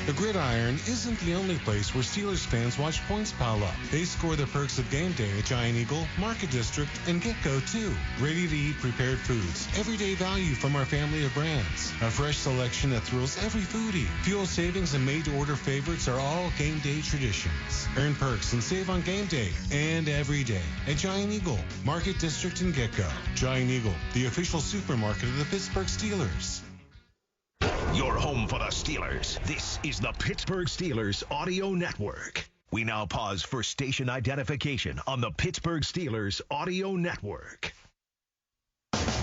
The gridiron isn't the only place where Steelers fans watch points pile up. They score the perks of game day at Giant Eagle, Market District, and Get-Go too. Ready-to-eat prepared foods. Everyday value from our family of brands. A fresh selection that thrills every foodie. Fuel savings and made-to-order favorites are all game day traditions. Earn perks and save on game day and every day at Giant Eagle, Market District, and Get-Go. Giant Eagle, the official supermarket of the Pittsburgh Steelers. Your home for the Steelers. This is the Pittsburgh Steelers Audio Network. We now pause for station identification on the Pittsburgh Steelers Audio Network.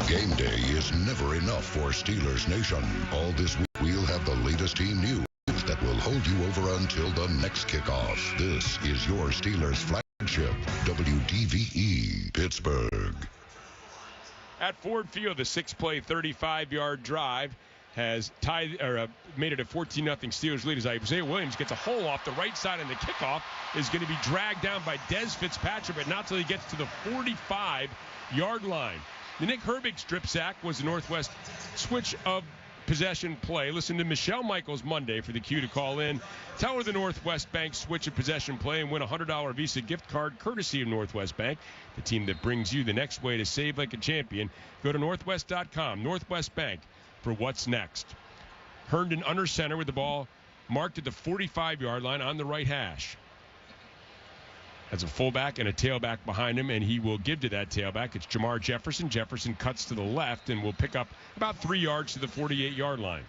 Game day is never enough for Steelers Nation. All this week, we'll have the latest team news that will hold you over until the next kickoff. This is your Steelers flagship, WDVE Pittsburgh. At Ford Field, the 6-play, 35-yard drive has made it a 14-0 Steelers lead as Isaiah Williams gets a hole off the right side, and the kickoff is going to be dragged down by Des Fitzpatrick, but not till he gets to the 45-yard line. The Nick Herbig strip sack was the Northwest switch of possession play. Listen to Michelle Michaels Monday for the cue to call in. Tell her the Northwest Bank switch of possession play and win a $100 Visa gift card courtesy of Northwest Bank, the team that brings you the next way to save like a champion. Go to northwest.com. Northwest Bank for what's next. Herndon under center with the ball marked at the 45-yard line on the right hash. Has a fullback and a tailback behind him, and he will give to that tailback. It's Jamar Jefferson. Jefferson cuts to the left and will pick up about 3 yards to the 48-yard line.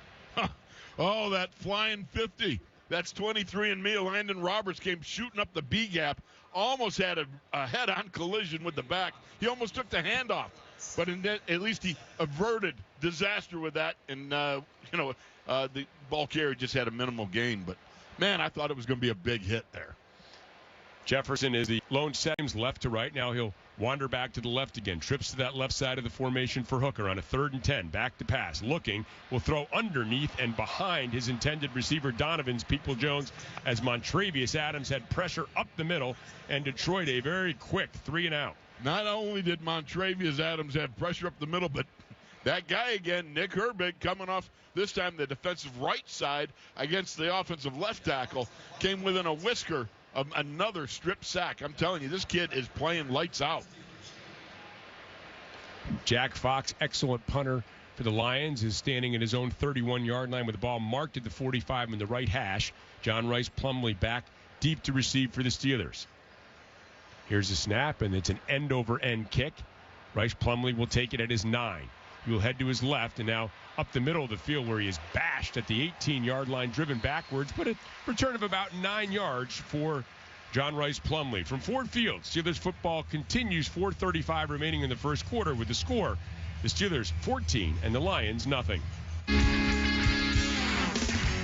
Oh, that flying 50. That's 23andMe. Landon Roberts came shooting up the B gap. Almost had a head-on collision with the back. He almost took the handoff. But at least he averted disaster with that. And, the ball carrier just had a minimal gain. But, man, I thought it was going to be a big hit there. Jefferson is the lone settings left to right. Now he'll wander back to the left again. Trips to that left side of the formation for Hooker on a 3rd and 10. Back to pass. Looking. Will throw underneath and behind his intended receiver Donovan's People Jones as Montravius Adams had pressure up the middle, and Detroit a very quick 3-and-out. Not only did Montravius Adams have pressure up the middle, but that guy again, Nick Herbig, coming off this time the defensive right side against the offensive left tackle, came within a whisker of another strip sack. I'm telling you, this kid is playing lights out. Jack Fox, excellent punter for the Lions, is standing at his own 31-yard line with the ball marked at the 45 in the right hash. John Rice Plumlee back deep to receive for the Steelers. Here's a snap, and it's an end-over-end kick. Rice Plumlee will take it at his 9. He will head to his left, and now up the middle of the field where he is bashed at the 18-yard line, driven backwards, but a return of about 9 yards for John Rice Plumlee. From Ford Field, Steelers football continues. 4:35 remaining in the first quarter with the score, the Steelers 14 and the Lions nothing.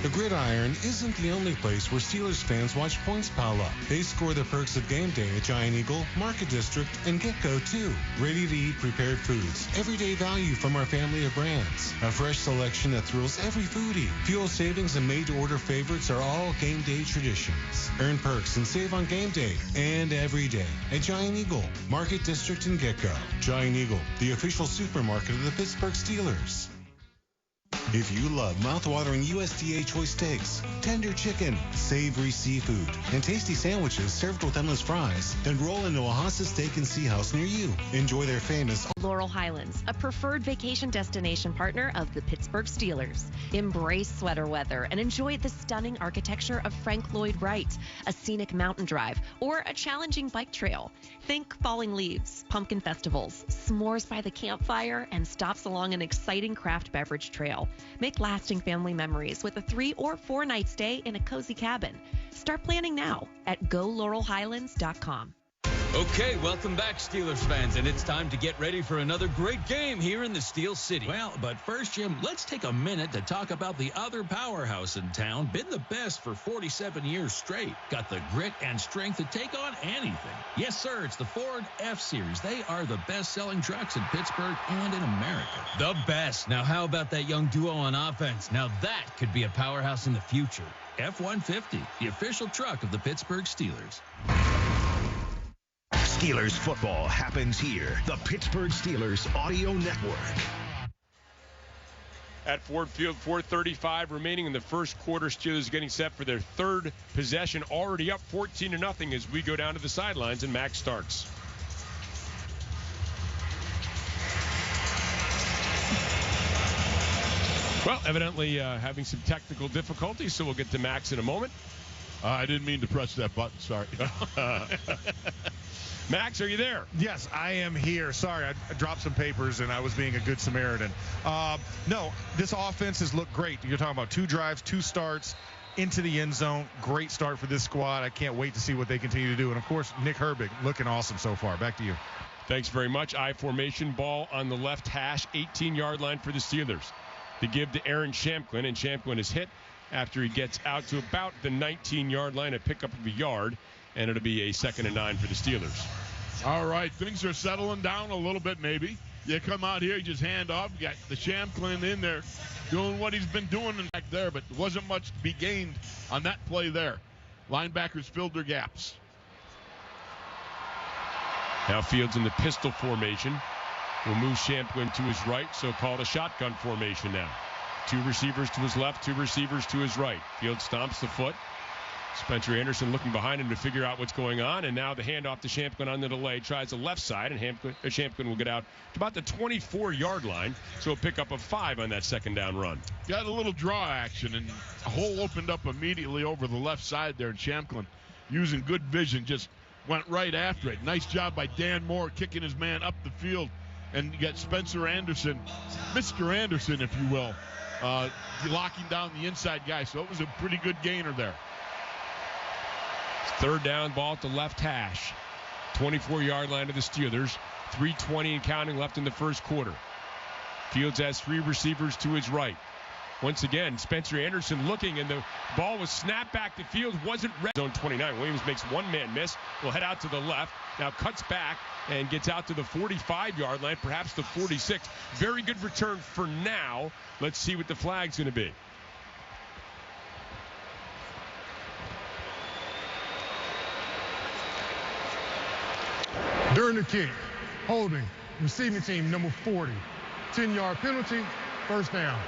The gridiron isn't the only place where Steelers fans watch points pile up. They score the perks of game day at Giant Eagle, Market District, and Get-Go too. Ready-to-eat prepared foods. Everyday value from our family of brands. A fresh selection that thrills every foodie. Fuel savings and made-to-order favorites are all game day traditions. Earn perks and save on game day and every day at Giant Eagle, Market District, and Get-Go. Giant Eagle, the official supermarket of the Pittsburgh Steelers. If you love mouth-watering USDA choice steaks, tender chicken, savory seafood, and tasty sandwiches served with endless fries, then roll into a Hassa Steak and Sea House near you. Enjoy their famous Laurel Highlands, a preferred vacation destination partner of the Pittsburgh Steelers. Embrace sweater weather and enjoy the stunning architecture of Frank Lloyd Wright, a scenic mountain drive, or a challenging bike trail. Think falling leaves, pumpkin festivals, s'mores by the campfire, and stops along an exciting craft beverage trail. Make lasting family memories with a 3 or 4 night stay in a cozy cabin. Start planning now at GoLaurelHighlands.com. Okay, welcome back, Steelers fans, and it's time to get ready for another great game here in the Steel City. Well, but first, Jim, let's take a minute to talk about the other powerhouse in town. Been the best for 47 years straight. Got the grit and strength to take on anything. Yes, sir, it's the Ford F-Series. They are the best-selling trucks in Pittsburgh and in America. The best. Now, how about that young duo on offense? Now, that could be a powerhouse in the future. F-150, the official truck of the Pittsburgh Steelers. Steelers football happens here. The Pittsburgh Steelers Audio Network. at Ford Field. 4:35 remaining in the first quarter. Steelers getting set for their third possession, already up 14-0 as we go down to the sidelines, and Max starts. Well, evidently having some technical difficulties, so we'll get to Max in a moment. I didn't mean to press that button. Sorry. Max, are you there? Yes, I am here. Sorry, I dropped some papers and I was being a good Samaritan. No, this offense has looked great. You're talking about 2 drives, 2 starts into the end zone. Great start for this squad. I can't wait to see what they continue to do. And, of course, Nick Herbig looking awesome so far. Back to you. Thanks very much. I formation, ball on the left hash, 18-yard line for the Steelers. To give to Aaron Shamklin, and Shamklin is hit after he gets out to about the 19-yard line, a pickup of a yard, and it'll be a 2nd and 9 for the Steelers. All right, things are settling down a little bit maybe. You come out here, you just hand off. You got the Shamklin in there doing what he's been doing back there, but there wasn't much to be gained on that play there. Linebackers filled their gaps. Now Fields in the pistol formation. Will move Shamklin to his right, so called a shotgun formation now. 2 receivers to his left, 2 receivers to his right. Fields stomps the foot. Spencer Anderson looking behind him to figure out what's going on, and now the handoff to Shamklin on the delay. Tries the left side, and Shamklin will get out to about the 24-yard line, so he'll pick up a 5 on that 2nd down run. Got a little draw action, and a hole opened up immediately over the left side there, and Shamklin, using good vision, just went right after it. Nice job by Dan Moore kicking his man up the field. And you got Spencer Anderson, Mr. Anderson, if you will, locking down the inside guy. So it was a pretty good gainer there. 3rd down, ball at the left hash. 24-yard line of the Steelers. 3:20 and counting left in the first quarter. Fields has 3 receivers to his right. Once again, Spencer Anderson looking, and the ball was snapped back to Fields. Wasn't ready. Zone 29. Williams makes 1-man miss. Will head out to the left. Now cuts back and gets out to the 45-yard line, perhaps the 46. Very good return for now. Let's see what the flag's going to be. During the kick, holding, receiving team number 40. 10-yard penalty, 1st down.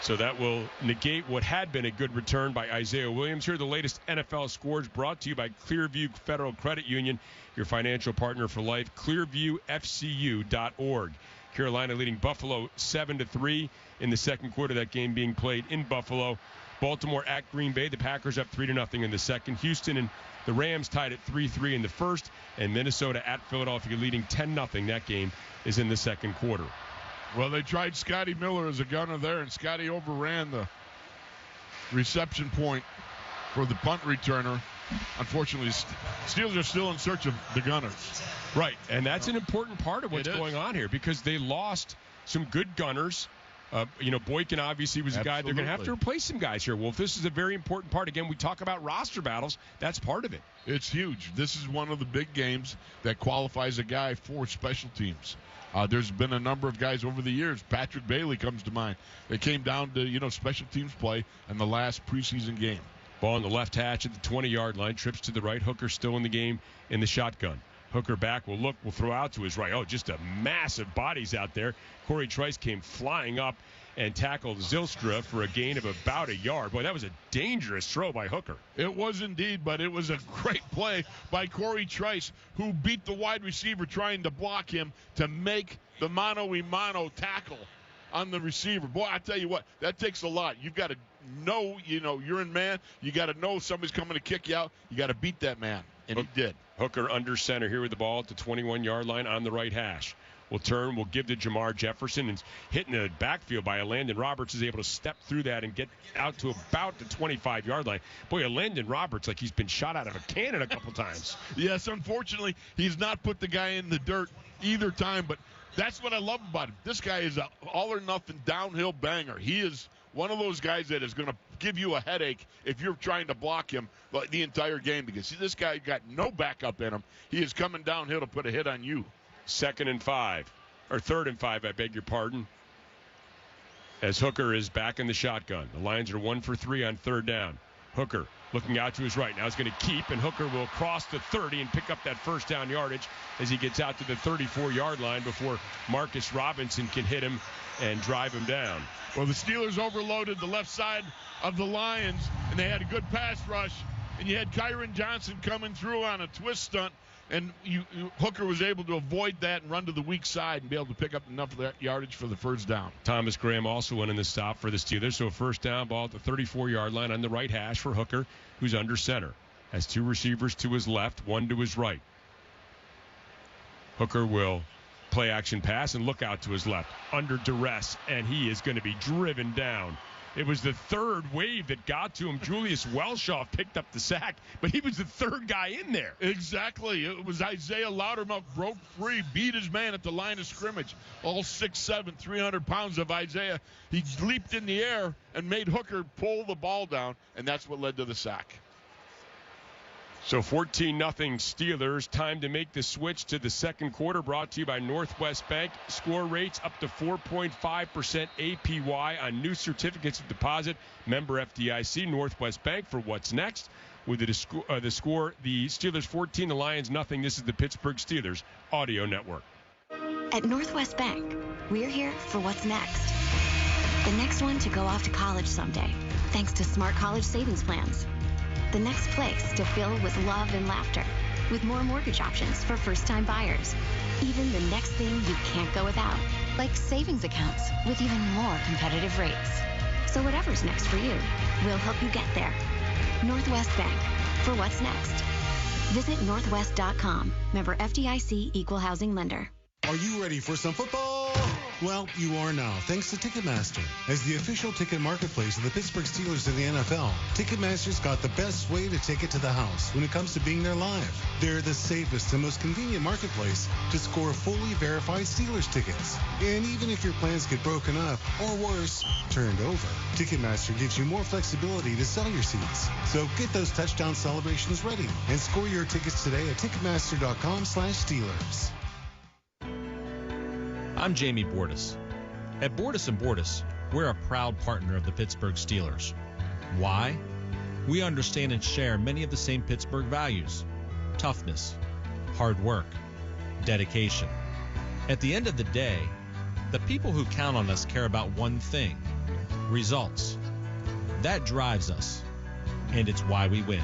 So that will negate what had been a good return by Isaiah Williams. Here are the latest NFL scores brought to you by Clearview Federal Credit Union, your financial partner for life, clearviewfcu.org. Carolina leading Buffalo 7-3 in the second quarter, that game being played in Buffalo. Baltimore at Green Bay, the Packers up 3-0 in the second. Houston and the Rams tied at 3-3 in the first, and Minnesota at Philadelphia leading 10-0. That game is in the second quarter. Well, they tried Scotty Miller as a gunner there, and Scotty overran the reception point for the punt returner. Unfortunately, Steelers are still in search of the gunners. Right, and that's an important part of what's going on here because they lost some good gunners. Boykin obviously was a guy. They're going to have to replace some guys here, Wolf. This is a very important part. Again, we talk about roster battles. That's part of it. It's huge. This is one of the big games that qualifies a guy for special teams. There's been a number of guys over the years. Patrick Bailey comes to mind. They came down to, special teams play in the last preseason game. Ball on the left hatch at the 20-yard line. Trips to the right. Hooker still in the game in the shotgun. Hooker back, will throw out to his right. Oh, just a massive bodies out there. Corey Trice came flying up and tackled Zylstra for a gain of about a yard. Boy, that was a dangerous throw by Hooker. It was indeed, but it was a great play by Corey Trice, who beat the wide receiver trying to block him to make the mano-a-mano tackle on the receiver. Boy, I tell you what, that takes a lot. You've got to know, you're in man. You got to know somebody's coming to kick you out. You got to beat that man, and he did. Hooker under center here with the ball at the 21-yard line on the right hash. Will turn, will give to Jamar Jefferson, and hitting the backfield by Landon Roberts is able to step through that and get out to about the 25-yard line. Boy, Landon Roberts, like he's been shot out of a cannon a couple times. Yes, unfortunately, he's not put the guy in the dirt either time, but that's what I love about him. This guy is an all-or-nothing downhill banger. He is one of those guys that is going to give you a headache if you're trying to block him the entire game because this guy got no backup in him. He is coming downhill to put a hit on you. 3rd and 5, I beg your pardon, as Hooker is back in the shotgun. The Lions are 1 for 3 on 3rd down. Hooker looking out to his right. Now he's going to keep, and Hooker will cross the 30 and pick up that first down yardage as he gets out to the 34-yard line before Marcus Robinson can hit him and drive him down. Well, the Steelers overloaded the left side of the Lions, and they had a good pass rush, and you had Kyron Johnson coming through on a twist stunt, and Hooker was able to avoid that and run to the weak side and be able to pick up enough of that yardage for the first down. Thomas Graham also went in the stop for the Steelers, so a first down ball at the 34-yard line on the right hash for Hooker, who's under center. Has two receivers to his left, one to his right. Hooker will play action pass and look out to his left under duress, and he is going to be driven down. It was the third wave that got to him. Julius Welshaw picked up the sack, but he was the third guy in there. Exactly. It was Isaiah Loudermilk broke free, beat his man at the line of scrimmage. All 6'7", 300 pounds of Isaiah. He leaped in the air and made Hooker pull the ball down, and that's what led to the sack. So 14-0 Steelers. Time to make the switch to the second quarter, brought to you by Northwest Bank. Score rates up to 4.5% APY on new certificates of deposit. Member FDIC. Northwest Bank for what's next. With the score, the Steelers 14, the Lions nothing. This is the Pittsburgh Steelers Audio Network. At Northwest Bank, we're here for what's next. The next one to go off to college someday, thanks to smart college savings plans. The next place to fill with love and laughter, with more mortgage options for first-time buyers. Even the next thing you can't go without, like savings accounts with even more competitive rates. So whatever's next for you, we'll help you get there. Northwest Bank, for what's next. Visit northwest.com. Member FDIC, Equal Housing Lender. Are you ready for some football? Well, you are now, thanks to Ticketmaster. As the official ticket marketplace of the Pittsburgh Steelers in the NFL, Ticketmaster's got the best way to take it to the house when it comes to being there live. They're the safest and most convenient marketplace to score fully verified Steelers tickets. And even if your plans get broken up, or worse, turned over, Ticketmaster gives you more flexibility to sell your seats. So get those touchdown celebrations ready and score your tickets today at Ticketmaster.com/Steelers. I'm Jamie Bordas. At Bordas & Bordas, we're a proud partner of the Pittsburgh Steelers. Why? We understand and share many of the same Pittsburgh values: toughness, hard work, dedication. At the end of the day, the people who count on us care about one thing: results. That drives us, and it's why we win.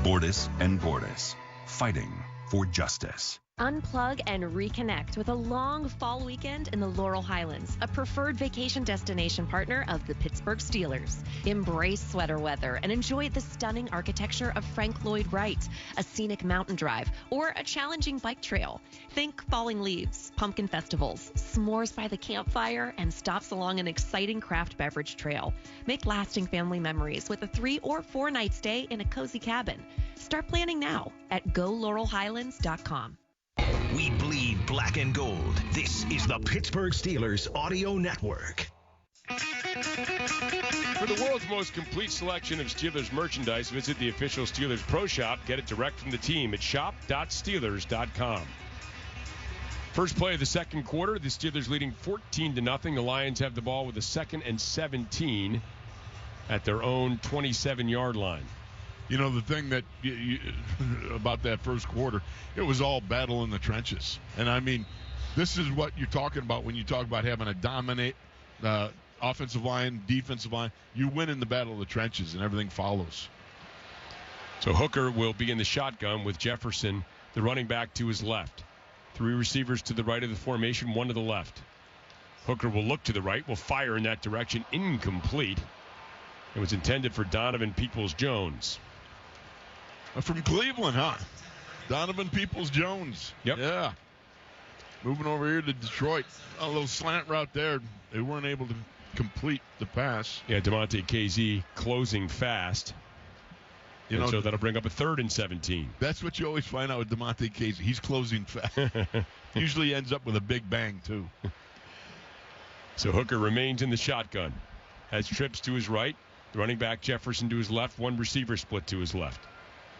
Bordas & Bordas, fighting for justice. Unplug and reconnect with a long fall weekend in the Laurel Highlands, a preferred vacation destination partner of the Pittsburgh Steelers. Embrace sweater weather and enjoy the stunning architecture of Frank Lloyd Wright, a scenic mountain drive, or a challenging bike trail. Think falling leaves, pumpkin festivals, s'mores by the campfire, and stops along an exciting craft beverage trail. Make lasting family memories with a 3 or 4 night stay in a cozy cabin. Start planning now at GoLaurelHighlands.com. We bleed black and gold. This is the Pittsburgh Steelers Audio Network. For the world's most complete selection of Steelers merchandise, visit the official Steelers Pro Shop. Get it direct from the team at shop.steelers.com. First play of the second quarter, the Steelers leading 14-0. The Lions have the ball with a 2nd and 17 at their own 27-yard line. You know, the thing that about that first quarter, it was all battle in the trenches. And, I mean, this is what you're talking about when you talk about having a dominate offensive line, defensive line. You win in the battle of the trenches, and everything follows. So Hooker will be in the shotgun with Jefferson, the running back, to his left. 3 receivers to the right of the formation, 1 to the left. Hooker will look to the right, will fire in that direction. Incomplete. It was intended for Donovan Peoples-Jones. From Cleveland, huh? Donovan Peoples-Jones. Yep. Yeah. Moving over here to Detroit. A little slant route there. They weren't able to complete the pass. Yeah, DeMonte KZ closing fast. So that'll bring up a 3rd and 17. That's what you always find out with DeMonte KZ. He's closing fast. Usually ends up with a big bang, too. So Hooker remains in the shotgun. Has trips to his right. The running back Jefferson to his left. 1 receiver split to his left.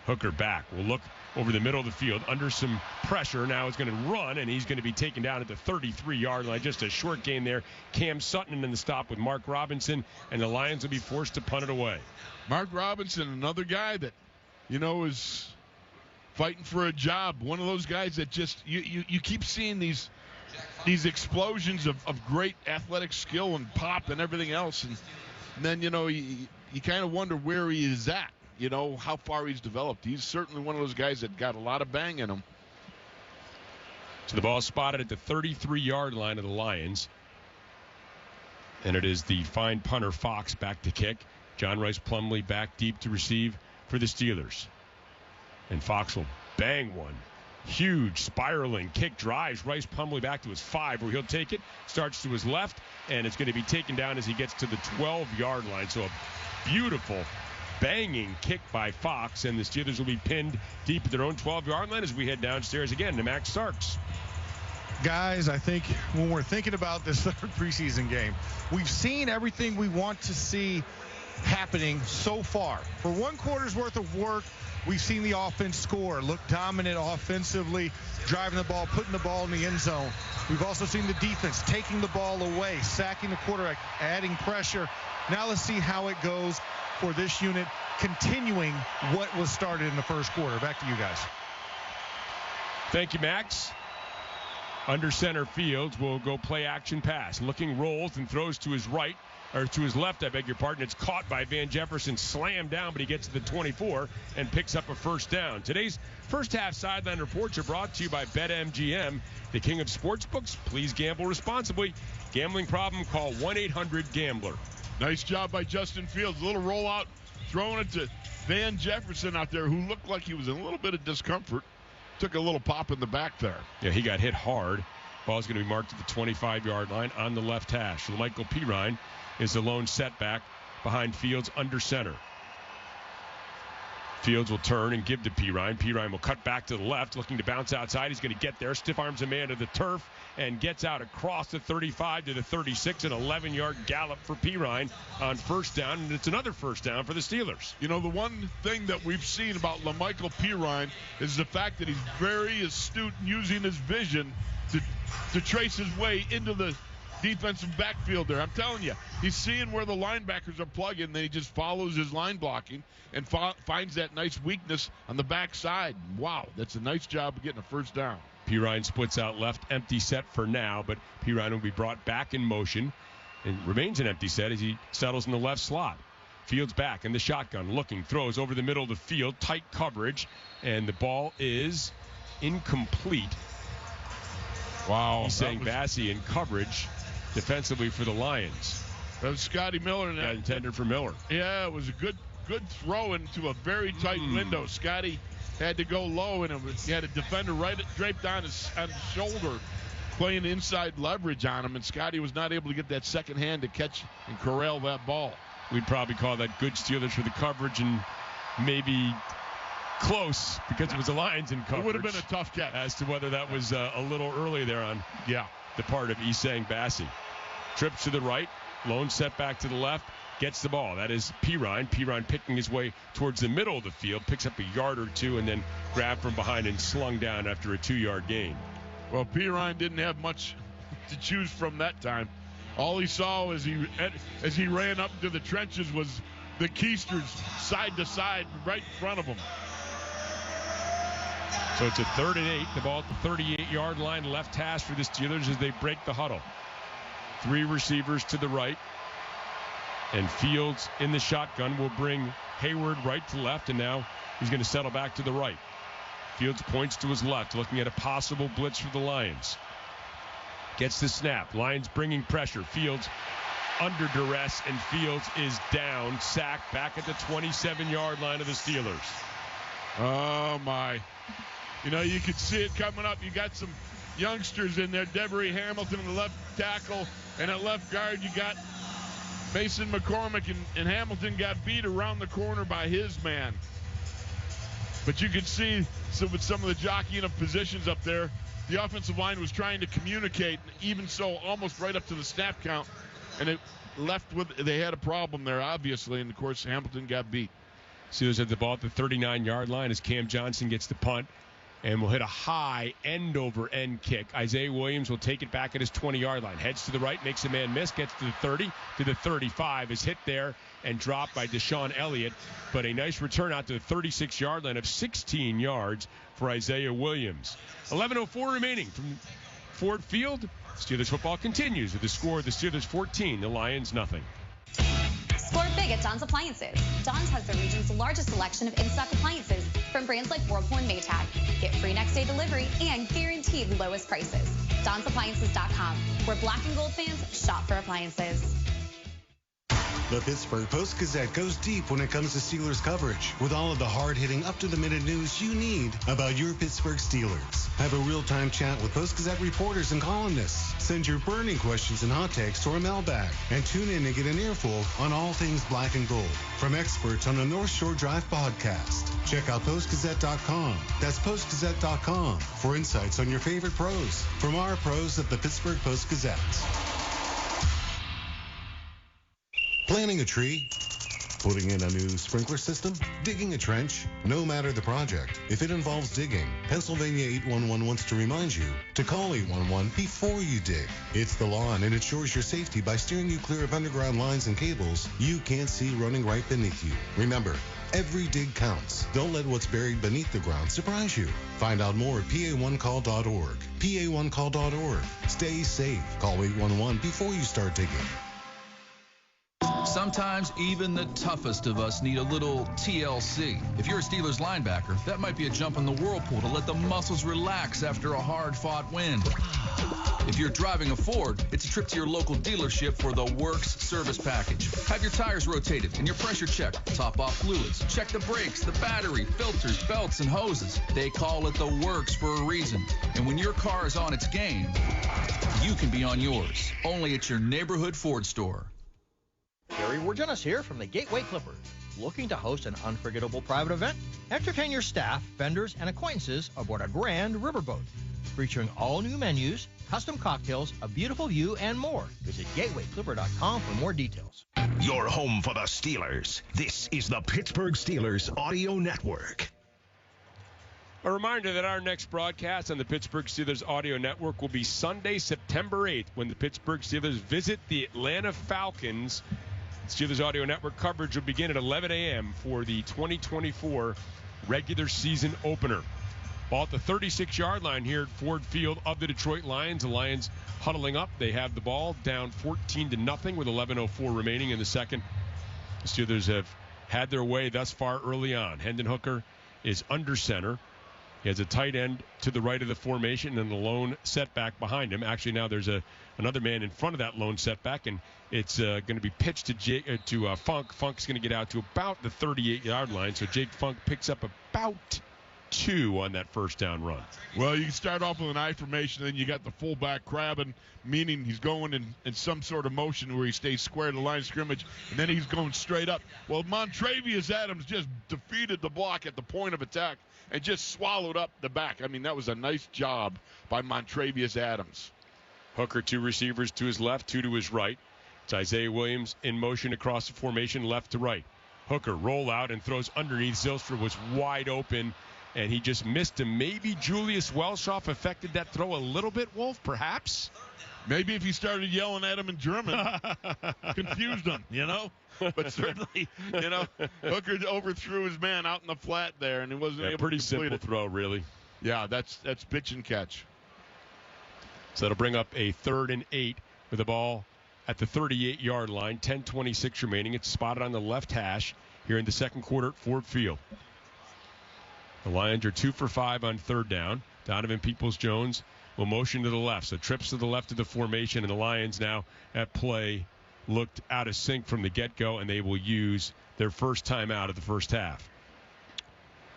Hooker back. Will look over the middle of the field under some pressure. Now is going to run, and he's going to be taken down at the 33-yard line. Just a short gain there. Cam Sutton in the stop with Mark Robinson, and the Lions will be forced to punt it away. Mark Robinson, another guy that, is fighting for a job. One of those guys that just, you keep seeing these explosions of great athletic skill and pop and everything else. And then, you kind of wonder where he is at, how far he's developed. He's certainly one of those guys that got a lot of bang in him. So the ball spotted at the 33-yard line of the Lions. And it is the fine punter Fox back to kick. John Rice Plumlee back deep to receive for the Steelers. And Fox will bang one. Huge spiraling kick drives Rice Plumlee back to his 5, where he'll take it. Starts to his left, and it's going to be taken down as he gets to the 12-yard line. So a beautiful banging kick by Fox, and the Steelers will be pinned deep at their own 12-yard line as we head downstairs again to Max Starks. Guys, I think when we're thinking about this third preseason game, we've seen everything we want to see happening so far. For one quarter's worth of work, we've seen the offense score, look dominant offensively, driving the ball, putting the ball in the end zone. We've also seen the defense taking the ball away, sacking the quarterback, adding pressure. Now let's see how it goes for this unit, continuing what was started in the first quarter. Back to you guys. Thank you, Max. Under center Fields will go play action pass. Looking, rolls and throws to his right, or to his left, I beg your pardon. It's caught by Van Jefferson, slammed down, but he gets to the 24 and picks up a first down. Today's first half sideline reports are brought to you by BetMGM, the king of sportsbooks. Please gamble responsibly. Gambling problem, call 1-800-GAMBLER. Nice job by Justin Fields. A little rollout, throwing it to Van Jefferson out there, who looked like he was in a little bit of discomfort. Took a little pop in the back there. Yeah, he got hit hard. Ball's going to be marked at the 25-yard line on the left hash. Michael Pirine is the lone setback behind Fields under center. Fields will turn and give to Pirine. Pirine will cut back to the left, looking to bounce outside. He's going to get there. Stiff arms a man to the turf and gets out across the 35 to the 36. An 11-yard gallop for Pirine on first down, and it's another first down for the Steelers. The one thing that we've seen about LaMichael Pirine is the fact that he's very astute in using his vision to trace his way into the defensive backfield there. I'm telling you, he's seeing where the linebackers are plugging, and then he just follows his line blocking and finds that nice weakness on the backside. Wow, that's a nice job of getting a first down. Pirine splits out left, empty set for now, but Pirine will be brought back in motion and remains an empty set as he settles in the left slot. Fields back in the shotgun, looking, throws over the middle of the field, tight coverage, and the ball is incomplete. Wow. He's saying Bassey in coverage defensively for the Lions. That was Scotty Miller. That intended for Miller. Yeah, it was a good throw into a very tight window. Scotty had to go low, and he had a defender draped on his shoulder, playing inside leverage on him, and Scotty was not able to get that second hand to catch and corral that ball. We'd probably call that good Steelers for the coverage, and maybe close because it was the Lions in coverage. It would have been a tough catch. As to whether that was a little early there on the part of Isang Bassey. Trips to the right, lone setback to the left, gets the ball. That is Pirine. Pirine picking his way towards the middle of the field, picks up a yard or two, and then grabbed from behind and slung down after a 2-yard gain. Well, Pirine didn't have much to choose from that time. All he saw as he ran up to the trenches was the Keisters side to side right in front of him. So it's a 3rd and 8. The ball at the 38-yard line, left hash for the Steelers as they break the huddle. 3 receivers to the right. And Fields in the shotgun will bring Hayward right to left, and now he's going to settle back to the right. Fields points to his left, looking at a possible blitz for the Lions. Gets the snap. Lions bringing pressure. Fields under duress, and Fields is down, sacked back at the 27-yard line of the Steelers. Oh, my. You could see it coming up. You got some youngsters in there. Devery Hamilton in the left tackle, and at left guard you got Mason McCormick, and Hamilton got beat around the corner by his man. But you could see with some of the jockeying of positions up there, the offensive line was trying to communicate, even so almost right up to the snap count, and it left with, they had a problem there, obviously, and of course Hamilton got beat. Steelers have the ball at the 39-yard line as Cam Johnson gets the punt and will hit a high end-over-end kick. Isaiah Williams will take it back at his 20-yard line. Heads to the right, makes a man miss, gets to the 30, to the 35, is hit there and dropped by Deshaun Elliott. But a nice return out to the 36-yard line of 16 yards for Isaiah Williams. 11:04 remaining from Ford Field. Steelers football continues with the score of the Steelers 14, the Lions nothing. Score big at Don's Appliances. Don's has the region's largest selection of in-stock appliances from brands like Whirlpool and Maytag. Get free next-day delivery and guaranteed lowest prices. Don'sAppliances.com, where black and gold fans shop for appliances. The Pittsburgh Post-Gazette goes deep when it comes to Steelers coverage, with all of the hard-hitting, up-to-the-minute news you need about your Pittsburgh Steelers. Have a real-time chat with Post-Gazette reporters and columnists. Send your burning questions and hot takes to our mailbag, and tune in to get an earful on all things black and gold from experts on the North Shore Drive podcast. Check out postgazette.com. That's postgazette.com for insights on your favorite pros from our pros at the Pittsburgh Post-Gazette. Planting a tree, putting in a new sprinkler system, digging a trench, no matter the project. If it involves digging, Pennsylvania 811 wants to remind you to call 811 before you dig. It's the law, and it ensures your safety by steering you clear of underground lines and cables you can't see running right beneath you. Remember, every dig counts. Don't let what's buried beneath the ground surprise you. Find out more at pa1call.org. pa1call.org. Stay safe. Call 811 before you start digging. Sometimes even the toughest of us need a little TLC. If you're a Steelers linebacker, that might be a jump in the whirlpool to let the muscles relax after a hard-fought win. If you're driving a Ford, it's a trip to your local dealership for the Works service package. Have your tires rotated and your pressure checked. Top off fluids. Check the brakes, the battery, filters, belts, and hoses. They call it the Works for a reason. And when your car is on its game, you can be on yours. Only at your neighborhood Ford store. Gary Wargenis here from the Gateway Clippers. Looking to host an unforgettable private event? Entertain your staff, vendors, and acquaintances aboard a grand riverboat. Featuring all new menus, custom cocktails, a beautiful view, and more. Visit gatewayclipper.com for more details. Your home for the Steelers. This is the Pittsburgh Steelers Audio Network. A reminder that our next broadcast on the Pittsburgh Steelers Audio Network will be Sunday, September 8th, when the Pittsburgh Steelers visit the Atlanta Falcons. Steelers Audio Network coverage will begin at 11 a.m. for the 2024 regular season opener. Ball at the 36-yard line here at Ford Field of the Detroit Lions. The Lions huddling up. They have the ball down 14-0 with 11:04 remaining in the second. The Steelers have had their way thus far early on. Hendon Hooker is under center. He has a tight end to the right of the formation and the lone setback behind him. Actually, now there's another man in front of that lone setback, and it's going to be pitched to Funk. Funk's going to get out to about the 38-yard line, so Jake Funk picks up about 2 on that first down run. Well, you can start off with an I formation, then you got the fullback crabbing, meaning he's going in some sort of motion where he stays square to the line of scrimmage, and then he's going straight up. Well, Montravius Adams just defeated the block at the point of attack and just swallowed up the back. I mean, that was a nice job by Montravius Adams. Hooker, 2 receivers to his left, 2 to his right. It's Isaiah Williams in motion across the formation, left to right. Hooker roll out and throws underneath. Zylstra was wide open, and he just missed him. Maybe Julius Welshoff affected that throw a little bit, Wolf, perhaps? Maybe if he started yelling at him in German, confused him, you know? But certainly, you know, Hooker overthrew his man out in the flat there, and he wasn't able to complete it. Pretty simple throw, really. Yeah, that's pitch and catch. So that'll bring up a 3rd and 8 with the ball at the 38-yard line. 10:26 remaining. It's spotted on the left hash here in the second quarter at Ford Field. The Lions are 2 for 5 on 3rd down. Donovan Peoples-Jones will motion to the left. So trips to the left of the formation, and the Lions now at play looked out of sync from the get-go, and they will use their first timeout of the first half.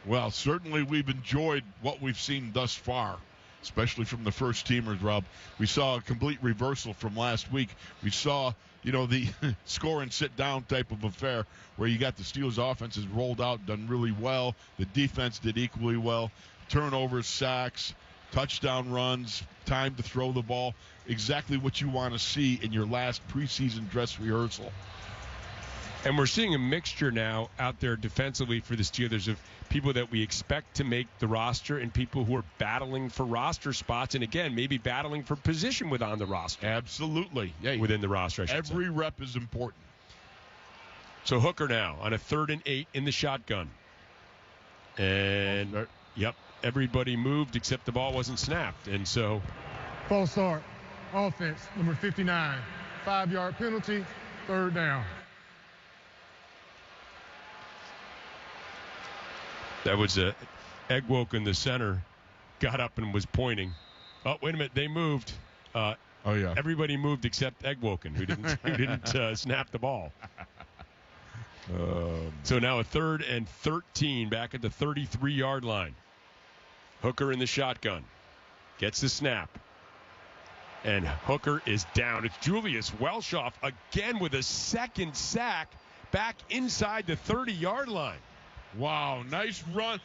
Well, certainly we've enjoyed what we've seen thus far, especially from the first teamers, Rob. We saw a complete reversal from last week. We saw, you know, the score and sit down type of affair where you got the Steelers offenses rolled out, done really well. The defense did equally well. Turnovers, sacks, touchdown runs, time to throw the ball. Exactly what you want to see in your last preseason dress rehearsal. And we're seeing a mixture now out there defensively for the Steelers of people that we expect to make the roster and people who are battling for roster spots. And, again, maybe battling for position on the roster. Absolutely. Yeah, within the roster, I should every say. rep is important. So Hooker now on a 3rd and 8 in the shotgun. And, yep, everybody moved except the ball wasn't snapped. And so. False start. Offense, number 59. 5-yard penalty, 3rd down. That was Egwoke in the center, got up and was pointing. Oh, wait a minute, they moved. Yeah. Everybody moved except Egwoken, who didn't snap the ball. So now a 3rd and 13 back at the 33-yard line. Hooker in the shotgun, gets the snap, and Hooker is down. It's Julius Welshoff again with a 2nd sack back inside the 30-yard line. Wow, nice run,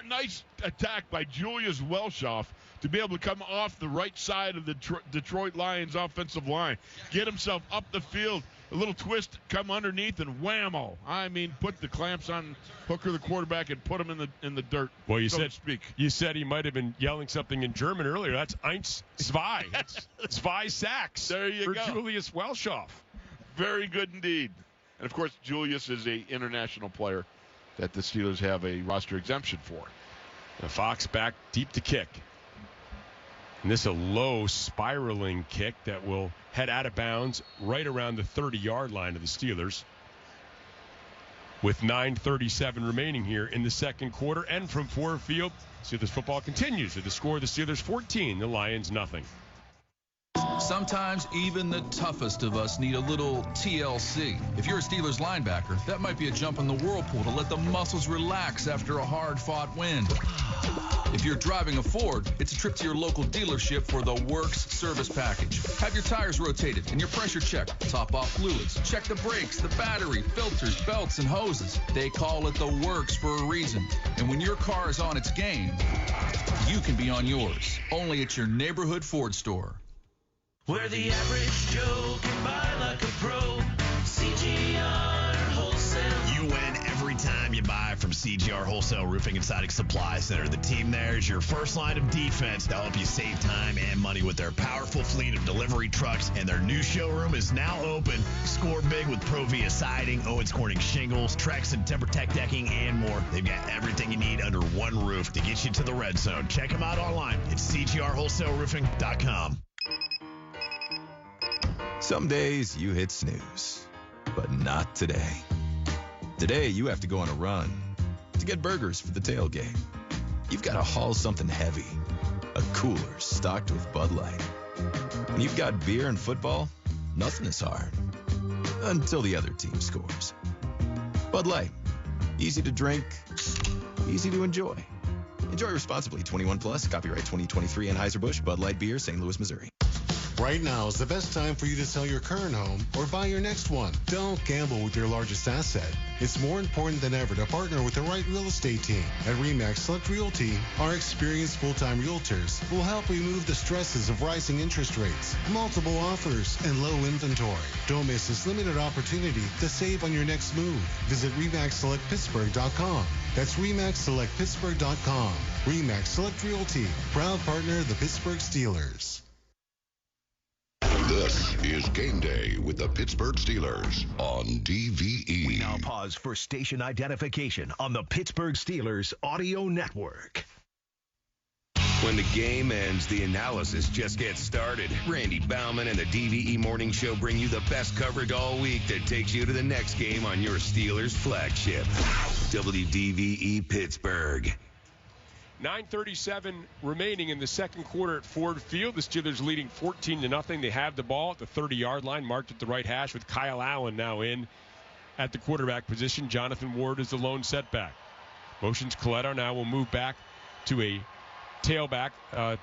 nice attack by Julius Welshoff to be able to come off the right side of the Detroit Lions offensive line, get himself up the field, a little twist, come underneath, and whammo! I mean, put the clamps on Hooker, the quarterback, and put him in the dirt. Well, you said he might have been yelling something in German earlier. That's eins, zwei. That's zwei sacks. There you for go. Julius Welshoff. Very good indeed. And of course, Julius is an international player that the Steelers have a roster exemption for. The Fox back deep to kick. And this is a low spiraling kick that will head out of bounds right around the 30-yard line of the Steelers. With 9:37 remaining here in the second quarter. And from Ford Field, Steelers football continues at the score of the Steelers 14, the Lions nothing. Sometimes even the toughest of us need a little TLC. If you're a Steelers linebacker, that might be a jump in the whirlpool to let the muscles relax after a hard-fought win. If you're driving a Ford, it's a trip to your local dealership for the Works service package. Have your tires rotated and your pressure checked. Top off fluids. Check the brakes, the battery, filters, belts, and hoses. They call it the Works for a reason. And when your car is on its game, you can be on yours. Only at your neighborhood Ford store. Where the average Joe can buy like a pro. CGR Wholesale. You win every time you buy from CGR Wholesale Roofing and Siding Supply Center. The team there is your first line of defense. They'll help you save time and money with their powerful fleet of delivery trucks. And their new showroom is now open. Score big with Provia Siding, Owens Corning Shingles, Trex and TimberTech Decking, and more. They've got everything you need under one roof to get you to the red zone. Check them out online at CGRWholesaleRoofing.com. Some days you hit snooze, but not today. Today you have to go on a run to get burgers for the tailgate. You've got to haul something heavy, a cooler stocked with Bud Light. When you've got beer and football, nothing is hard until the other team scores. Bud Light, easy to drink, easy to enjoy. Enjoy responsibly. 21 plus. Copyright 2023 Anheuser-Busch Bud Light Beer, St. Louis, Missouri. Right now is the best time for you to sell your current home or buy your next one. Don't gamble with your largest asset. It's more important than ever to partner with the right real estate team. At RE/MAX Select Realty, our experienced full-time realtors will help remove the stresses of rising interest rates, multiple offers, and low inventory. Don't miss this limited opportunity to save on your next move. Visit RE/MAXSelectPittsburgh.com. That's RE/MAXSelectPittsburgh.com. RE/MAX Select Realty, proud partner of the Pittsburgh Steelers. This is Game Day with the Pittsburgh Steelers on DVE. We now pause for station identification on the Pittsburgh Steelers Audio Network. When the game ends, the analysis just gets started. Randy Bauman and the DVE Morning Show bring you the best coverage all week that takes you to the next game on your Steelers flagship. WDVE Pittsburgh. 9:37 remaining in the second quarter at Ford Field. The Steelers leading 14-0. They have the ball at the 30-yard line, marked at the right hash with Kyle Allen now in at the quarterback position. Jonathan Ward is the lone setback. Motions Coletto now will move back to a tailback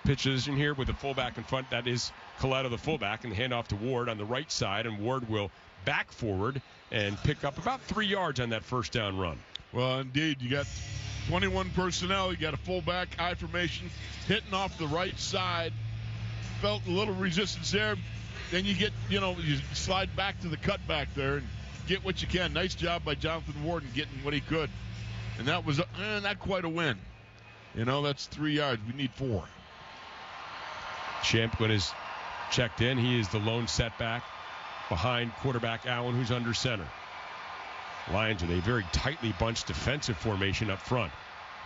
position here with the fullback in front. That is Coletto, the fullback, and the handoff to Ward on the right side, and Ward will back forward and pick up about 3 yards on that first down run. Well, indeed, you got 21 personnel. You got a fullback I formation hitting off the right side. Felt a little resistance there. Then you get, you slide back to the cutback there. And get what you can. Nice job by Jonathan Warden getting what he could. And that was not quite a win. That's 3 yards. We need 4. Champquin is checked in. He is the lone setback behind quarterback Allen, who's under center. Lions with a very tightly bunched defensive formation up front.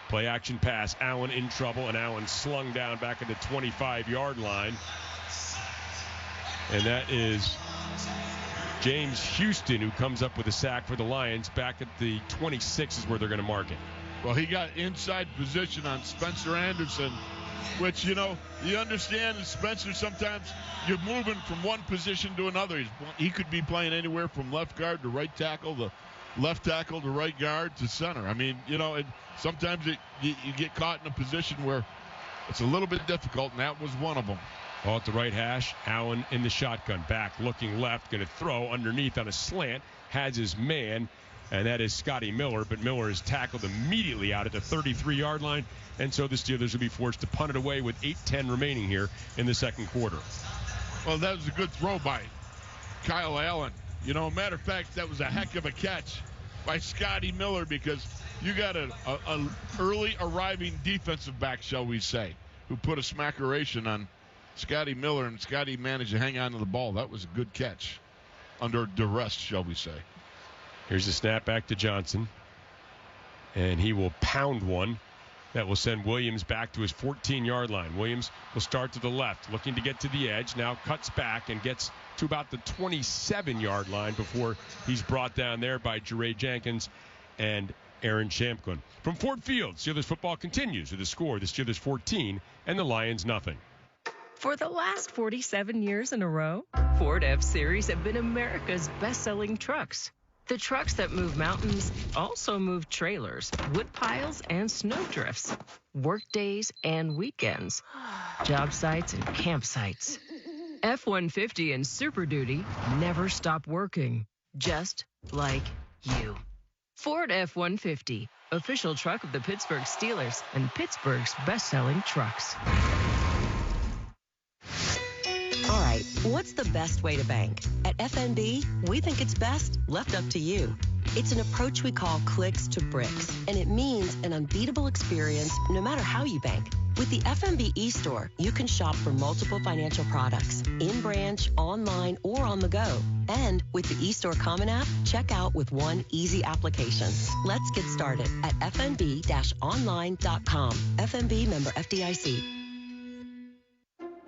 Play action pass. Allen in trouble, and Allen slung down back at the 25-yard line. And that is James Houston, who comes up with a sack for the Lions. Back at the 26 is where they're going to mark it. Well, he got inside position on Spencer Anderson, which, you understand that Spencer, sometimes you're moving from one position to another. He could be playing anywhere from left guard to right tackle, the left tackle to right guard to center. I mean, sometimes you get caught in a position where it's a little bit difficult, and that was one of them. Ball at the right hash. Allen in the shotgun. Back, looking left. Going to throw underneath on a slant. Has his man, and that is Scotty Miller. But Miller is tackled immediately out at the 33-yard line. And so the Steelers will be forced to punt it away with 8:10 remaining here in the second quarter. Well, that was a good throw by Kyle Allen. Matter of fact, that was a heck of a catch by Scotty Miller, because you got an early arriving defensive back, shall we say, who put a smackeration on Scotty Miller, and Scotty managed to hang on to the ball. That was a good catch under duress, shall we say. Here's the snap back to Johnson, and he will pound one. That will send Williams back to his 14-yard line. Williams will start to the left, looking to get to the edge. Now cuts back and gets to about the 27-yard line before he's brought down there by Jeray Jenkins and Aaron Champquin. From Ford Field, Steelers football continues with the score: the Steelers 14 and the Lions nothing. For the last 47 years in a row, Ford F-Series have been America's best-selling trucks. The trucks that move mountains also move trailers, wood piles, and snow drifts, work days and weekends, job sites and campsites. F-150 and Super Duty never stop working, just like you. Ford F-150, official truck of the Pittsburgh Steelers and Pittsburgh's best-selling trucks. All right, what's the best way to bank? At FNB, we think it's best left up to you. It's an approach we call clicks to bricks, and it means an unbeatable experience no matter how you bank. With the FNB eStore, you can shop for multiple financial products, in-branch, online, or on the go. And with the eStore Common App, check out with one easy application. Let's get started at fnb-online.com. FNB member FDIC.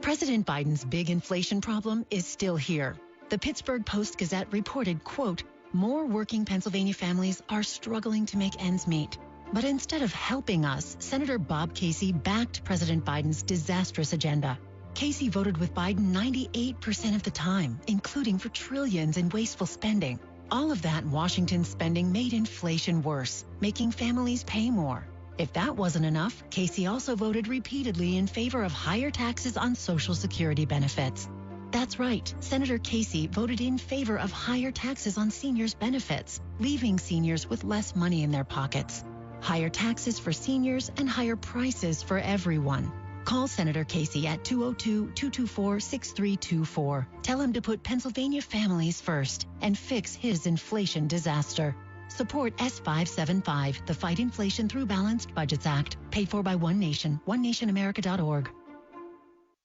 President Biden's big inflation problem is still here. The Pittsburgh Post-Gazette reported, quote, more working Pennsylvania families are struggling to make ends meet. But instead of helping us, Senator Bob Casey backed President Biden's disastrous agenda. Casey voted with Biden 98% of the time, including for trillions in wasteful spending. All of that Washington spending made inflation worse, making families pay more. If that wasn't enough, Casey also voted repeatedly in favor of higher taxes on Social Security benefits. That's right, Senator Casey voted in favor of higher taxes on seniors' benefits, leaving seniors with less money in their pockets. Higher taxes for seniors and higher prices for everyone. Call Senator Casey at 202-224-6324. Tell him to put Pennsylvania families first and fix his inflation disaster. Support S575, the Fight Inflation Through Balanced Budgets Act, paid for by One Nation, onenationamerica.org.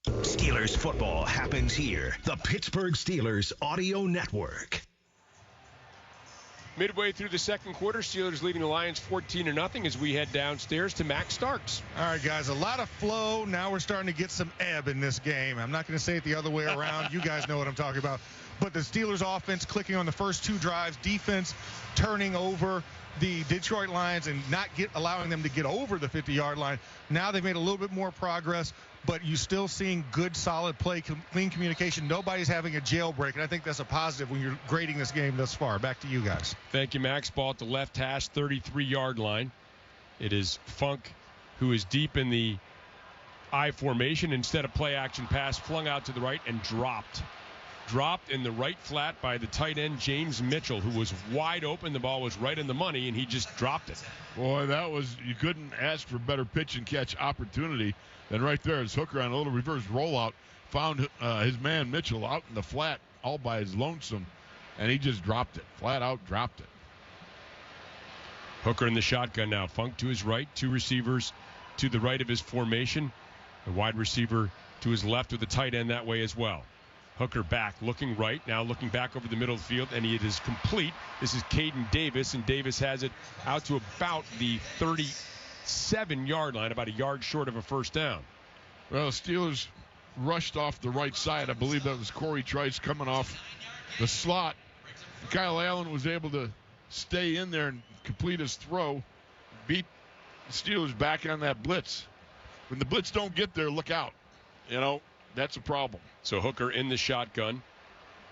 Steelers football happens here. The Pittsburgh Steelers Audio Network. Midway through the second quarter, Steelers leading the Lions 14-0 as we head downstairs to Max Starks. All right, guys, a lot of flow. Now we're starting to get some ebb in this game. I'm not going to say it the other way around. You guys know what I'm talking about. But the Steelers offense clicking on the first two drives, defense turning over the Detroit Lions and not allowing them to get over the 50-yard line. Now they've made a little bit more progress, but you're still seeing good, solid play, clean communication. Nobody's having a jailbreak, and I think that's a positive when you're grading this game thus far. Back to you guys. Thank you, Max. Ball at the left hash, 33-yard line. It is Funk who is deep in the I formation. Instead of play action pass, flung out to the right and dropped. Dropped in the right flat by the tight end, James Mitchell, who was wide open. The ball was right in the money, and he just dropped it. Boy, you couldn't ask for better pitch and catch opportunity than right there. His hooker on a little reverse rollout found his man Mitchell out in the flat all by his lonesome. and he just dropped it. Flat out dropped it. Hooker in the shotgun now. Funk to his right. 2 receivers to the right of his formation. A wide receiver to his left with a tight end that way as well. Hooker back, looking right, now looking back over the middle of the field, and it is complete. This is Caden Davis, and Davis has it out to about the 37-yard line, about a yard short of a first down. Well, the Steelers rushed off the right side. I believe that was Corey Trice coming off the slot. Kyle Allen was able to stay in there and complete his throw, beat the Steelers back on that blitz. When the blitz don't get there, look out. You know, that's a problem. So Hooker in the shotgun,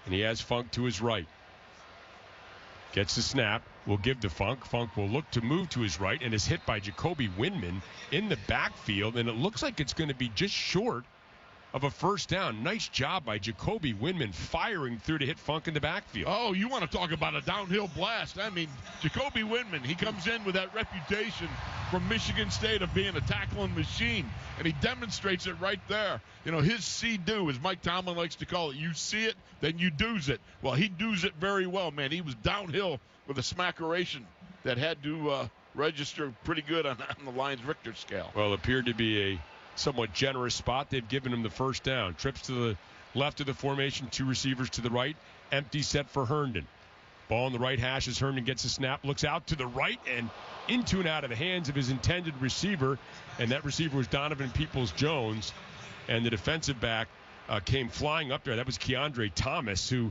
and he has Funk to his right. Gets the snap, will give to Funk. Funk will look to move to his right and is hit by Jacoby Windman in the backfield, and it looks like it's going to be just short of a first down. Nice job by Jacoby Windman firing through to hit Funk in the backfield. Oh, you want to talk about a downhill blast. I mean, Jacoby Windman, he comes in with that reputation from Michigan State of being a tackling machine, and he demonstrates it right there. You know, his see-do, as Mike Tomlin likes to call it. You see it, then you do's it. Well, he do's it very well, man. He was downhill with a smackeration that had to register pretty good on the Lions Richter scale. Well, it appeared to be a somewhat generous spot. They've given him the first down. Trips to the left of the formation, 2 receivers to the right. Empty set for Herndon. Ball on the right hash as Herndon gets a snap, looks out to the right and into and out of the hands of his intended receiver, and that receiver was Donovan Peoples-Jones, and the defensive back came flying up there. That was Keandre Thomas, who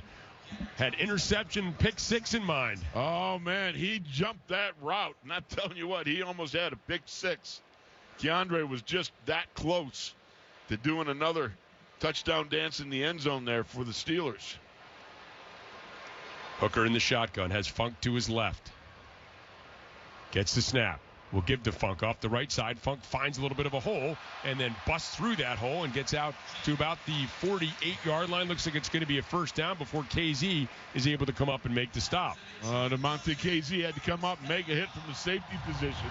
had interception, pick 6 in mind. Oh, man, he jumped that route. Not telling you what, he almost had a pick 6. Keandre was just that close to doing another touchdown dance in the end zone there for the Steelers. Hooker in the shotgun, has Funk to his left. Gets the snap. Will give to Funk off the right side. Funk finds a little bit of a hole and then busts through that hole and gets out to about the 48-yard line. Looks like it's going to be a first down before KZ is able to come up and make the stop. DeMonte KZ had to come up and make a hit from the safety position.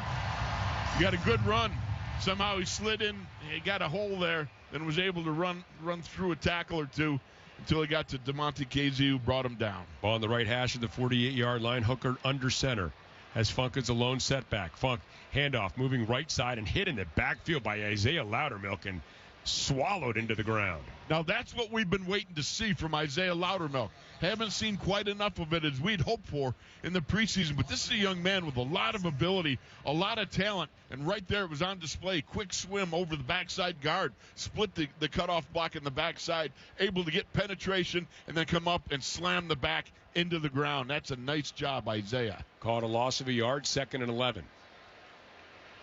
He got a good run. Somehow he slid in, he got a hole there, and was able to run through a tackle or two until he got to DeMonte KZ, who brought him down. Ball on the right hash of the 48-yard line. Hooker under center. As Funk is a lone setback. Funk handoff moving right side and hit in the backfield by Isaiah Loudermilk and swallowed into the ground. Now that's what we've been waiting to see from Isaiah Loudermilk. Haven't seen quite enough of it as we'd hoped for in the preseason, but this is a young man with a lot of ability, a lot of talent, and right there it was on display. Quick swim over the backside guard, split the cutoff block in the backside, able to get penetration and then come up and slam the back into the ground. That's a nice job, Isaiah. Caught a loss of a yard, 2nd and 11.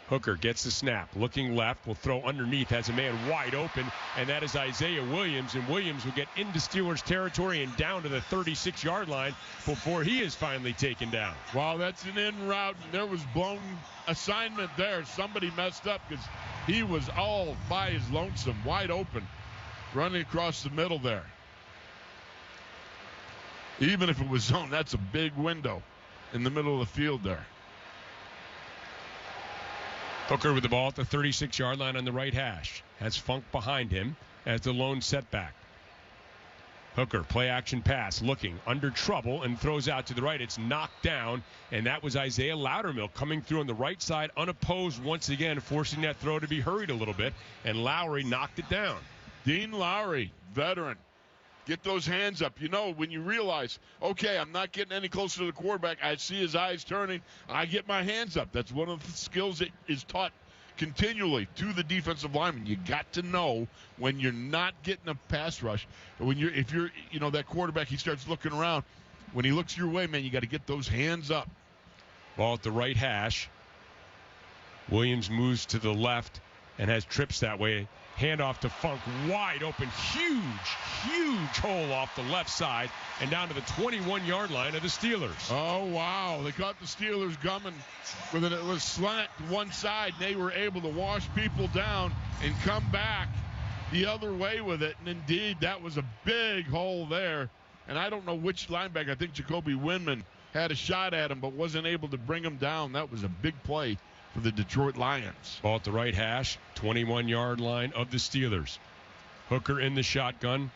Hooker gets the snap, looking left, will throw underneath, has a man wide open, and that is Isaiah Williams, and Williams will get into Steelers territory and down to the 36-yard line before he is finally taken down. Wow, that's an in route, and there was blown assignment there. Somebody messed up because he was all by his lonesome, wide open, running across the middle there. Even if it was zone, that's a big window in the middle of the field there. Hooker with the ball at the 36-yard line on the right hash. Has Funk behind him as the lone setback. Hooker, play action pass, looking under trouble and throws out to the right. It's knocked down, and that was Isaiah Loudermilk coming through on the right side unopposed once again, forcing that throw to be hurried a little bit, and Lowry knocked it down. Dean Lowry, veteran. Get those hands up. You know, when you realize, okay, I'm not getting any closer to the quarterback, I see his eyes turning, I get my hands up. That's one of the skills that is taught continually to the defensive lineman. You got to know when you're not getting a pass rush. If you're that quarterback, he starts looking around. When he looks your way, man, you got to get those hands up. Ball at the right hash. Williams moves to the left and has trips that way. Handoff to Funk, wide open, huge hole off the left side and down to the 21-yard line of the Steelers. Oh, wow. They caught the Steelers coming with a slant to one side, and they were able to wash people down and come back the other way with it. And, indeed, that was a big hole there. And I don't know which linebacker. I think Jacoby Windman had a shot at him but wasn't able to bring him down. That was a big play for the Detroit Lions. Ball at the right hash, 21-yard line of the Steelers. Hooker in the shotgun,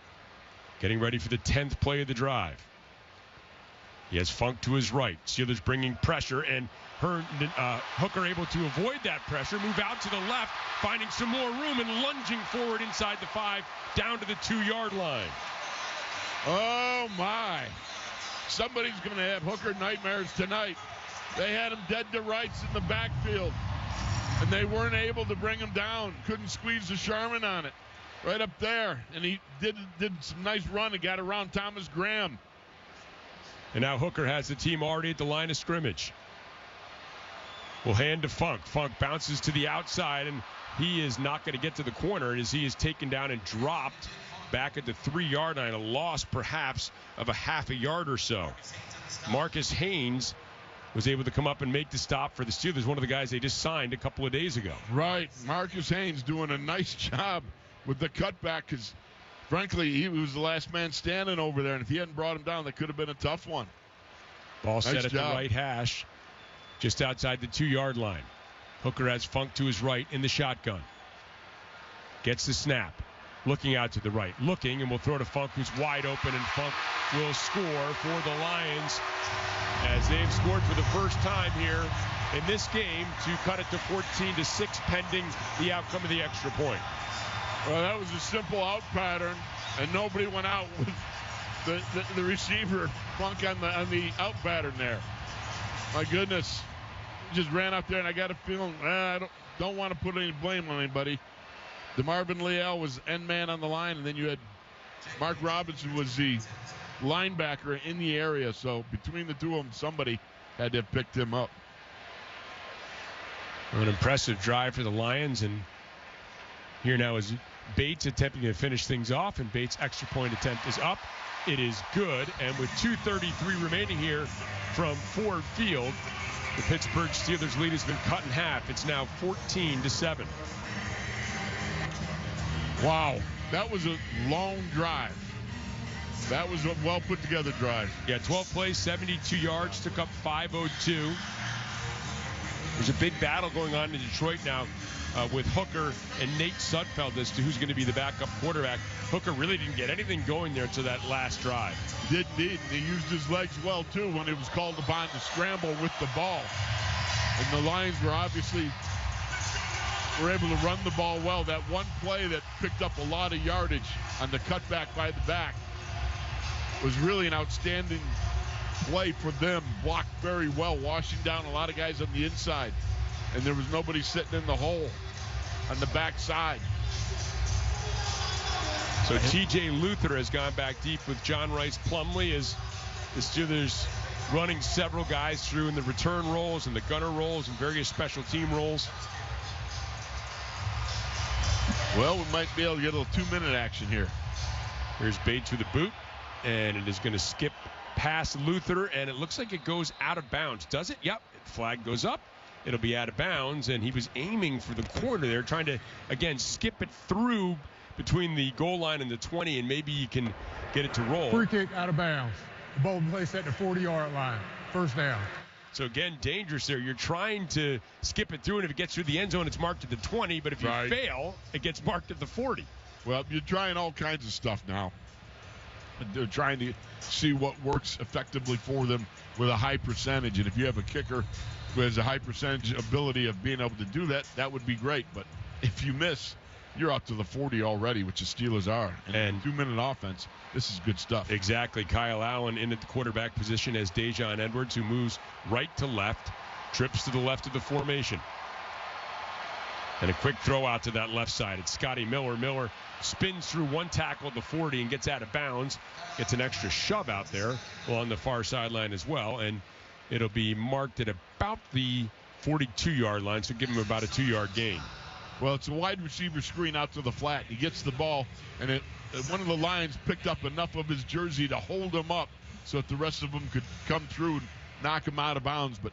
getting ready for the 10th play of the drive. He has Funk to his right. Steelers bringing pressure, and Hooker able to avoid that pressure, move out to the left, finding some more room and lunging forward inside the 5, down to the 2-yard line. Oh, my. Somebody's going to have Hooker nightmares tonight. They had him dead to rights in the backfield, and they weren't able to bring him down. Couldn't squeeze the Sherman on it. Right up there, and he did some nice run and got around Thomas Graham. And now Hooker has the team already at the line of scrimmage. Will hand to Funk. Funk bounces to the outside, and he is not going to get to the corner as he is taken down and dropped back at the 3-yard line. A loss, perhaps, of a half a yard or so. Marcus Haynes was able to come up and make the stop for the Steelers, one of the guys they just signed a couple of days ago. Right. Marcus Haynes doing a nice job with the cutback because, frankly, he was the last man standing over there, and if he hadn't brought him down, that could have been a tough one. Ball set at the right hash, just outside the 2-yard line. Hooker has Funk to his right in the shotgun. Gets the snap. Looking out to the right. Looking, and will throw to Funk, who's wide open, and Funk will score for the Lions as they've scored for the first time here in this game to cut it to 14-6 pending the outcome of the extra point. Well, that was a simple out pattern, and nobody went out with the receiver Funk on the out pattern there. My goodness. Just ran out there, and I got a feeling I don't want to put any blame on anybody. DeMarvin Leal was end man on the line, and then you had Mark Robinson was the linebacker in the area. So between the two of them, somebody had to have picked him up. An impressive drive for the Lions, and here now is Bates attempting to finish things off, and Bates' extra point attempt is up. It is good, and with 2:33 remaining here from Ford Field, the Pittsburgh Steelers lead has been cut in half. It's now 14-7. Wow, that was a long drive. That was a well put together drive. Yeah, 12 plays, 72 yards, took up 5:02. There's a big battle going on in Detroit now with Hooker and Nate Sudfeld as to who's going to be the backup quarterback. Hooker really didn't get anything going there until that last drive. Did indeed. He used his legs well, too, when it was called upon to scramble with the ball. And the Lions were able to run the ball well. That one play that picked up a lot of yardage on the cutback by the back was really an outstanding play for them. Blocked very well, washing down a lot of guys on the inside. And there was nobody sitting in the hole on the backside. So T.J. Luther has gone back deep with John Rice Plumlee as the Steelers running several guys through in the return roles and the gunner roles and various special team roles. Well, we might be able to get a little 2-minute action here. Here's Bates with a boot, and it is going to skip past Luther, and it looks like it goes out of bounds. Does it? Yep. Flag goes up. It'll be out of bounds, and he was aiming for the corner there, trying to, again, skip it through between the goal line and the 20, and maybe you can get it to roll. Free kick out of bounds. The ball placed at the 40-yard line. First down. So, again, dangerous there. You're trying to skip it through, and if it gets through the end zone, it's marked at the 20, but if you fail, it gets marked at the 40. Well, you're trying all kinds of stuff now. They're trying to see what works effectively for them with a high percentage, and if you have a kicker who has a high percentage ability of being able to do that, that would be great. But if you miss, you're out to the 40 already, which the Steelers are. And 2-minute offense, this is good stuff. Exactly. Kyle Allen in at the quarterback position as Dejon Edwards, who moves right to left, trips to the left of the formation. And a quick throw out to that left side. It's Scotty Miller. Miller spins through one tackle at the 40 and gets out of bounds. Gets an extra shove out there along the far sideline as well. And it'll be marked at about the 42-yard line, so give him about a 2-yard gain. Well, it's a wide receiver screen out to the flat. He gets the ball, and one of the Lions picked up enough of his jersey to hold him up so that the rest of them could come through and knock him out of bounds. But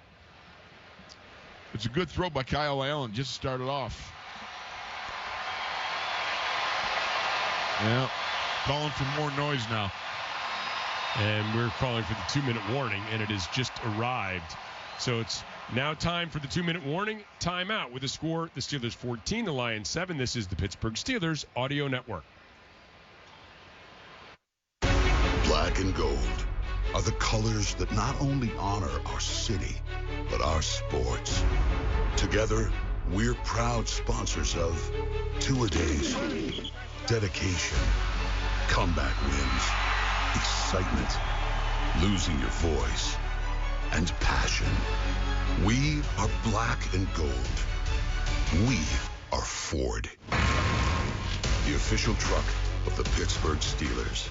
it's a good throw by Kyle Allen. Just started off. Yeah, calling for more noise now. And we're calling for the 2-minute warning, and it has just arrived. So it's now time for the 2-minute warning. Timeout with the score, the Steelers 14, the Lions 7. This is the Pittsburgh Steelers Audio Network. Black and gold. are the colors that not only honor our city, but our sports. Together, we're proud sponsors of two-a-days, dedication, comeback wins, excitement, losing your voice, and passion. We are black and gold. We are Ford, the official truck of the Pittsburgh Steelers.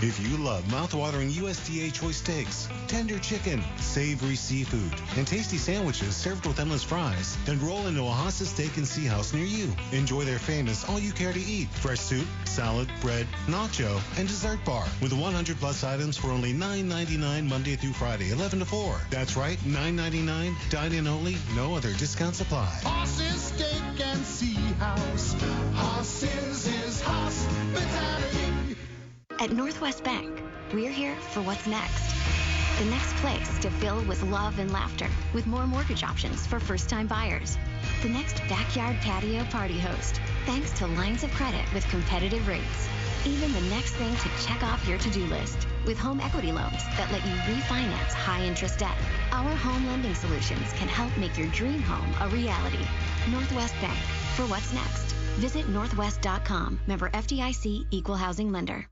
If you love mouthwatering USDA choice steaks, tender chicken, savory seafood, and tasty sandwiches served with endless fries, then roll into a Haas's Steak and Sea House near you. Enjoy their famous all-you-care-to-eat fresh soup, salad, bread, nacho, and dessert bar with 100-plus items for only $9.99 Monday through Friday, 11 to 4. That's right, $9.99, dine-in only, no other discounts apply. Haas's Steak and Sea House. Haas's is hospitality. At Northwest Bank, we're here for what's next. The next place to fill with love and laughter, with more mortgage options for first-time buyers. The next backyard patio party host, thanks to lines of credit with competitive rates. Even the next thing to check off your to-do list, with home equity loans that let you refinance high-interest debt. Our home lending solutions can help make your dream home a reality. Northwest Bank, for what's next. Visit northwest.com. Member FDIC, Equal Housing Lender.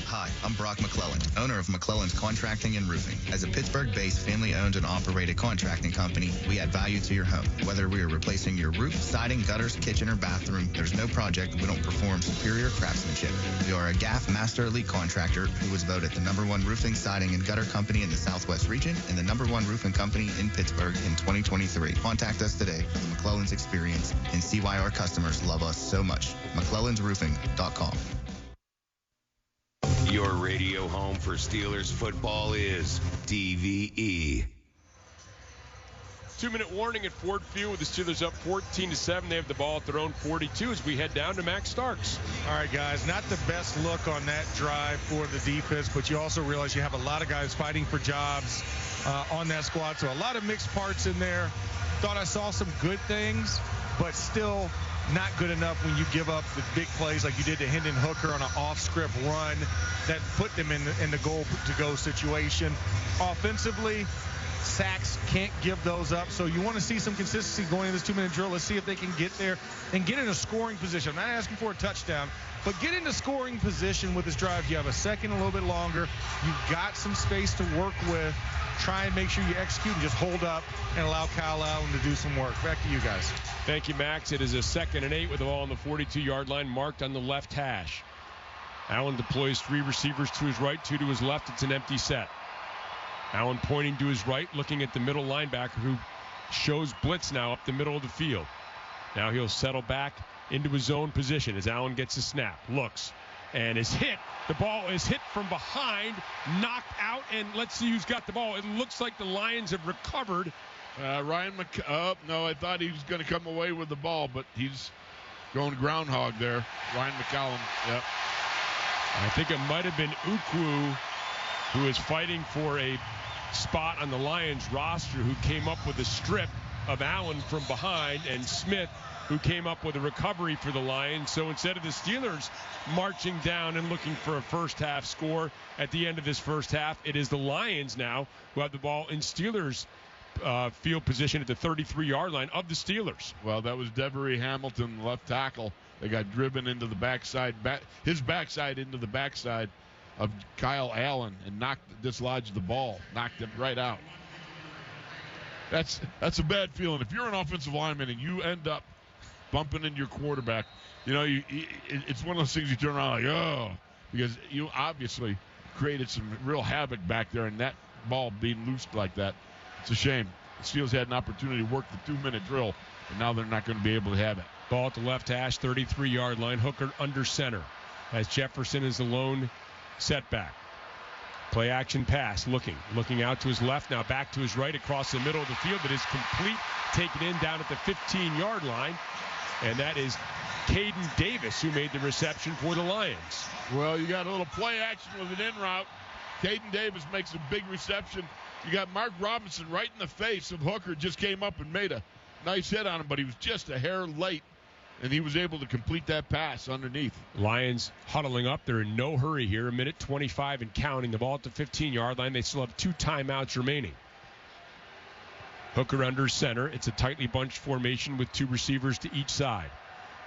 Hi, I'm Brock McClellan, owner of McClellan's Contracting and Roofing. As a Pittsburgh-based family-owned and operated contracting company, we add value to your home. Whether we are replacing your roof, siding, gutters, kitchen, or bathroom, there's no project we don't perform superior craftsmanship. We are a GAF Master Elite Contractor who was voted the #1 roofing, siding, and gutter company in the Southwest region and the #1 roofing company in Pittsburgh in 2023. Contact us today for the McClellan's experience and see why our customers love us so much. McClellan'sRoofing.com. Your radio home for Steelers football is DVE. 2-minute warning at Ford Field with the Steelers up 14-7. They have the ball at their own 42 as we head down to Max Starks. All right, guys, not the best look on that drive for the defense, but you also realize you have a lot of guys fighting for jobs on that squad, so a lot of mixed parts in there. Thought I saw some good things, but still not good enough when you give up the big plays like you did to Hendon Hooker on an off-script run that put them in the goal-to-go situation. Offensively, sacks can't give those up, so you want to see some consistency going in this 2-minute drill. Let's see if they can get there and get in a scoring position. I'm not asking for a touchdown, but get into scoring position with this drive. You have a second, a little bit longer. You've got some space to work with. Try and make sure you execute and just hold up and allow Kyle Allen to do some work. Back to you guys. Thank you, Max. It is a 2nd and 8 with the ball on the 42-yard line, marked on the left hash. Allen deploys 3 receivers to his right, 2 to his left. It's an empty set. Allen pointing to his right, looking at the middle linebacker who shows blitz now up the middle of the field. Now he'll settle back into his own position as Allen gets a snap, looks, and is hit. The ball is hit from behind, knocked out, and let's see who's got the ball. It looks like the Lions have recovered. No, I thought he was going to come away with the ball, but he's going groundhog there. Ryan McCallum, yep. I think it might have been Ukwu who is fighting for a spot on the Lions roster who came up with a strip of Allen from behind, and Smith who came up with a recovery for the Lions. So instead of the Steelers marching down and looking for a first-half score at the end of this first half, it is the Lions now who have the ball in Steelers field position at the 33-yard line of the Steelers. Well, that was Devery Hamilton, left tackle. They got driven into the backside, his backside into the backside of Kyle Allen and dislodged the ball, knocked him right out. That's a bad feeling. If you're an offensive lineman and you end up bumping into your quarterback, it's one of those things you turn around like, oh, because you obviously created some real havoc back there, and that ball being loosed like that, it's a shame. The Steelers had an opportunity to work the 2-minute drill, and now they're not going to be able to have it. Ball at the left hash, 33-yard line. Hooker under center as Jefferson is the lone setback. Play action pass, looking out to his left, now back to his right across the middle of the field, but is complete, taken in down at the 15-yard line, and that is Caden Davis who made the reception for the Lions. Well, you got a little play action with an in route. Caden Davis makes a big reception. You got Mark Robinson right in the face of Hooker, just came up and made a nice hit on him, but he was just a hair late and he was able to complete that pass underneath. Lions huddling up. They're in no hurry here. 1:25 and counting. The ball at the 15-yard line. They still have 2 timeouts remaining. Hooker under center. It's a tightly bunched formation with 2 receivers to each side.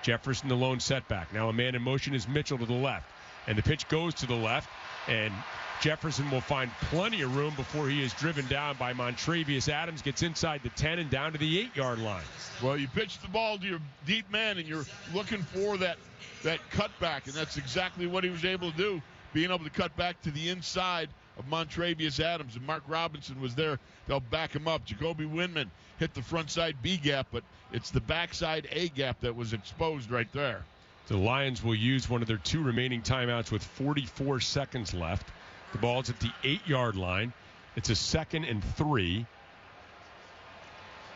Jefferson the lone setback. Now a man in motion is Mitchell to the left. And the pitch goes to the left. And Jefferson will find plenty of room before he is driven down by Montravius Adams. Gets inside the 10 and down to the 8-yard line. Well, you pitch the ball to your deep man, and you're looking for that cutback, and that's exactly what he was able to do, being able to cut back to the inside of Montravius Adams, and Mark Robinson was there. They'll back him up. Jacoby Windman hit the front side B gap, but it's the backside A gap that was exposed right there. The Lions will use one of their 2 remaining timeouts with 44 seconds left. The ball's at the 8-yard line. It's a 2nd and 3.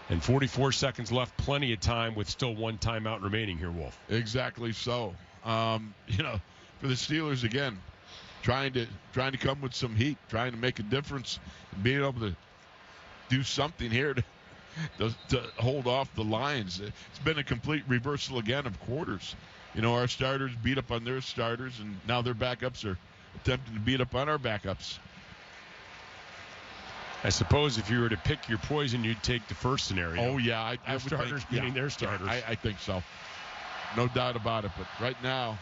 And 44 seconds left, plenty of time with still 1 timeout remaining here, Wolf. Exactly so. For the Steelers, again, trying to come with some heat, trying to make a difference, and being able to do something here to hold off the Lions. It's been a complete reversal again of quarters. Our starters beat up on their starters, and now their backups are attempting to beat up on our backups. I suppose if you were to pick your poison, you'd take the first scenario. Oh, yeah. I would starters think, beating their starters. I think so. No doubt about it. But right now,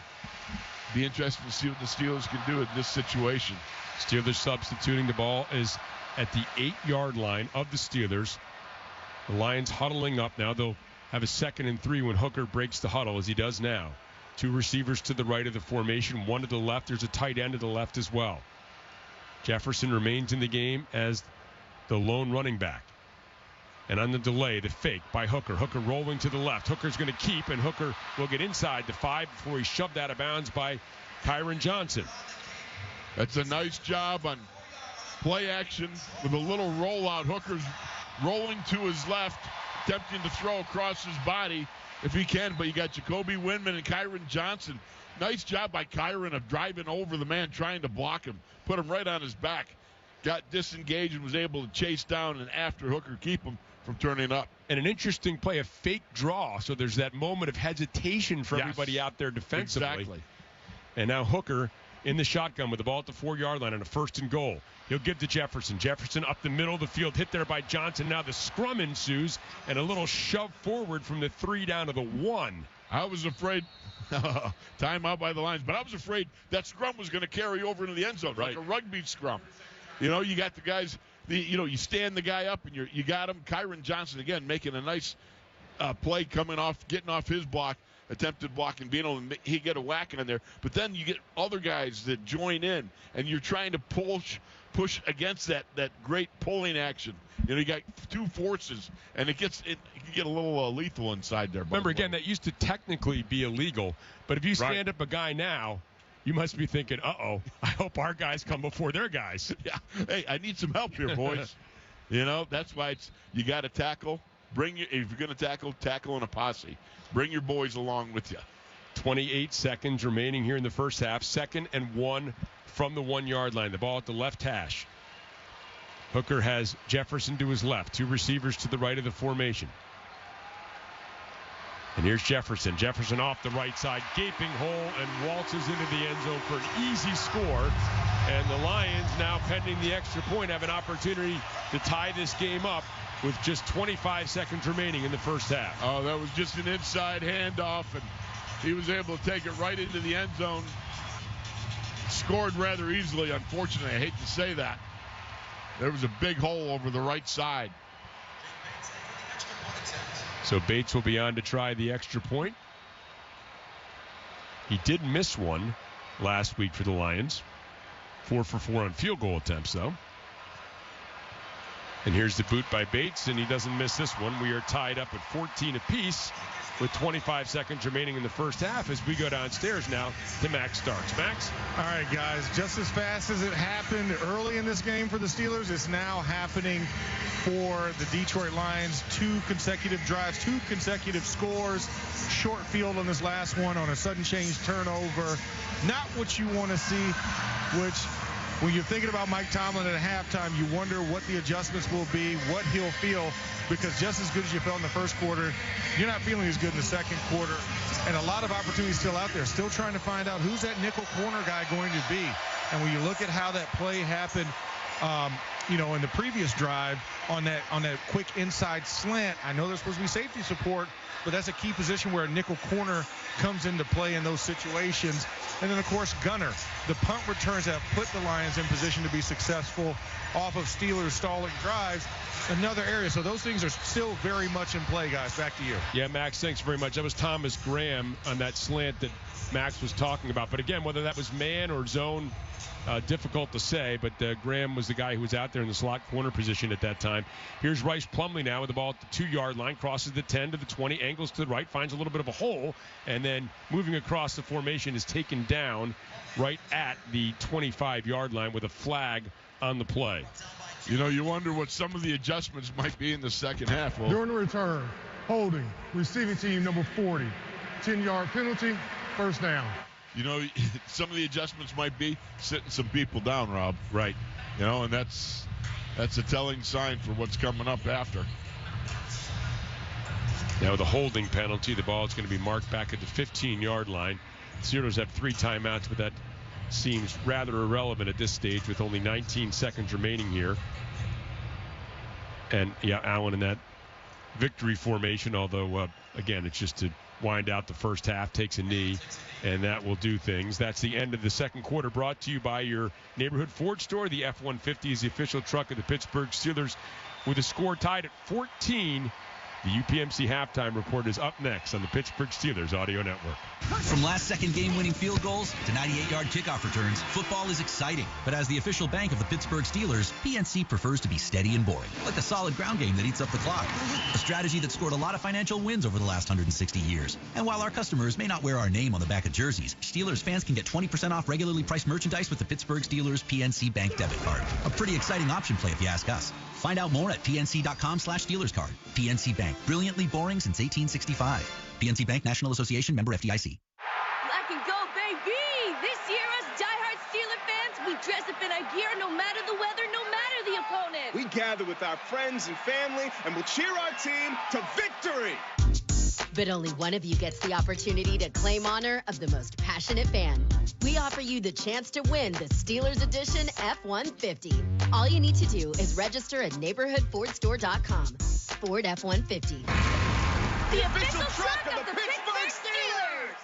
be interested to see what the Steelers can do in this situation. Steelers substituting. The ball is at the 8-yard line of the Steelers. The Lions huddling up now. They'll have a 2nd and 3 when Hooker breaks the huddle, as he does now. 2 receivers to the right of the formation, 1 to the left. There's a tight end to the left as well. Jefferson remains in the game as the lone running back. And on the delay, the fake by Hooker. Hooker rolling to the left. Hooker's going to keep, and Hooker will get inside the 5 before he's shoved out of bounds by Kyron Johnson. That's a nice job on play action with a little rollout. Hooker's rolling to his left, attempting to throw across his body if he can, but you got Jacoby Windman and Kyron Johnson. Nice job by Kyron of driving over the man trying to block him, put him right on his back, got disengaged and was able to chase down and after Hooker keep him from turning up. And an interesting play, a fake draw, so there's that moment of hesitation for everybody out there defensively. Exactly. And now Hooker in the shotgun with the ball at the 4-yard line on a 1st and goal. He'll give to Jefferson. Jefferson up the middle of the field, hit there by Johnson. Now the scrum ensues, and a little shove forward from the 3 down to the 1. I was afraid, timeout by the Lions, but I was afraid that scrum was going to carry over into the end zone, like a rugby scrum. You got the guys, you stand the guy up, and you got him. Kyron Johnson, again, making a nice play coming off, getting off his block, attempted block, and being able to he get a whacking in there. But then you get other guys that join in, and you're trying to push against that great pulling action. You got 2 forces, and you can get a little lethal inside there. Remember, again, that used to technically be illegal, but if you stand up a guy now, you must be thinking, uh-oh, I hope our guys come before their guys. Yeah. Hey, I need some help here, boys. That's why you got to tackle. If you're going to tackle in a posse. Bring your boys along with you. 28 seconds remaining here in the first half. 2nd and 1 from the 1-yard line. The ball at the left hash. Hooker has Jefferson to his left. 2 receivers to the right of the formation. And here's Jefferson. Jefferson off the right side, gaping hole, and waltzes into the end zone for an easy score. And the Lions, now pending the extra point, have an opportunity to tie this game up with just 25 seconds remaining in the first half. Oh, that was just an inside handoff, and he was able to take it right into the end zone. Scored rather easily, unfortunately. I hate to say that. There was a big hole over the right side. So Bates will be on to try the extra point. He did miss one last week for the Lions. 4 for 4 on field goal attempts, though. And here's the boot by Bates, and he doesn't miss this one. We are tied up at 14 apiece with 25 seconds remaining in the first half as we go downstairs now to Max Starks. Max? All right, guys, just as fast as it happened early in this game for the Steelers, it's now happening for the Detroit Lions. 2 consecutive drives, 2 consecutive scores. Short field on this last one on a sudden change turnover. Not what you want to see, which when you're thinking about Mike Tomlin at halftime, you wonder what the adjustments will be, what he'll feel, because just as good as you felt in the first quarter, you're not feeling as good in the second quarter. And a lot of opportunities still out there, still trying to find out who's that nickel corner guy going to be. And when you look at how that play happened, in the previous drive on that quick inside slant, I know there's supposed to be safety support, but that's a key position where a nickel corner comes into play in those situations. And then, of course, Gunner, the punt returns that put the Lions in position to be successful off of Steelers stalling drives, another area. So those things are still very much in play, guys. Back to you. Yeah, Max, thanks very much. That was Thomas Graham on that slant that Max was talking about. But again, whether that was man or zone, difficult to say, but Graham was the guy who was out there in the slot corner position at that time. Here's Rice Plumlee now with the ball at the 2-yard line, crosses the 10 to the 20, angles to the right, finds a little bit of a hole, and then moving across the formation is taken down right at the 25-yard line with a flag on the play. You wonder what some of the adjustments might be in the second half. Well, During the return, holding, receiving team number 40, 10-yard penalty, first down. Some of the adjustments might be sitting some people down, Rob. Right. And that's a telling sign for what's coming up after. Now with a holding penalty, the ball is going to be marked back at the 15-yard line. Steelers have 3 timeouts, but that seems rather irrelevant at this stage with only 19 seconds remaining here. And, yeah, Allen in that victory formation, although, again, it's just to wind out the first half, takes a knee, and that will do things. That's the end of the second quarter, brought to you by your neighborhood Ford store. The F-150 is the official truck of the Pittsburgh Steelers with a score tied at 14. The UPMC halftime report is up next on the Pittsburgh Steelers Audio Network. From last-second game-winning field goals to 98-yard kickoff returns, football is exciting. But as the official bank of the Pittsburgh Steelers, PNC prefers to be steady and boring, like a solid ground game that eats up the clock. A strategy that scored a lot of financial wins over the last 160 years. And while our customers may not wear our name on the back of jerseys, Steelers fans can get 20% off regularly priced merchandise with the Pittsburgh Steelers PNC Bank debit card. A pretty exciting option play if you ask us. Find out more at pnc.com/SteelersCard. PNC Bank, brilliantly boring since 1865. PNC Bank, National Association, member FDIC. Black and gold, baby! This year, us diehard Steeler fans, we dress up in our gear no matter the weather, no matter the opponent. We gather with our friends and family, and we'll cheer our team to victory! But only one of you gets the opportunity to claim honor of the most passionate fan. We offer you the chance to win the Steelers Edition F-150. All you need to do is register at neighborhoodfordstore.com. Ford F-150. The official truck of the Pittsburgh Steelers!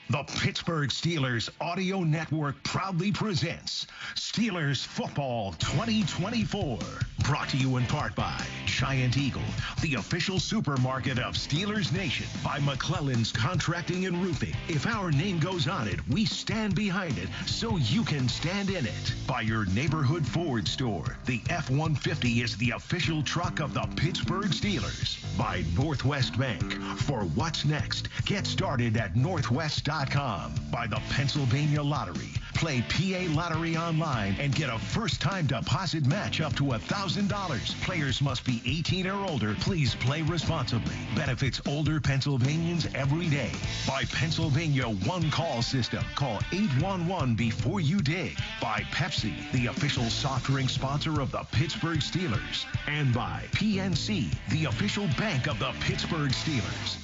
The Pittsburgh Steelers Audio Network proudly presents Steelers Football 2024. Brought to you in part by Giant Eagle, the official supermarket of Steelers Nation, by McClellan's Contracting and Roofing. If our name goes on it, we stand behind it so you can stand in it. By your neighborhood Ford store, the F-150 is the official truck of the Pittsburgh Steelers. By Northwest Bank. For what's next, get started at northwest.com. By the Pennsylvania Lottery. Play PA Lottery online and get a first-time deposit match up to $1,000. Players must be 18 or older. Please play responsibly. Benefits older Pennsylvanians every day. By Pennsylvania One Call System. Call 811 before you dig. By Pepsi, the official soft drink sponsor of the Pittsburgh Steelers. And by PNC, the official bank of the Pittsburgh Steelers.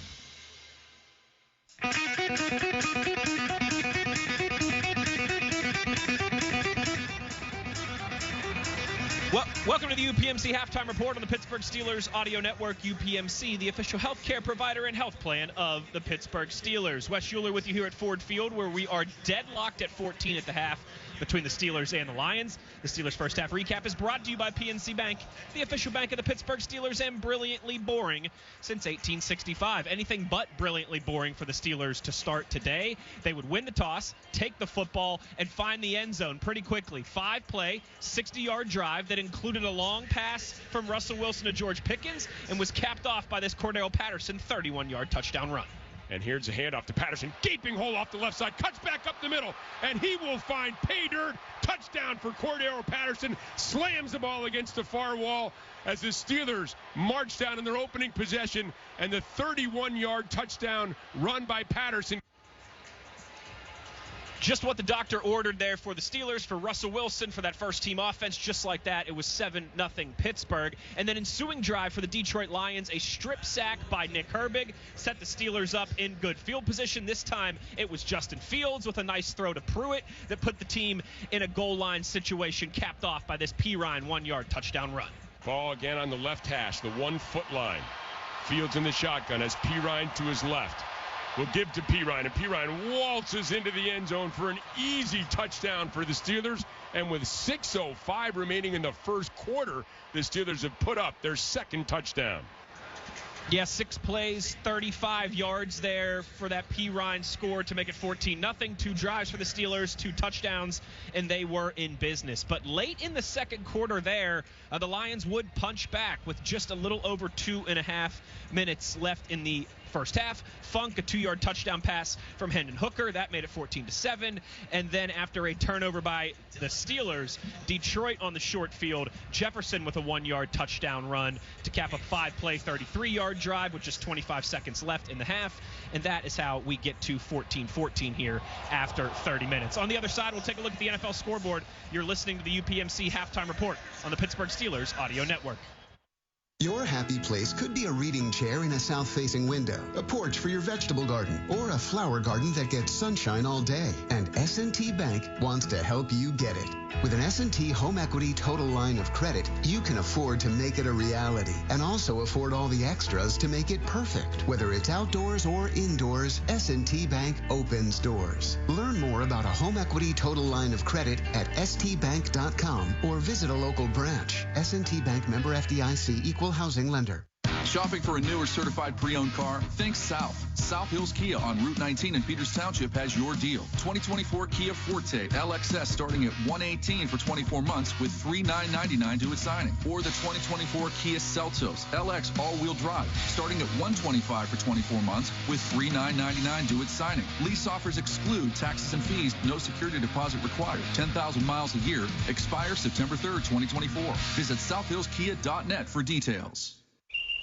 Welcome to the UPMC Halftime Report on the Pittsburgh Steelers Audio Network. UPMC, the official healthcare provider and health plan of the Pittsburgh Steelers. Wes Schuler with you here at Ford Field, where we are deadlocked at 14 at the half between the Steelers and the Lions. The Steelers' first half recap is brought to you by PNC Bank, the official bank of the Pittsburgh Steelers, and brilliantly boring since 1865. Anything but brilliantly boring for the Steelers to start today. They would win the toss, take the football, and find the end zone pretty quickly. 5-play, 60-yard drive that included a long pass from Russell Wilson to George Pickens and was capped off by this Cordero Patterson 31-yard touchdown run. And here's a handoff to Patterson. Gaping hole off the left side. Cuts back up the middle. And he will find pay dirt. Touchdown for Cordero Patterson. Slams the ball against the far wall as the Steelers march down in their opening possession. And the 31-yard touchdown run by Patterson. Just what the doctor ordered there for the Steelers, for Russell Wilson, for that first-team offense. Just like that, it was 7-0 Pittsburgh. And then ensuing drive for the Detroit Lions, a strip sack by Nick Herbig set the Steelers up in good field position. This time, it was Justin Fields with a nice throw to Pruitt that put the team in a goal line situation, capped off by this Pirine 1-yard touchdown run. Ball again on the left hash, the 1-foot line. Fields in the shotgun as Pirine to his left. Will give to Pirine, and Pirine waltzes into the end zone for an easy touchdown for the Steelers. And with 6:05 remaining in the first quarter, the Steelers have put up their second touchdown. Yeah, 6 plays, 35 yards there for that Pirine score to make it 14-0. 2 drives for the Steelers, 2 touchdowns, and they were in business. But late in the second quarter there, the Lions would punch back with just a little over 2.5 minutes left in the first half. Funk, a 2-yard touchdown pass from Hendon Hooker. That made it 14-7. And then after a turnover by the Steelers, Detroit on the short field, Jefferson with a 1-yard touchdown run to cap a 5-play, 33-yard drive with just 25 seconds left in the half. And that is how we get to 14-14 here after 30 minutes. On the other side, we'll take a look at the NFL scoreboard. You're listening to the UPMC Halftime Report on the Pittsburgh Steelers Audio Network. Your happy place could be a reading chair in a south-facing window, a porch for your vegetable garden, or a flower garden that gets sunshine all day. And S&T Bank wants to help you get it. With an S&T Home Equity Total Line of Credit, you can afford to make it a reality and also afford all the extras to make it perfect. Whether it's outdoors or indoors, S&T Bank opens doors. Learn more about a Home Equity Total Line of Credit at stbank.com or visit a local branch. S&T Bank, member FDIC, equal housing lender. Shopping for a new or certified pre-owned car? Think South. South Hills Kia on Route 19 in Peters Township has your deal. 2024 Kia Forte LXS starting at $118 for 24 months with $3,999 due at signing. Or the 2024 Kia Seltos LX all-wheel drive starting at $125 for 24 months with $3,999 due at signing. Lease offers exclude taxes and fees. No security deposit required. 10,000 miles a year. Expires September 3rd, 2024. Visit southhillskia.net for details.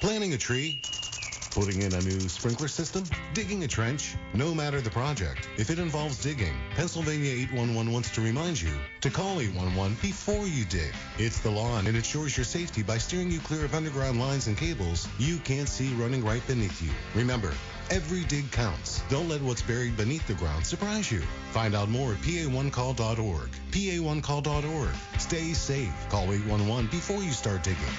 Planting a tree, putting in a new sprinkler system, digging a trench, no matter the project. If it involves digging, Pennsylvania 811 wants to remind you to call 811 before you dig. It's the law and it ensures your safety by steering you clear of underground lines and cables you can't see running right beneath you. Remember, every dig counts. Don't let what's buried beneath the ground surprise you. Find out more at pa1call.org. pa1call.org. Stay safe. Call 811 before you start digging.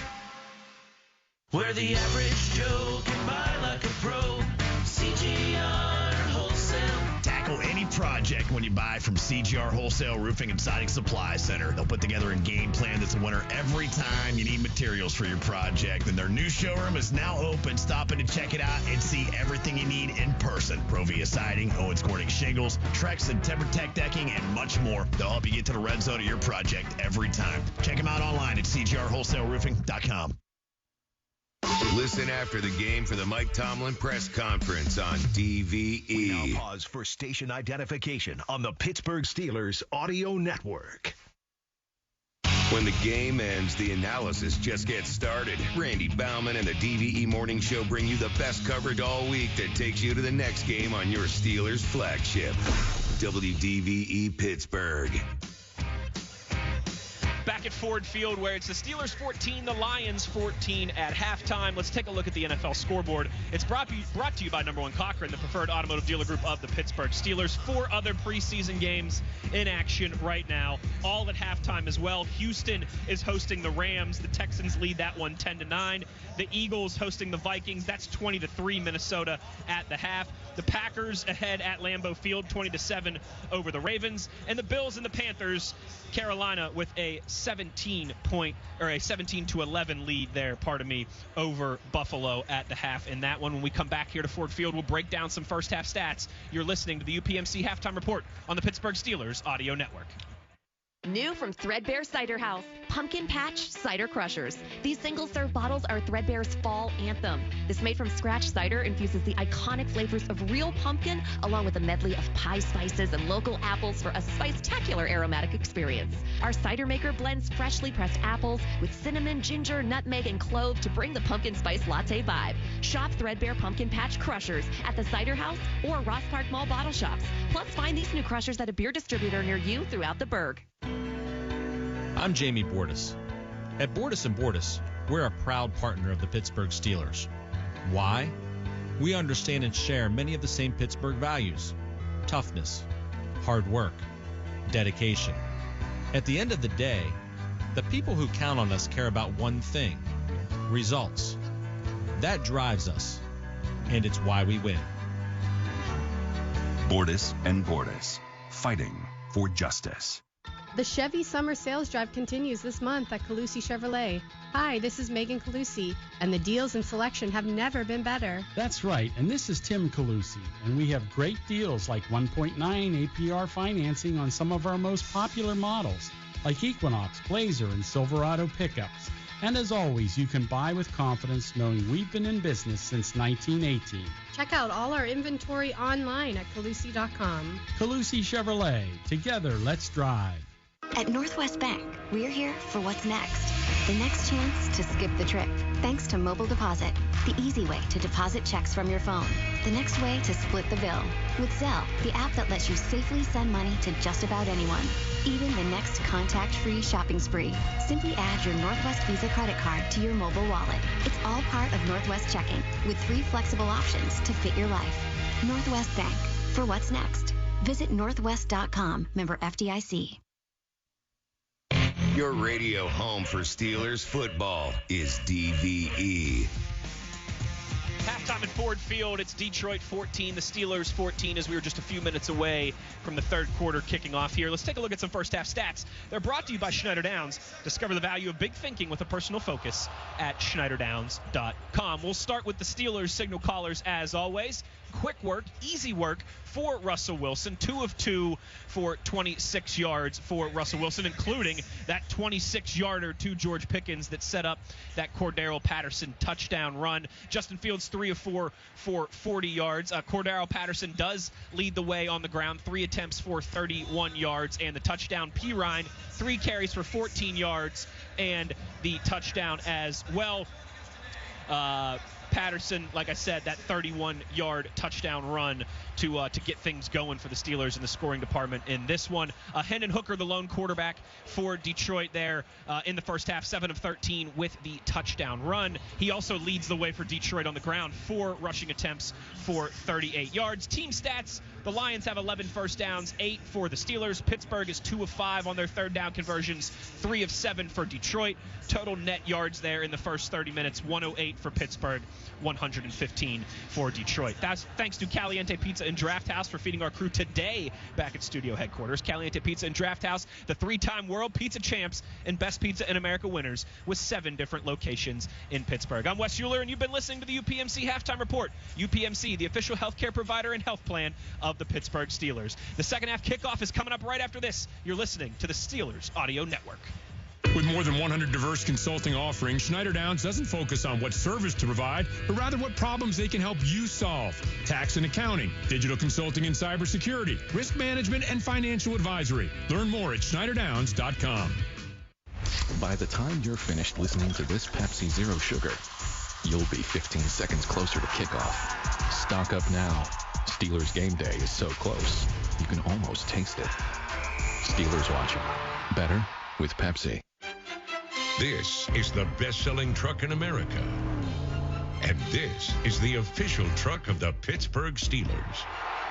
Where the average Joe can buy like a pro. CGR Wholesale. Tackle any project when you buy from CGR Wholesale Roofing and Siding Supply Center. They'll put together a game plan that's a winner every time you need materials for your project. And their new showroom is now open. Stop in to check it out and see everything you need in person. Provia Siding, Owens Corning Shingles, Trex and TimberTech Decking, and much more. They'll help you get to the red zone of your project every time. Check them out online at cgrwholesaleroofing.com. Listen after the game for the Mike Tomlin press conference on DVE. Now pause for station identification on the Pittsburgh Steelers Audio Network. When the game ends, the analysis just gets started. Randy Baumann and the DVE Morning Show bring you the best coverage all week that takes you to the next game on your Steelers flagship. WDVE Pittsburgh. Back at Ford Field, where it's the Steelers 14, the Lions 14 at halftime. Let's take a look at the NFL scoreboard. It's brought to you by Number One Cochran, the preferred automotive dealer group of the Pittsburgh Steelers. 4 other preseason games in action right now, all at halftime as well. Houston is hosting the Rams. The Texans lead that one 10-9. The Eagles hosting the Vikings. That's 20-3 Minnesota at the half. The Packers ahead at Lambeau Field, 20-7 over the Ravens. And the Bills and the Panthers, Carolina with a 17-11 lead there, over Buffalo at the half in that one. When we come back here to Ford Field, we'll break down some first half stats. You're listening to the UPMC Halftime Report on the Pittsburgh Steelers Audio Network. New from Threadbare Cider House, Pumpkin Patch Cider Crushers. These single-serve bottles are Threadbare's fall anthem. This made-from-scratch cider infuses the iconic flavors of real pumpkin along with a medley of pie spices and local apples for a spice-tacular aromatic experience. Our cider maker blends freshly pressed apples with cinnamon, ginger, nutmeg, and clove to bring the pumpkin spice latte vibe. Shop Threadbare Pumpkin Patch Crushers at the Cider House or Ross Park Mall bottle shops. Plus, find these new crushers at a beer distributor near you throughout the burg. I'm Jamie Bordas. At Bordas & Bordas, we're a proud partner of the Pittsburgh Steelers. Why? We understand and share many of the same Pittsburgh values: toughness, hard work, dedication. At the end of the day, the people who count on us care about one thing: results. That drives us, and it's why we win. Bordas & Bordas, fighting for justice. The Chevy Summer Sales Drive continues this month at Calusi Chevrolet. Hi, this is Megan Calusi, and the deals and selection have never been better. That's right, and this is Tim Calusi, and we have great deals like 1.9 APR financing on some of our most popular models, like Equinox, Blazer, and Silverado pickups. And as always, you can buy with confidence knowing we've been in business since 1918. Check out all our inventory online at Calusi.com. Calusi Chevrolet. Together, let's drive. At Northwest Bank, we're here for what's next. The next chance to skip the trip. Thanks to Mobile Deposit, the easy way to deposit checks from your phone. The next way to split the bill. With Zelle, the app that lets you safely send money to just about anyone. Even the next contact-free shopping spree. Simply add your Northwest Visa credit card to your mobile wallet. It's all part of Northwest Checking, with 3 flexible options to fit your life. Northwest Bank, for what's next. Visit northwest.com, member FDIC. Your radio home for Steelers football is DVE. Halftime at Ford Field, it's Detroit 14, the Steelers 14, as we were just a few minutes away from the third quarter kicking off here. Let's take a look at some first half stats. They're brought to you by Schneider Downs. Discover the value of big thinking with a personal focus at schneiderdowns.com. We'll start with the Steelers signal callers as always. Quick work, easy work for Russell Wilson. 2 of 2 for 26 yards for Russell Wilson, including that 26-yarder to George Pickens that set up that Cordero Patterson touchdown run. Justin Fields 3 of 4 for 40 yards. Cordero Patterson does lead the way on the ground. 3 attempts for 31 yards and the touchdown. P. Ryan, 3 carries for 14 yards and the touchdown as well. Patterson, like I said, that 31-yard touchdown run to get things going for the Steelers in the scoring department in this one. Hendon Hooker, the lone quarterback for Detroit there in the first half, 7 of 13 with the touchdown run. He also leads the way for Detroit on the ground, 4 rushing attempts for 38 yards. Team stats, the Lions have 11 first downs, 8 for the Steelers. Pittsburgh is 2 of 5 on their third down conversions, 3 of 7 for Detroit. Total net yards there in the first 30 minutes, 108 for Pittsburgh, 115 for Detroit. That's thanks to Caliente Pizza and Draft House for feeding our crew today back at studio headquarters. Caliente Pizza and Draft House, the 3-time world pizza champs and best pizza in America winners with 7 different locations in Pittsburgh. I'm Wes Euler, and you've been listening to the UPMC Halftime Report. UPMC, the official healthcare provider and health plan of the Pittsburgh Steelers. The second half kickoff is coming up right after this. You're listening to the Steelers Audio Network. With more than 100 diverse consulting offerings, Schneider Downs doesn't focus on what service to provide, but rather what problems they can help you solve. Tax and accounting, digital consulting and cybersecurity, risk management, and financial advisory. Learn more at schneiderdowns.com. By the time you're finished listening to this Pepsi Zero Sugar, you'll be 15 seconds closer to kickoff. Stock up now. Steelers game day is so close, you can almost taste it. Steelers watching. Better with Pepsi. This is the best-selling truck in America. And this is the official truck of the Pittsburgh Steelers.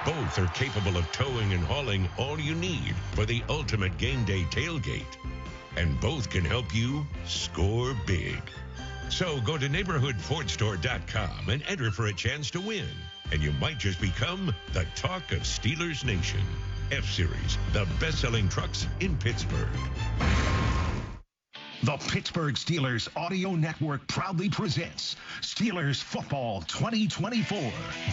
Both are capable of towing and hauling all you need for the ultimate game day tailgate. And both can help you score big. So go to neighborhoodfordstore.com and enter for a chance to win. And you might just become the talk of Steelers Nation. F-Series, the best-selling trucks in Pittsburgh. The Pittsburgh Steelers Audio Network proudly presents Steelers Football 2024.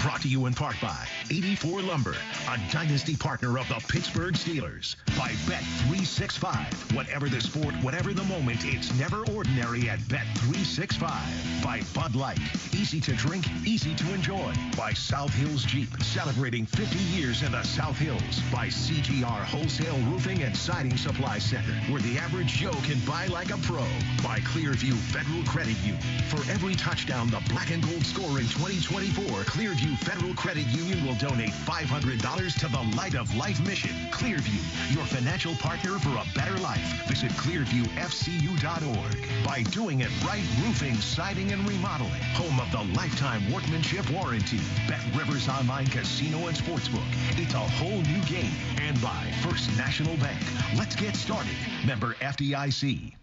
Brought to you in part by 84 Lumber, a dynasty partner of the Pittsburgh Steelers. By Bet365. Whatever the sport, whatever the moment, it's never ordinary at Bet365. By Bud Light. Easy to drink, easy to enjoy. By South Hills Jeep. Celebrating 50 years in the South Hills. By CGR Wholesale Roofing and Siding Supply Center, where the average Joe can buy like a pro. By Clearview Federal Credit Union. For every touchdown the black and gold score in 2024, Clearview Federal Credit Union will donate $500 to the Light of Life mission. Clearview, your financial partner for a better life. Visit clearviewfcu.org. By Doing It Right Roofing, Siding, and Remodeling, home of the lifetime workmanship warranty. Bet Rivers Online Casino and Sportsbook. It's a whole new game. And by First National Bank. Let's get started. Member FDIC.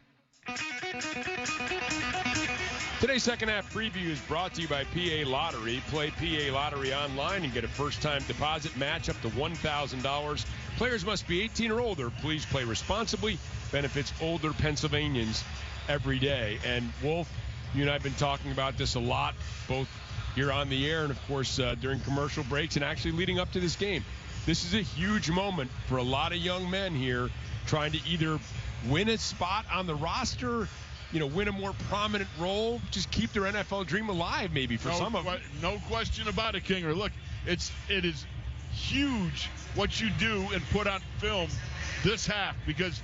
Today's second half preview is brought to you by PA Lottery. Play PA Lottery online and get a first-time deposit match up to $1,000. Players must be 18 or older. Please play responsibly. Benefits older Pennsylvanians every day. And Wolf, you and I have been talking about this a lot, both here on the air and, of course, during commercial breaks and actually leading up to this game. This is a huge moment for a lot of young men here trying to either win a spot on the roster, win a more prominent role, just keep their NFL dream alive maybe for some of them. No question about it, Kinger. Look, it is huge what you do and put on film this half because,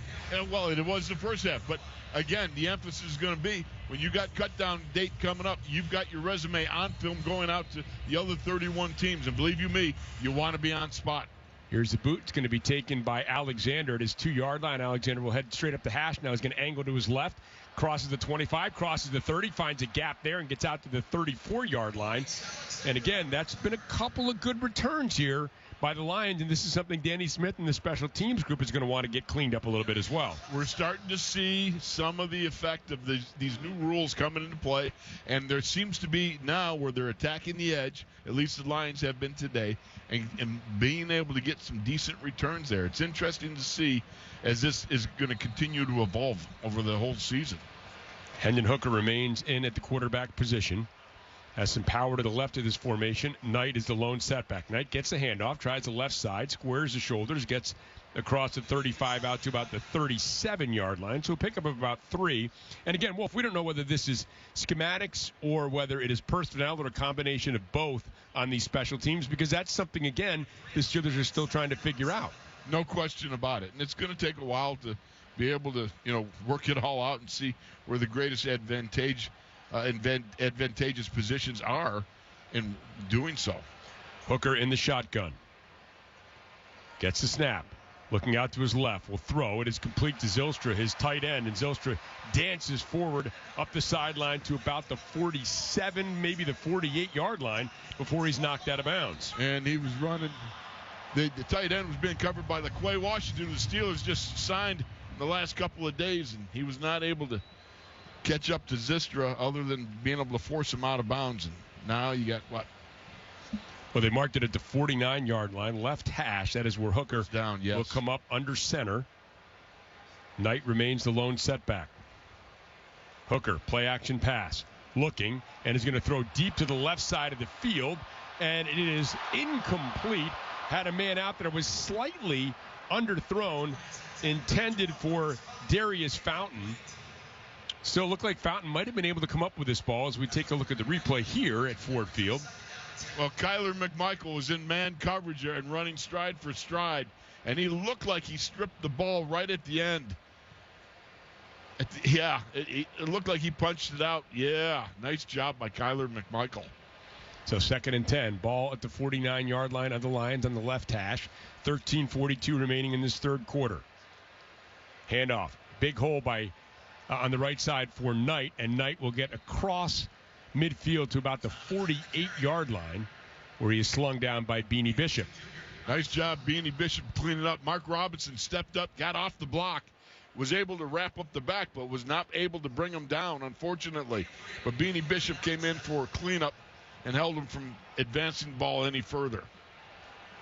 well, it was the first half, but again, the emphasis is going to be when you got cut down date coming up, you've got your resume on film going out to the other 31 teams, and believe you me, you want to be on spot. Here's the boot. It's going to be taken by Alexander at his 2-yard line. Alexander will head straight up the hash. Now he's going to angle to his left, crosses the 25, crosses the 30, finds a gap there, and gets out to the 34-yard line. And again, that's been a couple of good returns here by the Lions, and this is something Danny Smith and the special teams group is going to want to get cleaned up a little bit as well. We're starting to see some of the effect of these new rules coming into play, and there seems to be now where they're attacking the edge, at least the Lions have been today, and being able to get some decent returns there. It's interesting to see as this is going to continue to evolve over the whole season. Hendon Hooker remains in at the quarterback position. Has some power to the left of this formation. Knight is the lone setback. Knight gets the handoff, tries the left side, squares the shoulders, gets across the 35 out to about the 37-yard line. So pick up about 3. And again, Wolf, we don't know whether this is schematics or whether it is personnel or a combination of both on these special teams, because that's something, again, the Steelers are still trying to figure out. No question about it. And it's going to take a while to be able to, work it all out and see where the greatest advantageous positions are in doing so. Hooker in the shotgun. Gets the snap. Looking out to his left. Will throw. It is complete to Zylstra, his tight end. And Zylstra dances forward up the sideline to about the 47, maybe the 48-yard line before he's knocked out of bounds. And he was running. The tight end was being covered by LaQuay Washington. The Steelers just signed in the last couple of days, and he was not able to catch up to Zylstra other than being able to force him out of bounds. And now you got what? Well, they marked it at the 49-yard line, left hash. That is where Hooker down, yes, will come up under center. Knight remains the lone setback. Hooker, play action pass, looking, and is going to throw deep to the left side of the field, and it is incomplete. Had a man out there, was slightly underthrown, intended for Darius Fountain. Still looked like Fountain might have been able to come up with this ball as we take a look at the replay here at Ford Field. Well, Kyler McMichael was in man coverage there and running stride for stride, and he looked like he stripped the ball right at the end. It looked like he punched it out. Yeah, nice job by Kyler McMichael. So 2nd and 10, ball at the 49-yard line of the Lions on the left hash. 13:42 remaining in this third quarter. Handoff, big hole on the right side for Knight, and Knight will get across midfield to about the 48-yard line, where he is slung down by Beanie Bishop. Nice job, Beanie Bishop, cleaning up. Mark Robinson stepped up, got off the block, was able to wrap up the back, but was not able to bring him down, unfortunately. But Beanie Bishop came in for a cleanup and held him from advancing the ball any further.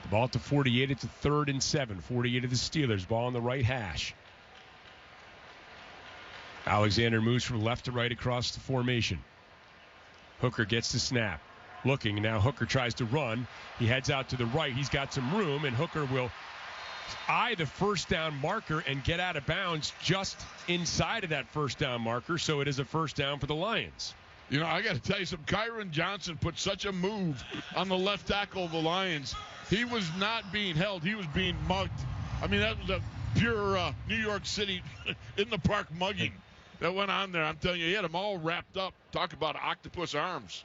The ball at the 48. It's a 3rd and 7. 48 of the Steelers. Ball on the right hash. Alexander moves from left to right across the formation. Hooker gets the snap. Looking, now Hooker tries to run. He heads out to the right. He's got some room, and Hooker will eye the first down marker and get out of bounds just inside of that first down marker, so it is a first down for the Lions. You know, I got to tell you something. Kyron Johnson put such a move on the left tackle of the Lions. He was not being held. He was being mugged. I mean, that was a pure New York City in the park mugging that went on there. I'm telling you, he had them all wrapped up. Talk about octopus arms.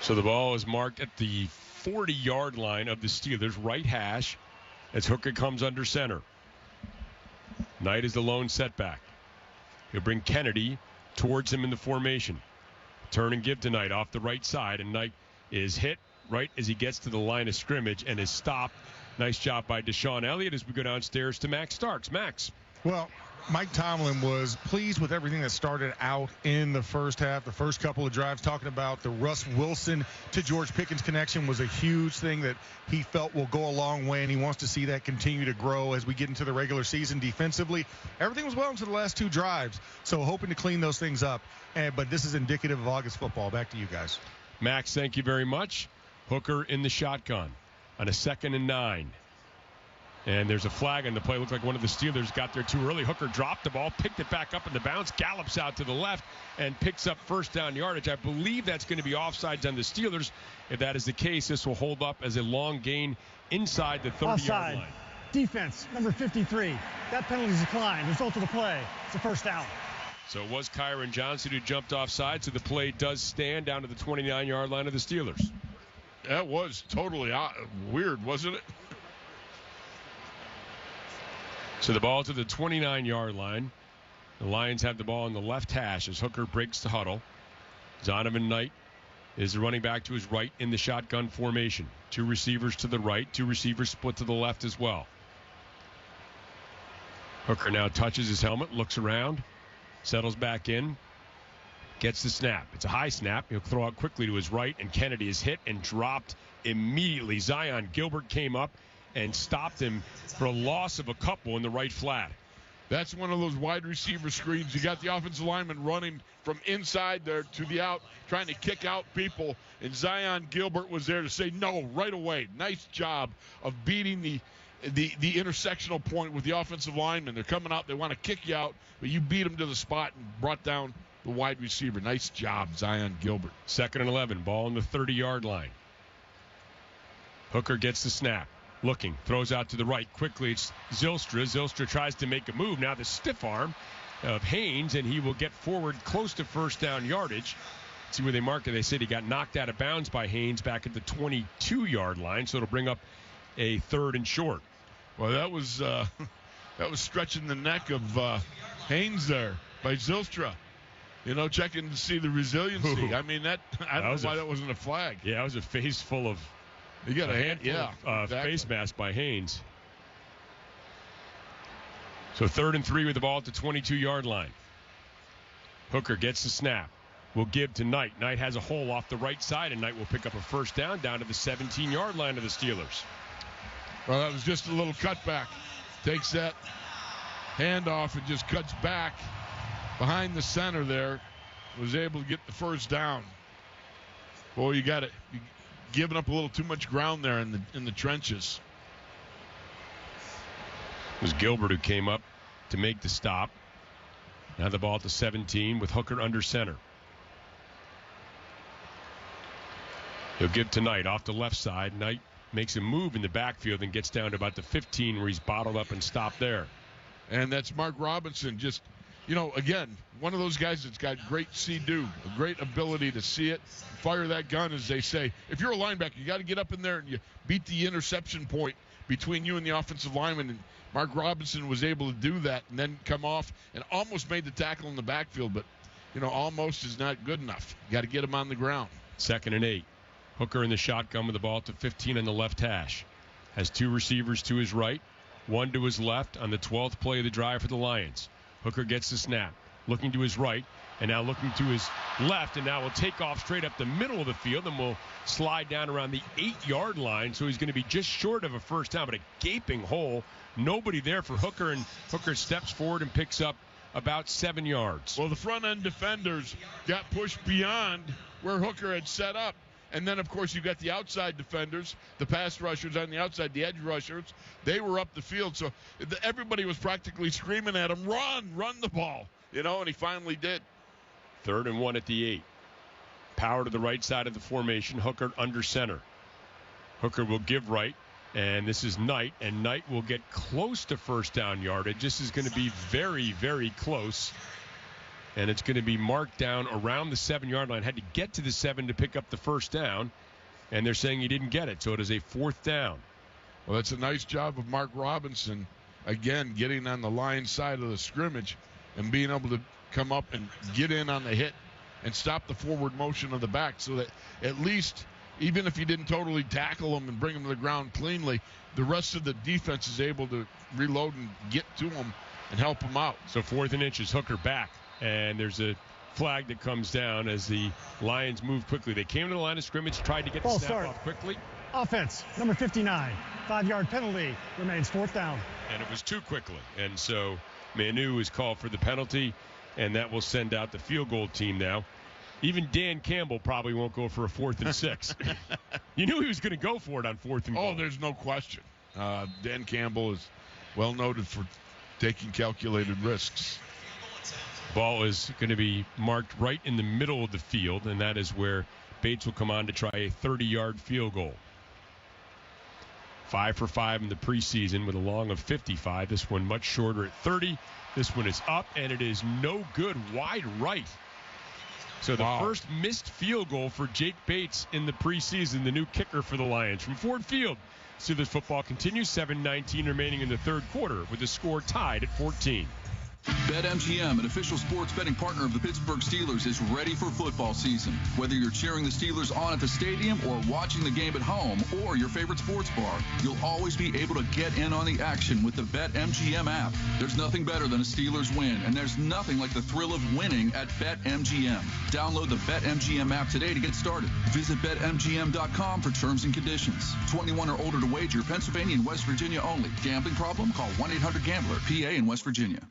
So the ball is marked at the 40-yard line of the Steelers, right hash, as Hooker comes under center. Knight is the lone setback. He'll bring Kennedy towards him in the formation. Turn and give to Knight off the right side, and Knight is hit right as he gets to the line of scrimmage and is stopped. Nice job by Deshaun Elliott as we go downstairs to Max Starks. Max. Well, Mike Tomlin was pleased with everything that started out in the first half, the first couple of drives, talking about the Russ Wilson to George Pickens connection was a huge thing that he felt will go a long way, and he wants to see that continue to grow as we get into the regular season defensively. Everything was well into the last two drives, so hoping to clean those things up. But this is indicative of August football. Back to you guys. Max, thank you very much. Hooker in the shotgun on a 2nd and 9. And there's a flag on the play. Looks like one of the Steelers got there too early. Hooker dropped the ball, picked it back up in the bounce, gallops out to the left, and picks up first down yardage. I believe that's going to be offsides on the Steelers. If that is the case, this will hold up as a long gain inside the 30-yard line. Defense, number 53. That penalty is declined. Result of the play. It's a first down. So it was Kyron Johnson who jumped offside, so the play does stand down to the 29-yard line of the Steelers. That was totally weird, wasn't it? So the ball to the 29-yard line. The Lions have the ball on the left hash as Hooker breaks the huddle. Zonovan Knight is the running back to his right in the shotgun formation. Two receivers to the right, two receivers split to the left as well. Hooker now touches his helmet, looks around, settles back in, gets the snap. It's a high snap. He'll throw out quickly to his right, and Kennedy is hit and dropped immediately. Zion Gilbert came up and stopped him for a loss of a couple in the right flat. That's one of those wide receiver screens. You got the offensive lineman running from inside there to the out, trying to kick out people, and Zion Gilbert was there to say no right away. Nice job of beating the intersectional point with the offensive lineman. They're coming out, they want to kick you out, but you beat them to the spot and brought down the wide receiver. Nice job, Zion Gilbert. 2nd and 11, ball on the 30-yard line. Hooker gets the snap. Looking, throws out to the right. Quickly, it's Zylstra. Zylstra tries to make a move. Now the stiff arm of Haynes, and he will get forward close to first down yardage. See where they mark it. They said he got knocked out of bounds by Haynes back at the 22-yard line, so it'll bring up a 3rd and short. Well, that was stretching the neck of Haynes there by Zylstra. You know, checking to see the resiliency. Ooh. I mean, I don't know why that wasn't a flag. Yeah, it was a face full of. You got a hand, exactly. Face mask by Haynes. So 3rd and 3 with the ball at the 22-yard line. Hooker gets the snap. Will give to Knight. Knight has a hole off the right side, and Knight will pick up a first down to the 17-yard line of the Steelers. Well, that was just a little cutback. Takes that handoff and just cuts back behind the center there. Was able to get the first down. Boy, you got it. Giving up a little too much ground there in the trenches. It was Gilbert who came up to make the stop. Now the ball at the 17 with Hooker under center. He'll give to Knight off the left side. Knight makes a move in the backfield and gets down to about the 15 where he's bottled up and stopped there. And that's Mark Robinson. Just, you know, again, one of those guys that's got great see-do, a great ability to see it, fire that gun, as they say. If you're a linebacker, you got to get up in there and you beat the interception point between you and the offensive lineman. And Mark Robinson was able to do that and then come off and almost made the tackle in the backfield. But, you know, almost is not good enough. You got to get him on the ground. 2nd and 8. Hooker in the shotgun with the ball to 15 on the left hash. Has two receivers to his right, one to his left on the 12th play of the drive for the Lions. Hooker gets the snap. looking to his right, and now looking to his left, and now will take off straight up the middle of the field and will slide down around the 8-yard line. So he's going to be just short of a first down, but a gaping hole. Nobody there for Hooker, and Hooker steps forward and picks up about 7 yards. Well, the front-end defenders got pushed beyond where Hooker had set up. And then, of course, you got the outside defenders, the pass rushers on the outside, the edge rushers. They were up the field. So everybody was practically screaming at him, run the ball, and he finally did. 3rd and 1 at the 8. Power to the right side of the formation. Hooker under center. Hooker will give right, and this is Knight, and Knight will get close to first down yardage. This is going to be very, very close. And it's going to be marked down around the 7-yard line. Had to get to the 7 to pick up the first down, and they're saying he didn't get it, so it is a 4th down. Well, that's a nice job of Mark Robinson, again, getting on the line side of the scrimmage and being able to come up and get in on the hit and stop the forward motion of the back so that at least, even if you didn't totally tackle him and bring him to the ground cleanly, the rest of the defense is able to reload and get to him and help him out. So 4th and inches, Hooker back. And there's a flag that comes down as the Lions move quickly. They came to the line of scrimmage, tried to get the snap off quickly. Offense, number 59. 5-yard penalty, remains 4th down. And it was too quickly. And so Manu is called for the penalty, and that will send out the field goal team now. Even Dan Campbell probably won't go for a 4th and 6. You knew he was going to go for it on 4th and goal. Oh, there's no question. Dan Campbell is well noted for taking calculated risks. Ball is going to be marked right in the middle of the field, and that is where Bates will come on to try a 30-yard field goal. 5 for 5 in the preseason with a long of 55. This one much shorter at 30. This one is up, and it is no good, wide right. So the first missed field goal for Jake Bates in the preseason, the new kicker for the Lions. From Ford Field, Steelers football continues. 7:19 remaining in the third quarter with the score tied at 14. BetMGM, an official sports betting partner of the Pittsburgh Steelers, is ready for football season. Whether you're cheering the Steelers on at the stadium or watching the game at home or your favorite sports bar, you'll always be able to get in on the action with the BetMGM app. There's nothing better than a Steelers win, and there's nothing like the thrill of winning at BetMGM. Download the BetMGM app today to get started. Visit BetMGM.com for terms and conditions. 21 or older to wager. Pennsylvania and West Virginia only. Gambling problem? Call 1-800-GAMBLER. PA and West Virginia.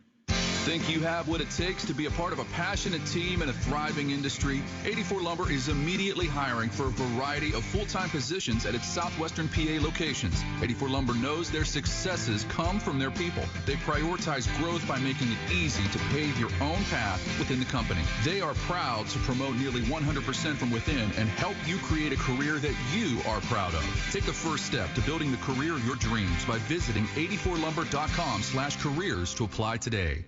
Think you have what it takes to be a part of a passionate team in a thriving industry? 84 Lumber is immediately hiring for a variety of full-time positions at its southwestern PA locations. 84 Lumber knows their successes come from their people. They prioritize growth by making it easy to pave your own path within the company. They are proud to promote nearly 100% from within and help you create a career that you are proud of. Take the first step to building the career of your dreams by visiting 84lumber.com/careers to apply today.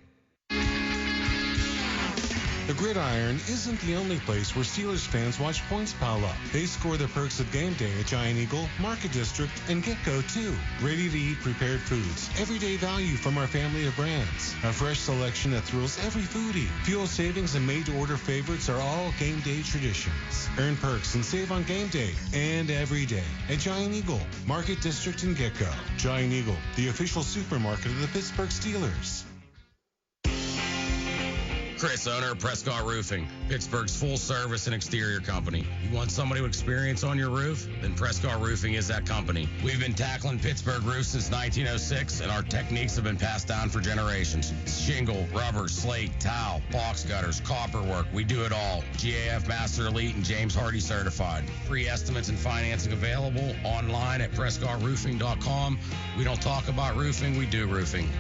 The Gridiron isn't the only place where Steelers fans watch points pile up. They score the perks of game day at Giant Eagle, Market District, and Get-Go too. Ready-to-eat prepared foods. Everyday value from our family of brands. A fresh selection that thrills every foodie. Fuel savings and made-to-order favorites are all game day traditions. Earn perks and save on game day and every day at Giant Eagle, Market District, and Get-Go. Giant Eagle, the official supermarket of the Pittsburgh Steelers. Chris, owner of Prescott Roofing, Pittsburgh's full-service and exterior company. You want somebody with experience on your roof? Then Prescott Roofing is that company. We've been tackling Pittsburgh roofs since 1906, and our techniques have been passed down for generations. Shingle, rubber, slate, tile, box gutters, copper work. We do it all. GAF Master Elite and James Hardy certified. Free estimates and financing available online at PrescottRoofing.com. We don't talk about roofing, we do roofing.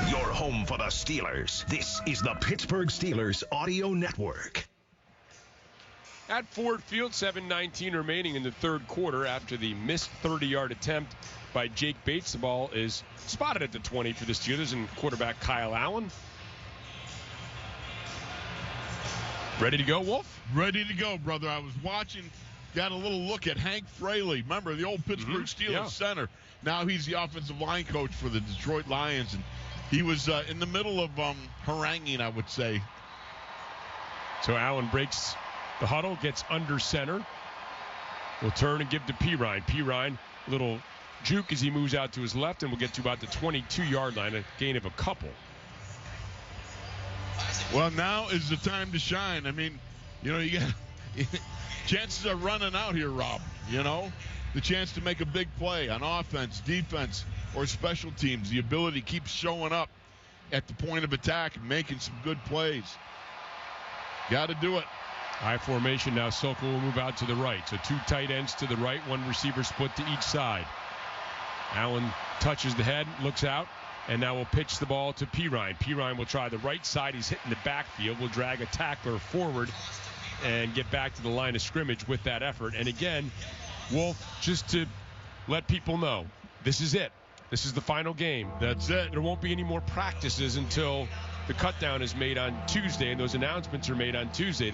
Your home for the Steelers. This is the Pittsburgh Steelers Audio Network. At Ford Field, 7:19 remaining in the third quarter after the missed 30-yard attempt by Jake Bates. The ball is spotted at the 20 for the Steelers and quarterback Kyle Allen. Ready to go, Wolf? Ready to go, brother. I was watching, got a little look at Hank Fraley. Remember, the old Pittsburgh Steelers center. Now he's the offensive line coach for the Detroit Lions, and he was in the middle of haranguing, I would say. So Allen breaks the huddle, gets under center. Will turn and give to Pirine. Pirine, a little juke as he moves out to his left, and will get to about the 22-yard line, a gain of a couple. Well, now is the time to shine. I mean, you got chances are running out here, Rob. The chance to make a big play on offense, defense, or special teams. The ability to keep showing up at the point of attack and making some good plays. Got to do it. I formation now. Sokol will move out to the right. So 2 tight ends to the right, 1 receiver split to each side. Allen touches the head, looks out, and now we'll pitch the ball to Pirine. Pirine will try the right side. He's hitting the backfield. We'll drag a tackler forward and get back to the line of scrimmage with that effort. And again, Wolf, just to let people know, this is it. This is the final game. That's it. There won't be any more practices until the cutdown is made on Tuesday, and those announcements are made on Tuesday.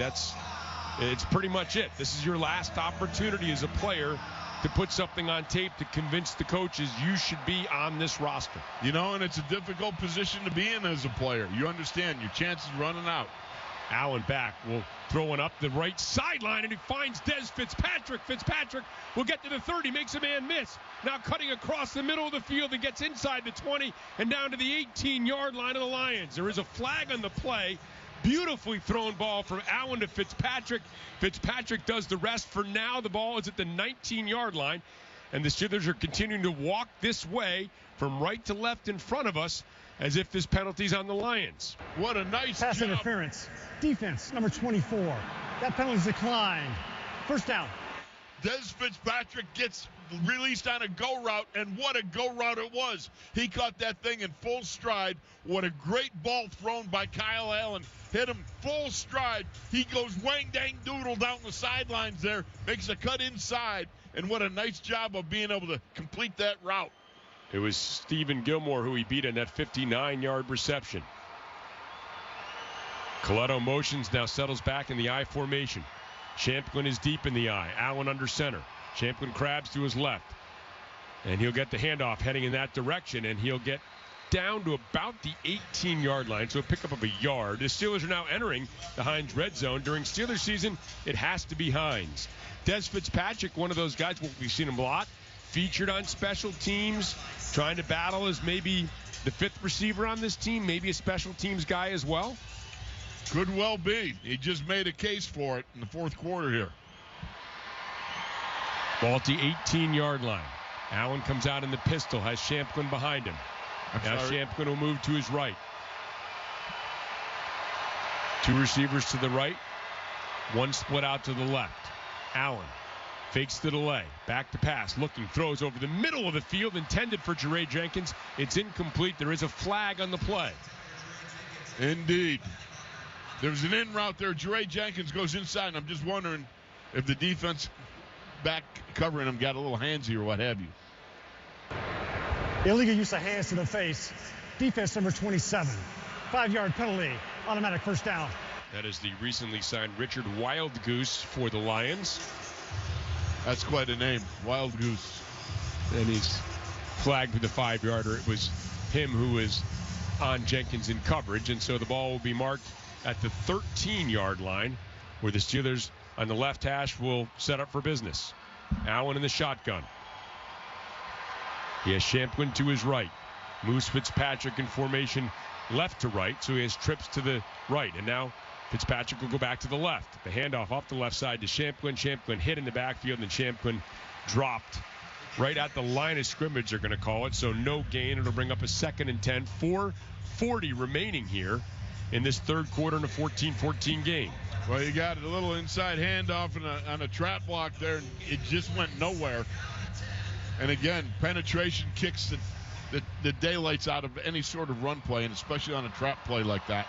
It's pretty much it. This is your last opportunity as a player to put something on tape to convince the coaches you should be on this roster. And it's a difficult position to be in as a player. You understand your chances running out. Allen back, will throw one up the right sideline, and he finds Des Fitzpatrick. Fitzpatrick will get to the 30, makes a man miss. Now cutting across the middle of the field and gets inside the 20 and down to the 18-yard line of the Lions. There is a flag on the play. Beautifully thrown ball from Allen to Fitzpatrick. Fitzpatrick does the rest. For now, the ball is at the 19-yard line, and the Steelers are continuing to walk this way from right to left in front of us as if this penalty's on the Lions. What a nice pass job. Interference. Defense, number 24. That penalty's declined. First down. Des Fitzpatrick gets released on a go route, and what a go route it was. He caught that thing in full stride. What a great ball thrown by Kyle Allen. Hit him full stride. He goes wang-dang-doodle down the sidelines there, makes a cut inside, and what a nice job of being able to complete that route. It was Stephen Gilmore who he beat in that 59-yard reception. Coletto motions, now settles back in the I formation. Champlin is deep in the I. Allen under center. Champlin crabs to his left. And he'll get the handoff heading in that direction, and he'll get down to about the 18-yard line, so a pickup of a yard. The Steelers are now entering the Heinz red zone. During Steelers season, it has to be Heinz. Des Fitzpatrick, one of those guys, we've seen him a lot, featured on special teams, trying to battle as maybe the 5th receiver on this team, maybe a special teams guy as well. Could well be. He just made a case for it in the 4th quarter here. Ball at the 18-yard line. Allen comes out in the pistol, has Champlin behind him. Now Champlin will move to his right. 2 receivers to the right, 1 split out to the left. Allen fakes the delay, back to pass, looking, throws over the middle of the field, intended for Jeray Jenkins. It's incomplete. There is a flag on the play. Indeed. There's an in route there. Jeray Jenkins goes inside, and I'm just wondering if the defense back covering him got a little handsy or what have you. Illegal use of hands to the face. Defense number 27. 5-yard penalty. Automatic first down. That is the recently signed Richard Wildgoose for the Lions. That's quite a name, Wildgoose. And he's flagged with the 5-yarder. It was him who was on Jenkins in coverage, and so the ball will be marked at the 13-yard line, where the Steelers on the left hash will set up for business. Allen in the shotgun. He has Champlin to his right. Moves Fitzpatrick in formation left to right, so he has trips to the right. And now Fitzpatrick will go back to the left. The handoff off the left side to Champlin. Champlin hit in the backfield, and Champlin dropped right at the line of scrimmage, they're going to call it. So no gain. It'll bring up a 2nd and 10. 4:40 remaining here in this 3rd quarter in a 14-14 game. Well, you got a little inside handoff on a trap block there, and it just went nowhere. And again, penetration kicks the daylights out of any sort of run play, and especially on a trap play like that.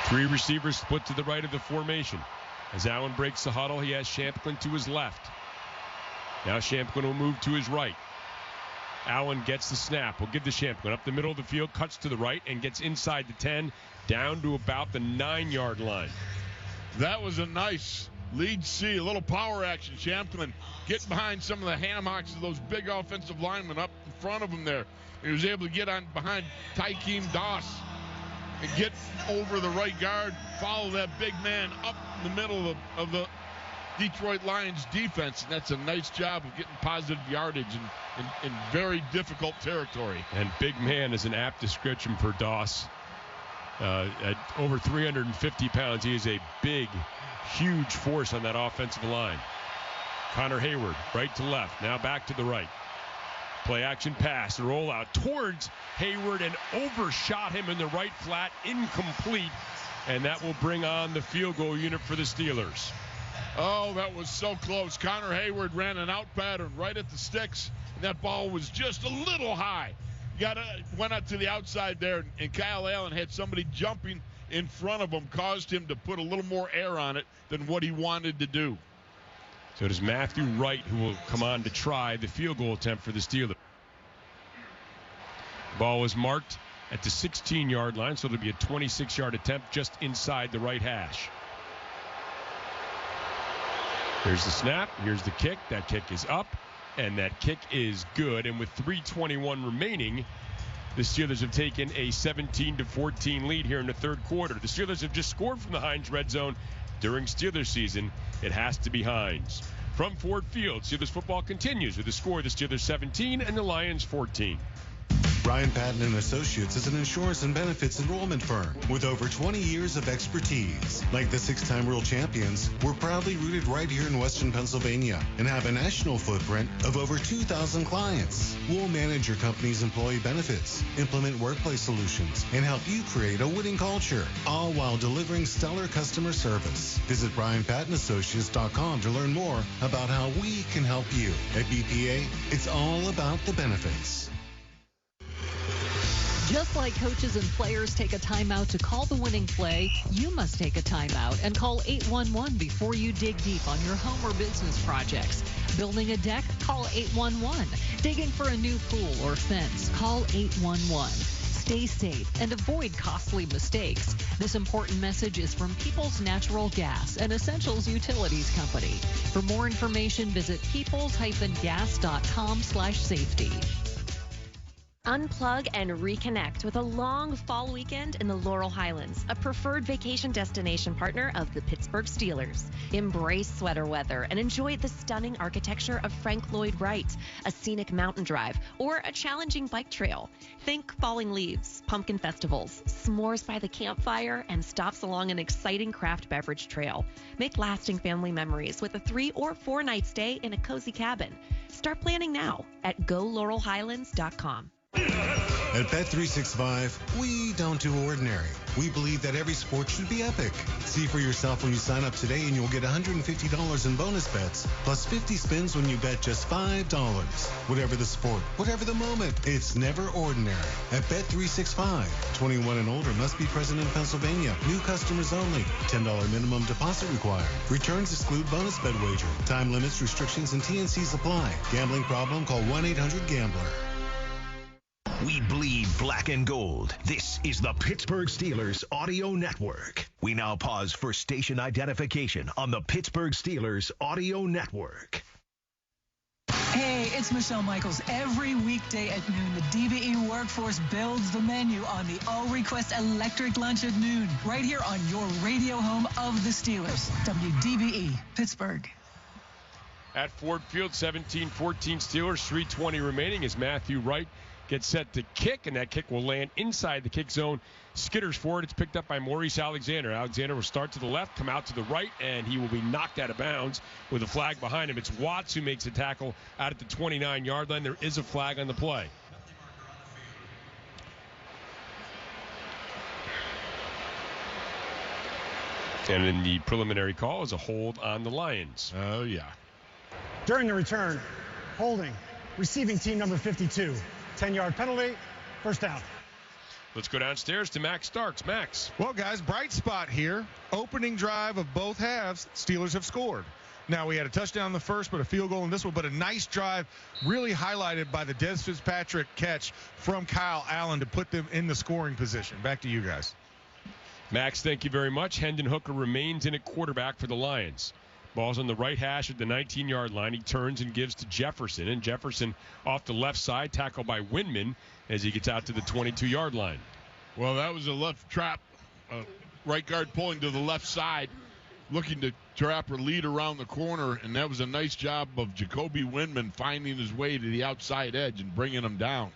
3 receivers split to the right of the formation. As Allen breaks the huddle, he has Champlin to his left. Now Champlin will move to his right. Allen gets the snap. We'll give to Champlin up the middle of the field, cuts to the right, and gets inside the 10, down to about the 9-yard line. That was a nice lead C, a little power action. Champlin getting behind some of the ham-hocks of those big offensive linemen up in front of him there. He was able to get on behind Tykeem Doss and get over the right guard, follow that big man up in the middle of the Detroit Lions defense, and that's a nice job of getting positive yardage in very difficult territory. And big man is an apt description for Doss. At over 350 pounds, he is a big, huge force on that offensive line. Connor Hayward, right to left, now back to the right. Play action pass, the rollout towards Hayward and overshot him in the right flat, incomplete, and that will bring on the field goal unit for the Steelers. Oh, that was so close. Connor Hayward ran an out pattern right at the sticks, and that ball was just a little high. Went out to the outside there, and Kyle Allen had somebody jumping in front of him, caused him to put a little more air on it than what he wanted to do. So it is Matthew Wright who will come on to try the field goal attempt for the Steelers. Ball was marked at the 16-yard line, so it'll be a 26-yard attempt just inside the right hash. Here's the snap. Here's the kick. That kick is up, and that kick is good. And with 3:21 remaining, the Steelers have taken a 17-14 lead here in the third quarter. The Steelers have just scored from the Heinz red zone during Steelers season. It has to be Heinz. From Ford Field, Steelers football continues with the score: the Steelers 17 and the Lions 14. Ryan Patton and Associates is an insurance and benefits enrollment firm with over 20 years of expertise. Like the 6-time world champions, we're proudly rooted right here in Western Pennsylvania and have a national footprint of over 2,000 clients. We'll manage your company's employee benefits, implement workplace solutions, and help you create a winning culture, all while delivering stellar customer service. Visit RyanPattonAssociates.com to learn more about how we can help you. At BPA, it's all about the benefits. Just like coaches and players take a timeout to call the winning play, you must take a timeout and call 811 before you dig deep on your home or business projects. Building a deck? Call 811. Digging for a new pool or fence? Call 811. Stay safe and avoid costly mistakes. This important message is from Peoples Natural Gas, an Essentials Utilities company. For more information, visit peoples-gas.com/safety. Unplug and reconnect with a long fall weekend in the Laurel Highlands, a preferred vacation destination partner of the Pittsburgh Steelers. Embrace sweater weather and enjoy the stunning architecture of Frank Lloyd Wright, a scenic mountain drive, or a challenging bike trail. Think falling leaves, pumpkin festivals, s'mores by the campfire, and stops along an exciting craft beverage trail. Make lasting family memories with a 3 or 4 night stay in a cozy cabin. Start planning now at GoLaurelHighlands.com. At Bet365, we don't do ordinary. We believe that every sport should be epic. See for yourself when you sign up today, and you'll get $150 in bonus bets, plus 50 spins when you bet just $5. Whatever the sport, whatever the moment, it's never ordinary. At Bet365, 21 and older must be present in Pennsylvania. New customers only. $10 minimum deposit required. Returns exclude bonus bet wager. Time limits, restrictions, and TNCs apply. Gambling problem? Call 1-800-GAMBLER. We bleed black and gold. This is the Pittsburgh Steelers Audio Network. We now pause for station identification on the Pittsburgh Steelers Audio Network. Hey, it's Michelle Michaels. Every weekday at noon, the DVE workforce builds the menu on the All-Request Electric Lunch at noon, right here on your radio home of the Steelers. WDVE, Pittsburgh. At Ford Field, 17-14 Steelers, 3:20 remaining as Matthew Wright gets set to kick, and that kick will land inside the kick zone. Skitters forward. It's picked up by Maurice Alexander. Alexander will start to the left, come out to the right, and he will be knocked out of bounds with a flag behind him. It's Watts who makes the tackle out at the 29-yard line. There is a flag on the play. And in the preliminary call is a hold on the Lions. Oh, yeah. During the return, holding, receiving team number 52. 10-yard penalty, first down. Let's go downstairs to Max Starks. Max. Well, guys, bright spot here. Opening drive of both halves, Steelers have scored. Now, we had a touchdown in the first, but a field goal in this one, but a nice drive really highlighted by the Des Fitzpatrick catch from Kyle Allen to put them in the scoring position. Back to you guys. Max, thank you very much. Hendon Hooker remains in at quarterback for the Lions. Ball's on the right hash at the 19-yard line. He turns and gives to Jefferson. And Jefferson off the left side, tackled by Windman as he gets out to the 22-yard line. Well, that was a left trap. Right guard pulling to the left side, looking to trap or lead around the corner. And that was a nice job of Jacoby Windman finding his way to the outside edge and bringing him down.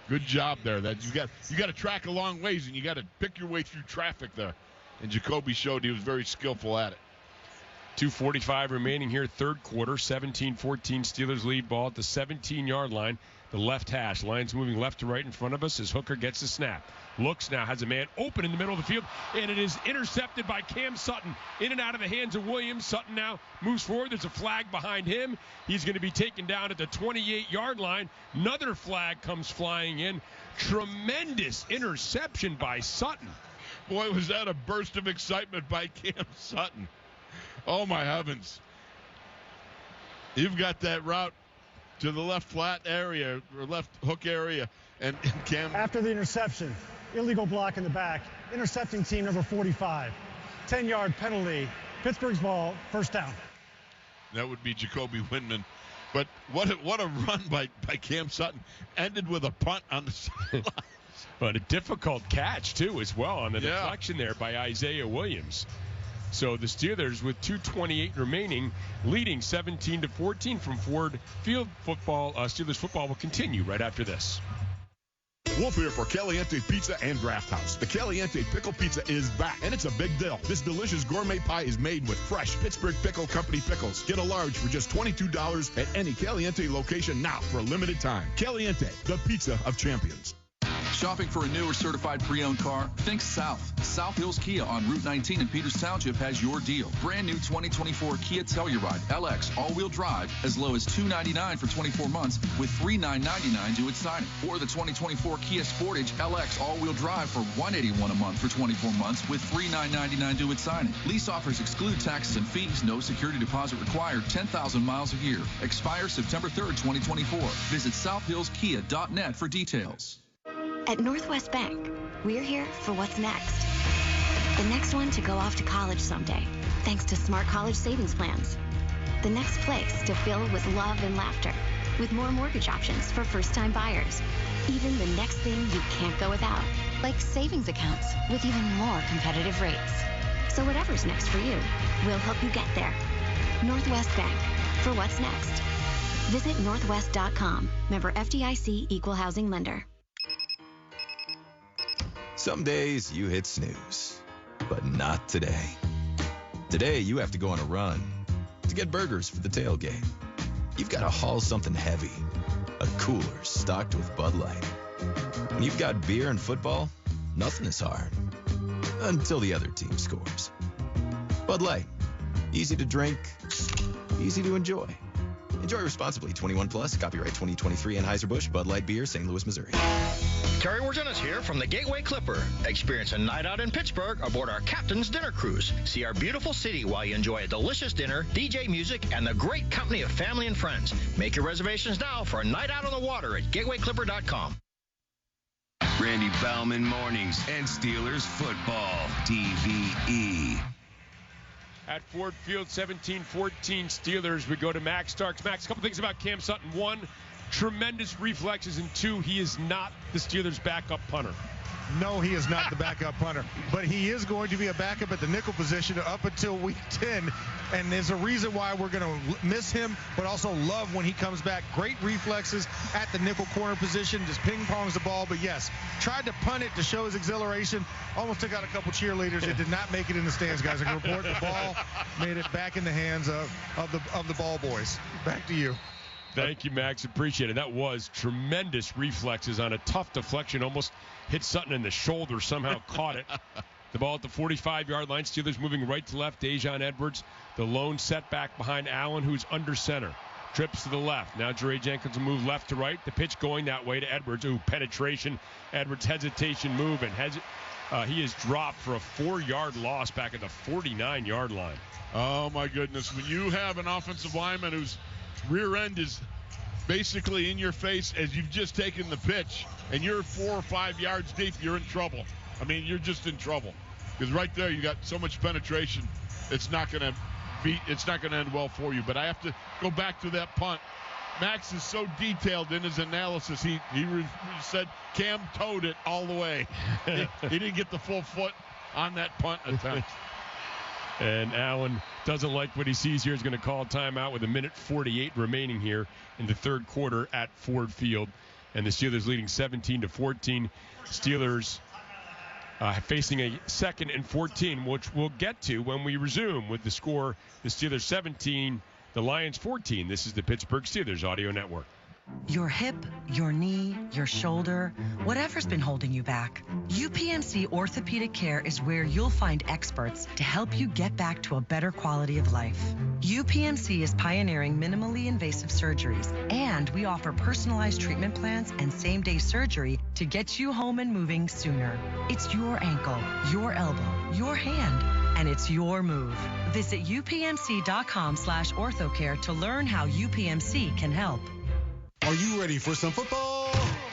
Good job there. That you got to track a long ways, and you got to pick your way through traffic there. And Jacoby showed he was very skillful at it. 2:45 remaining here, third quarter. 17-14 Steelers lead ball at the 17-yard line. The left hash. Lions moving left to right in front of us as Hooker gets the snap. Looks now, has a man open in the middle of the field, and it is intercepted by Cam Sutton. In and out of the hands of Williams. Sutton now moves forward. There's a flag behind him. He's going to be taken down at the 28-yard line. Another flag comes flying in. Tremendous interception by Sutton. Boy, was that a burst of excitement by Cam Sutton. Oh, my heavens. You've got that route to the left flat area, or left hook area, and Cam. After the interception, illegal block in the back, intercepting team number 45. 10-yard penalty. Pittsburgh's ball, first down. That would be Jacoby Windman. But what a run by Cam Sutton. Ended with a punt on the sideline. But a difficult catch, too, as well, on the deflection there by Isaiah Williams. So the Steelers, with 2:28 remaining, leading 17-14 from Ford Field. Steelers football will continue right after this. Wolf here for Caliente Pizza and Draft House. The Caliente Pickle Pizza is back, and it's a big deal. This delicious gourmet pie is made with fresh Pittsburgh Pickle Company pickles. Get a large for just $22 at any Caliente location now for a limited time. Caliente, the pizza of champions. Shopping for a new or certified pre-owned car? Think South. South Hills Kia on Route 19 in Peters Township has your deal. Brand new 2024 Kia Telluride LX all-wheel drive as low as $299 for 24 months with $3,999 due at signing. Or the 2024 Kia Sportage LX all-wheel drive for $181 a month for 24 months with $3,999 due at signing. Lease offers exclude taxes and fees. No security deposit required. 10,000 miles a year. Expires September 3rd, 2024. Visit southhillskia.net for details. At Northwest Bank, we're here for what's next. The next one to go off to college someday, thanks to smart college savings plans. The next place to fill with love and laughter, with more mortgage options for first-time buyers. Even the next thing you can't go without, like savings accounts with even more competitive rates. So whatever's next for you, we'll help you get there. Northwest Bank, for what's next. Visit northwest.com. Member FDIC, Equal Housing Lender. Some days you hit snooze, but not today. Today you have to go on a run to get burgers for the tailgate. You've got to haul something heavy, a cooler stocked with Bud Light. When you've got beer and football, nothing is hard, until the other team scores. Bud Light, easy to drink, easy to enjoy. Enjoy responsibly. 21 plus. Copyright 2023 Anheuser-Busch Bud Light Beer, St. Louis, Missouri. Terry Wargenis here from the Gateway Clipper. Experience a night out in Pittsburgh aboard our Captain's Dinner Cruise. See our beautiful city while you enjoy a delicious dinner, DJ music, and the great company of family and friends. Make your reservations now for a night out on the water at gatewayclipper.com. Randy Baumann Mornings and Steelers Football, TVE. At Ford Field, 17-14 Steelers. We go to Max Starks. Max, a couple things about Cam Sutton. One, tremendous reflexes, and two, he is not the Steelers' backup punter. No, he is not the backup punter, but he is going to be a backup at the nickel position up until week 10, and there's a reason why we're going to miss him, but also love when he comes back. Great reflexes at the nickel corner position, just ping-pongs the ball, but yes, tried to punt it to show his exhilaration, almost took out a couple cheerleaders. It did not make it in the stands, guys. I can report the ball made it back in the hands of the ball boys. Back to you. Thank you, Max. Appreciate it. That was tremendous reflexes on a tough deflection. Almost hit Sutton in the shoulder. Somehow caught it. The ball at the 45-yard line. Steelers moving right to left. Dejon Edwards, the lone setback behind Allen, who's under center. Trips to the left. Now Jerry Jenkins will move left to right. The pitch going that way to Edwards. Ooh, penetration. Edwards hesitation move, and he is dropped for a 4-yard loss back at the 49-yard line. Oh, my goodness. When you have an offensive lineman who's rear end is basically in your face as you've just taken the pitch, and you're 4 or 5 yards deep, you're in trouble. I mean, you're just in trouble, because right there you got so much penetration. It's not going to end well for you. But I have to go back to that punt. Max is so detailed in his analysis. He said Cam towed it all the way. He didn't get the full foot on that punt attempt. And Allen doesn't like what he sees here. He's going to call a timeout with 1:48 remaining here in the third quarter at Ford Field. and the Steelers leading 17-14. Steelers facing a 2nd and 14, which we'll get to when we resume with the score. The Steelers 17, the Lions 14. This is the Pittsburgh Steelers Audio Network. Your hip, your knee, your shoulder, whatever's been holding you back. UPMC Orthopedic Care is where you'll find experts to help you get back to a better quality of life. UPMC is pioneering minimally invasive surgeries, and we offer personalized treatment plans and same-day surgery to get you home and moving sooner. It's your ankle, your elbow, your hand, and it's your move. Visit upmc.com/orthocare to learn how UPMC can help. Are you ready for some football?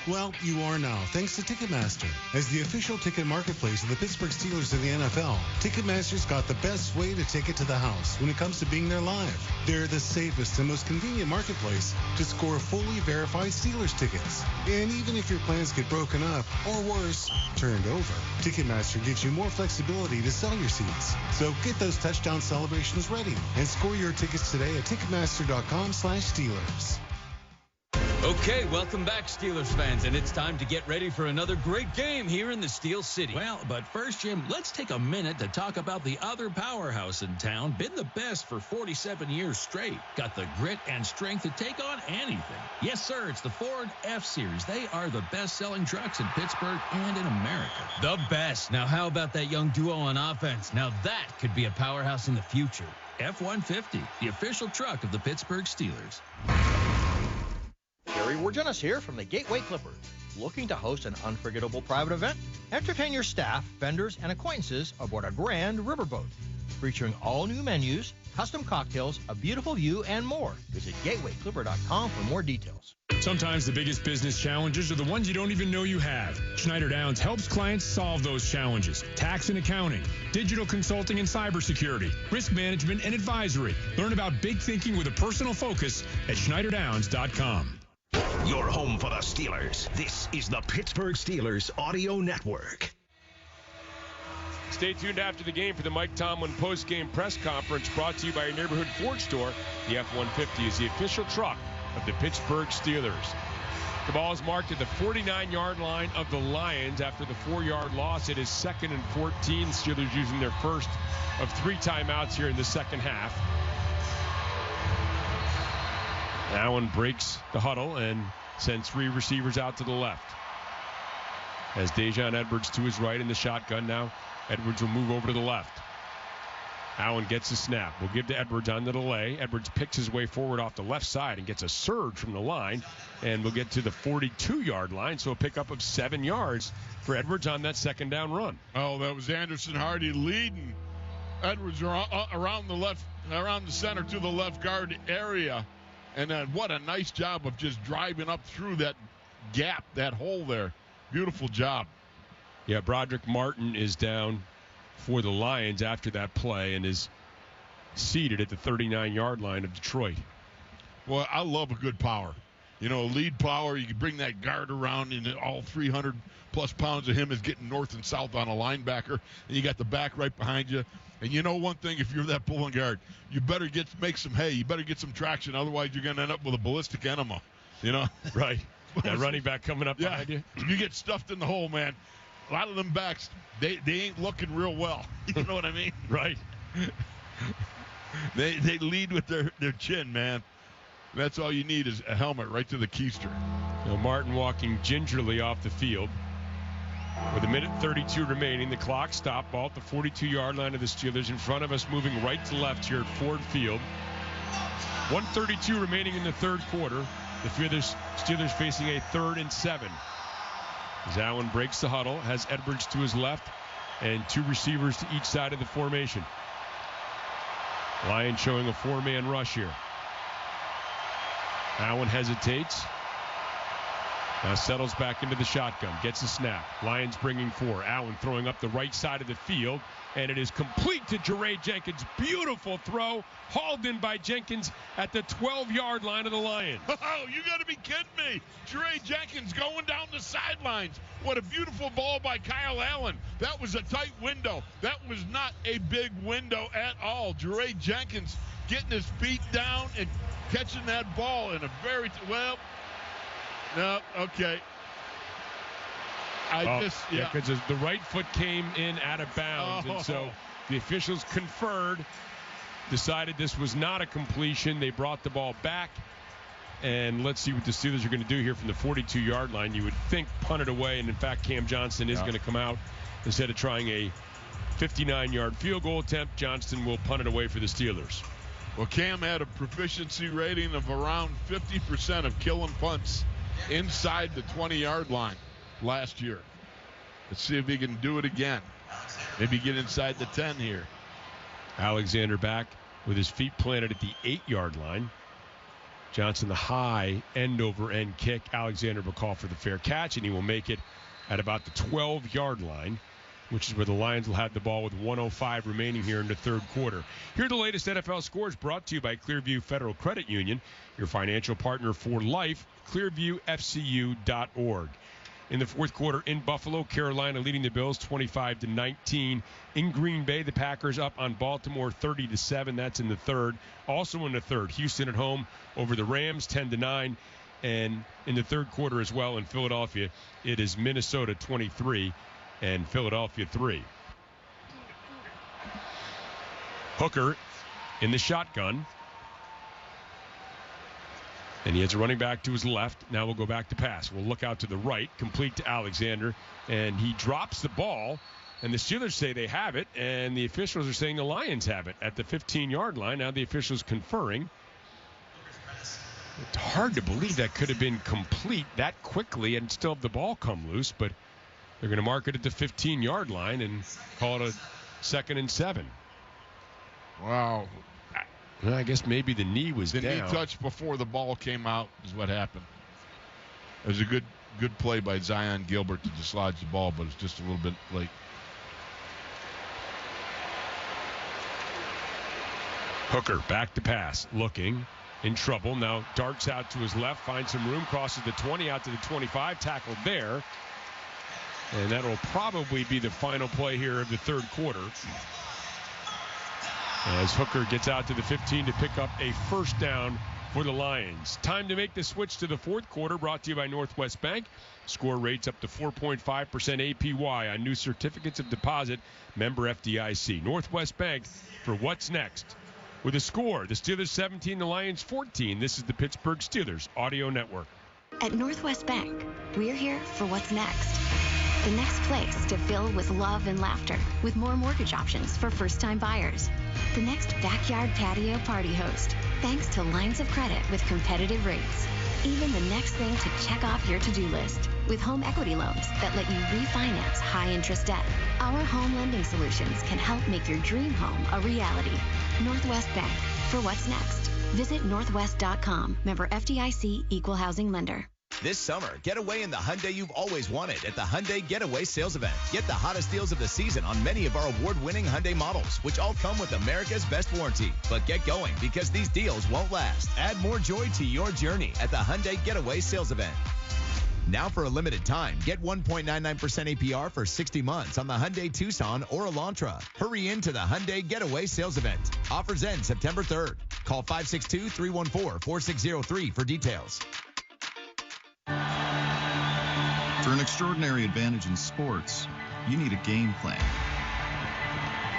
Well, you are now, thanks to Ticketmaster. As the official ticket marketplace of the Pittsburgh Steelers in the NFL, Ticketmaster's got the best way to take it to the house when it comes to being there live. They're the safest and most convenient marketplace to score fully verified Steelers tickets. And even if your plans get broken up, or worse, turned over, Ticketmaster gives you more flexibility to sell your seats. So get those touchdown celebrations ready and score your tickets today at Ticketmaster.com/Steelers. Okay, welcome back, Steelers fans, and it's time to get ready for another great game here in the Steel City. Well, but first, Jim, let's take a minute to talk about the other powerhouse in town. Been the best for 47 years straight. Got the grit and strength to take on anything. Yes, sir, it's the Ford F-Series. They are the best-selling trucks in Pittsburgh and in America. The best. Now, how about that young duo on offense? Now, that could be a powerhouse in the future. F-150, the official truck of the Pittsburgh Steelers. Jerry Wargenis here from the Gateway Clippers. Looking to host an unforgettable private event? Entertain your staff, vendors, and acquaintances aboard a grand riverboat. Featuring all new menus, custom cocktails, a beautiful view, and more. Visit gatewayclipper.com for more details. Sometimes the biggest business challenges are the ones you don't even know you have. Schneider Downs helps clients solve those challenges. Tax and accounting, digital consulting and cybersecurity, risk management and advisory. Learn about big thinking with a personal focus at schneiderdowns.com. Your home for the Steelers. This is the Pittsburgh Steelers Audio Network. Stay tuned after the game for the Mike Tomlin post-game press conference, brought to you by your neighborhood Ford store. The F-150 is the official truck of the Pittsburgh Steelers. The ball is marked at the 49-yard line of the Lions after the 4-yard loss. It is 2nd and 14. The Steelers using their first of 3 timeouts here in the second half. Allen breaks the huddle and sends 3 receivers out to the left. As Dejon Edwards to his right in the shotgun now, Edwards will move over to the left. Allen gets the snap. We'll give to Edwards on the delay. Edwards picks his way forward off the left side and gets a surge from the line. And we'll get to the 42-yard line, so a pickup of 7 yards for Edwards on that second down run. Oh, that was Anderson Hardy leading Edwards around the center to the left guard area. And what a nice job of just driving up through that gap, that hole there. Beautiful job. Yeah, Broderick Martin is down for the Lions after that play and is seated at the 39-yard line of Detroit. Well, I love a good power. You know, lead power, you can bring that guard around, and all 300-plus pounds of him is getting north and south on a linebacker, and you got the back right behind you. And you know one thing, if you're that pulling guard, you better make some hay. You better get some traction. Otherwise, you're going to end up with a ballistic enema, you know? Right. That running back coming up behind you. You get stuffed in the hole, man. A lot of them backs, they ain't looking real well. You know what I mean? Right. They lead with their chin, man. That's all you need is a helmet right to the keister. Now Martin walking gingerly off the field. With 1:32 remaining, the clock stopped. Ball at the 42-yard line of the Steelers. In front of us, moving right to left here at Ford Field. 1:32 remaining in the third quarter. The Steelers facing a 3rd and 7. As Allen breaks the huddle, has Edwards to his left, and 2 receivers to each side of the formation. Lions showing a 4-man rush here. Allen hesitates. Now settles back into the shotgun. Gets a snap. Lions bringing 4. Allen throwing up the right side of the field. And it is complete to Jeray Jenkins. Beautiful throw. Hauled in by Jenkins at the 12-yard line of the Lions. Oh, you got to be kidding me. Jeray Jenkins going down the sidelines. What a beautiful ball by Kyle Allen. That was a tight window. That was not a big window at all. Jeray Jenkins getting his feet down and catching that ball in a very, No, okay. Because the right foot came in out of bounds, and so the officials conferred, decided this was not a completion. They brought the ball back, and let's see what the Steelers are going to do here from the 42-yard line. You would think punt it away, and in fact, Cam Johnston is going to come out instead of trying a 59-yard field goal attempt. Johnston will punt it away for the Steelers. Well, Cam had a proficiency rating of around 50% of killing punts inside the 20-yard line last year. Let's see if he can do it again. Maybe get inside the 10 here. Alexander back with his feet planted at the 8-yard line. Johnson, the high end-over-end kick. Alexander will call for the fair catch, and he will make it at about the 12-yard line, which is where the Lions will have the ball with 1:05 remaining here in the third quarter. Here are the latest NFL scores brought to you by Clearview Federal Credit Union, your financial partner for life, clearviewfcu.org. In the fourth quarter in Buffalo, Carolina leading the Bills 25-19. In Green Bay, the Packers up on Baltimore 30-7. That's in the third. Also in the third, Houston at home over the Rams 10-9. And in the third quarter as well in Philadelphia, it is Minnesota 23 and Philadelphia 3. Hooker in the shotgun. And he has a running back to his left. Now we'll go back to pass. We'll look out to the right, complete to Alexander. And he drops the ball. And the Steelers say they have it. And the officials are saying the Lions have it at the 15-yard line. Now the officials conferring. It's hard to believe that could have been complete that quickly and still have the ball come loose. But they're going to mark it at the 15-yard line and call it a 2nd and 7. Wow. Well, I guess maybe the knee was down. The knee touch before the ball came out is what happened. It was a good play by Zion Gilbert to dislodge the ball, but it's just a little bit late. Hooker back to pass, looking in trouble. Now darts out to his left, finds some room, crosses the 20 out to the 25, tackled there. And that will probably be the final play here of the third quarter, as Hooker gets out to the 15 to pick up a first down for the Lions. Time to make the switch to the fourth quarter, brought to you by Northwest Bank. Score rates up to 4.5% APY on new certificates of deposit, member FDIC. Northwest Bank for what's next. With a score, the Steelers 17, the Lions 14. This is the Pittsburgh Steelers Audio Network. At Northwest Bank, we're here for what's next. The next place to fill with love and laughter, with more mortgage options for first-time buyers. The next backyard patio party host, thanks to lines of credit with competitive rates. Even the next thing to check off your to-do list, with home equity loans that let you refinance high-interest debt. Our home lending solutions can help make your dream home a reality. Northwest Bank, for what's next. Visit northwest.com, member FDIC, equal housing lender. This summer, get away in the Hyundai you've always wanted at the Hyundai Getaway Sales Event. Get the hottest deals of the season on many of our award-winning Hyundai models, which all come with America's best warranty. But get going, because these deals won't last. Add more joy to your journey at the Hyundai Getaway Sales Event. Now for a limited time, get 1.99% APR for 60 months on the Hyundai Tucson or Elantra. Hurry into the Hyundai Getaway Sales Event. Offers end September 3rd. Call 562-314-4603 for details. For an extraordinary advantage in sports, you need a game plan.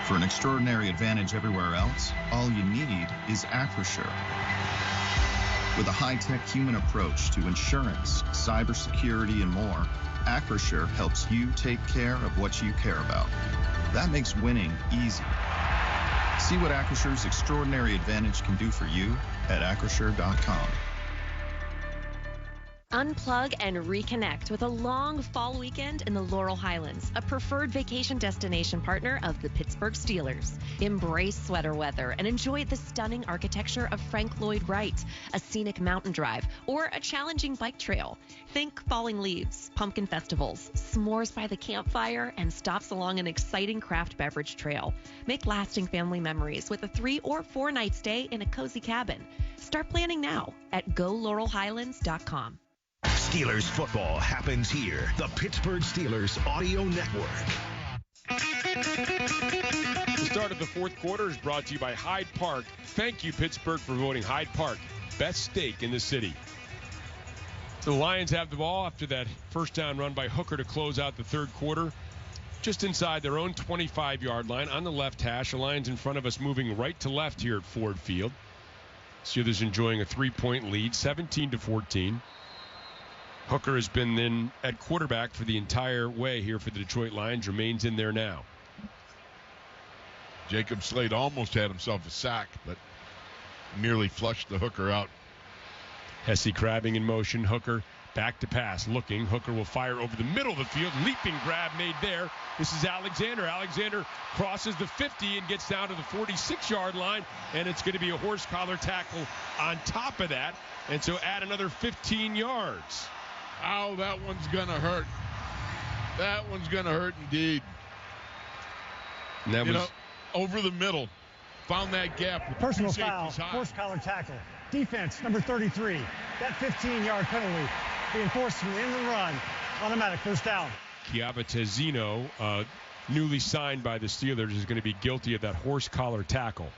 For an extraordinary advantage everywhere else, all you need is Acrisure. With a high-tech human approach to insurance, cybersecurity, and more, Acrisure helps you take care of what you care about. That makes winning easy. See what Acrisure's extraordinary advantage can do for you at acrisure.com. Unplug and reconnect with a long fall weekend in the Laurel Highlands, a preferred vacation destination partner of the Pittsburgh Steelers. Embrace sweater weather and enjoy the stunning architecture of Frank Lloyd Wright, a scenic mountain drive, or a challenging bike trail. Think falling leaves, pumpkin festivals, s'mores by the campfire, and stops along an exciting craft beverage trail. Make lasting family memories with a 3 or 4 night stay in a cozy cabin. Start planning now at GoLaurelHighlands.com. Steelers football happens here. The Pittsburgh Steelers Audio Network. The start of the fourth quarter is brought to you by Hyde Park. Thank you, Pittsburgh, for voting Hyde Park best steak in the city. The Lions have the ball after that first down run by Hooker to close out the third quarter. Just inside their own 25-yard line on the left hash. The Lions in front of us moving right to left here at Ford Field. Steelers enjoying a 3-point lead, 17-14. Hooker has been then at quarterback for the entire way here for the Detroit Lions. Remains in there now. Jacob Slade almost had himself a sack, but merely flushed the Hooker out. Hesse crabbing in motion. Hooker back to pass. Looking. Hooker will fire over the middle of the field. Leaping grab made there. This is Alexander. Alexander crosses the 50 and gets down to the 46-yard line. And it's going to be a horse collar tackle on top of that. And so add another 15 yards. Ow, that one's going to hurt. That one's going to hurt indeed. And that was over the middle. Found that gap. Personal foul. Horse collar tackle. Defense, number 33. That 15-yard penalty being forced from the end of the run. Automatic first down. Chiavettezino, newly signed by the Steelers, is going to be guilty of that horse collar tackle.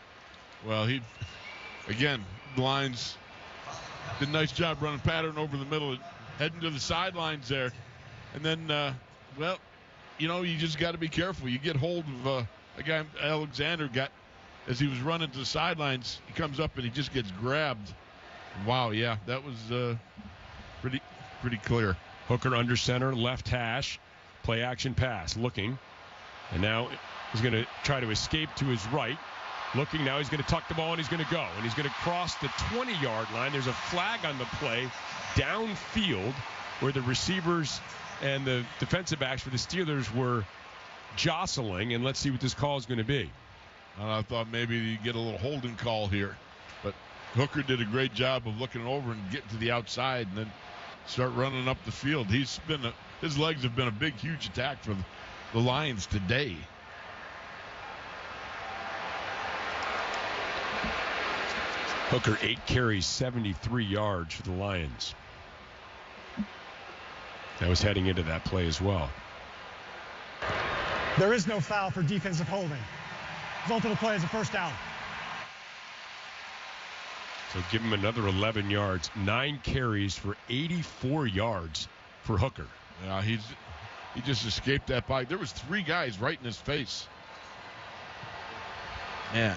Well, the Lions did a nice job running pattern over the middle, heading to the sidelines there. And then, you just got to be careful. You get hold of a guy Alexander got. As he was running to the sidelines, he comes up and he just gets grabbed. Wow, yeah, that was pretty clear. Hooker under center, left hash, play action pass, looking. And now he's going to try to escape to his right. Looking, now he's going to tuck the ball and he's going to go. And he's going to cross the 20-yard line. There's a flag on the play downfield where the receivers and the defensive backs for the Steelers were jostling. And let's see what this call is going to be. I thought maybe you get a little holding call here. But Hooker did a great job of looking over and getting to the outside and then start running up the field. His legs have been a big, huge attack for the Lions today. Hooker, 8 carries, 73 yards for the Lions. That was heading into that play as well. There is no foul for defensive holding. Result of the play is a first down. So give him another 11 yards. 9 carries for 84 yards for Hooker. Yeah, he just escaped that bite. There was 3 guys right in his face. Man.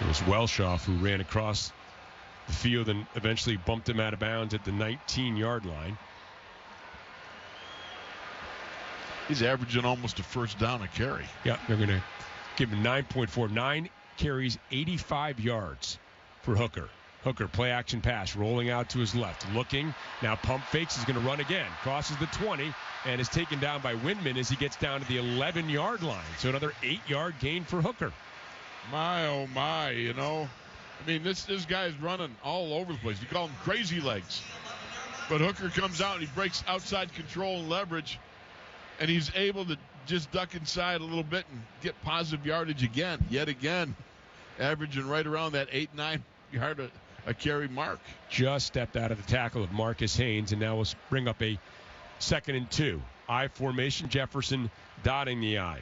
It was Welshoff who ran across the field and eventually bumped him out of bounds at the 19-yard line. He's averaging almost a first down a carry. Yeah, they're going to give him 9.4. 9 carries, 85 yards for Hooker. Hooker, play action pass, rolling out to his left. Looking, now pump fakes, he's going to run again. Crosses the 20 and is taken down by Windman as he gets down to the 11-yard line. So another 8-yard gain for Hooker. My, oh my, this guy's running all over the place. You call him crazy legs. But Hooker comes out and he breaks outside control and leverage, and he's able to just duck inside a little bit and get positive yardage yet again, averaging right around that 8-9 yard a carry mark. Just stepped out of the tackle of Marcus Haynes, and now we'll bring up a 2nd and 2. I formation, Jefferson dotting the I.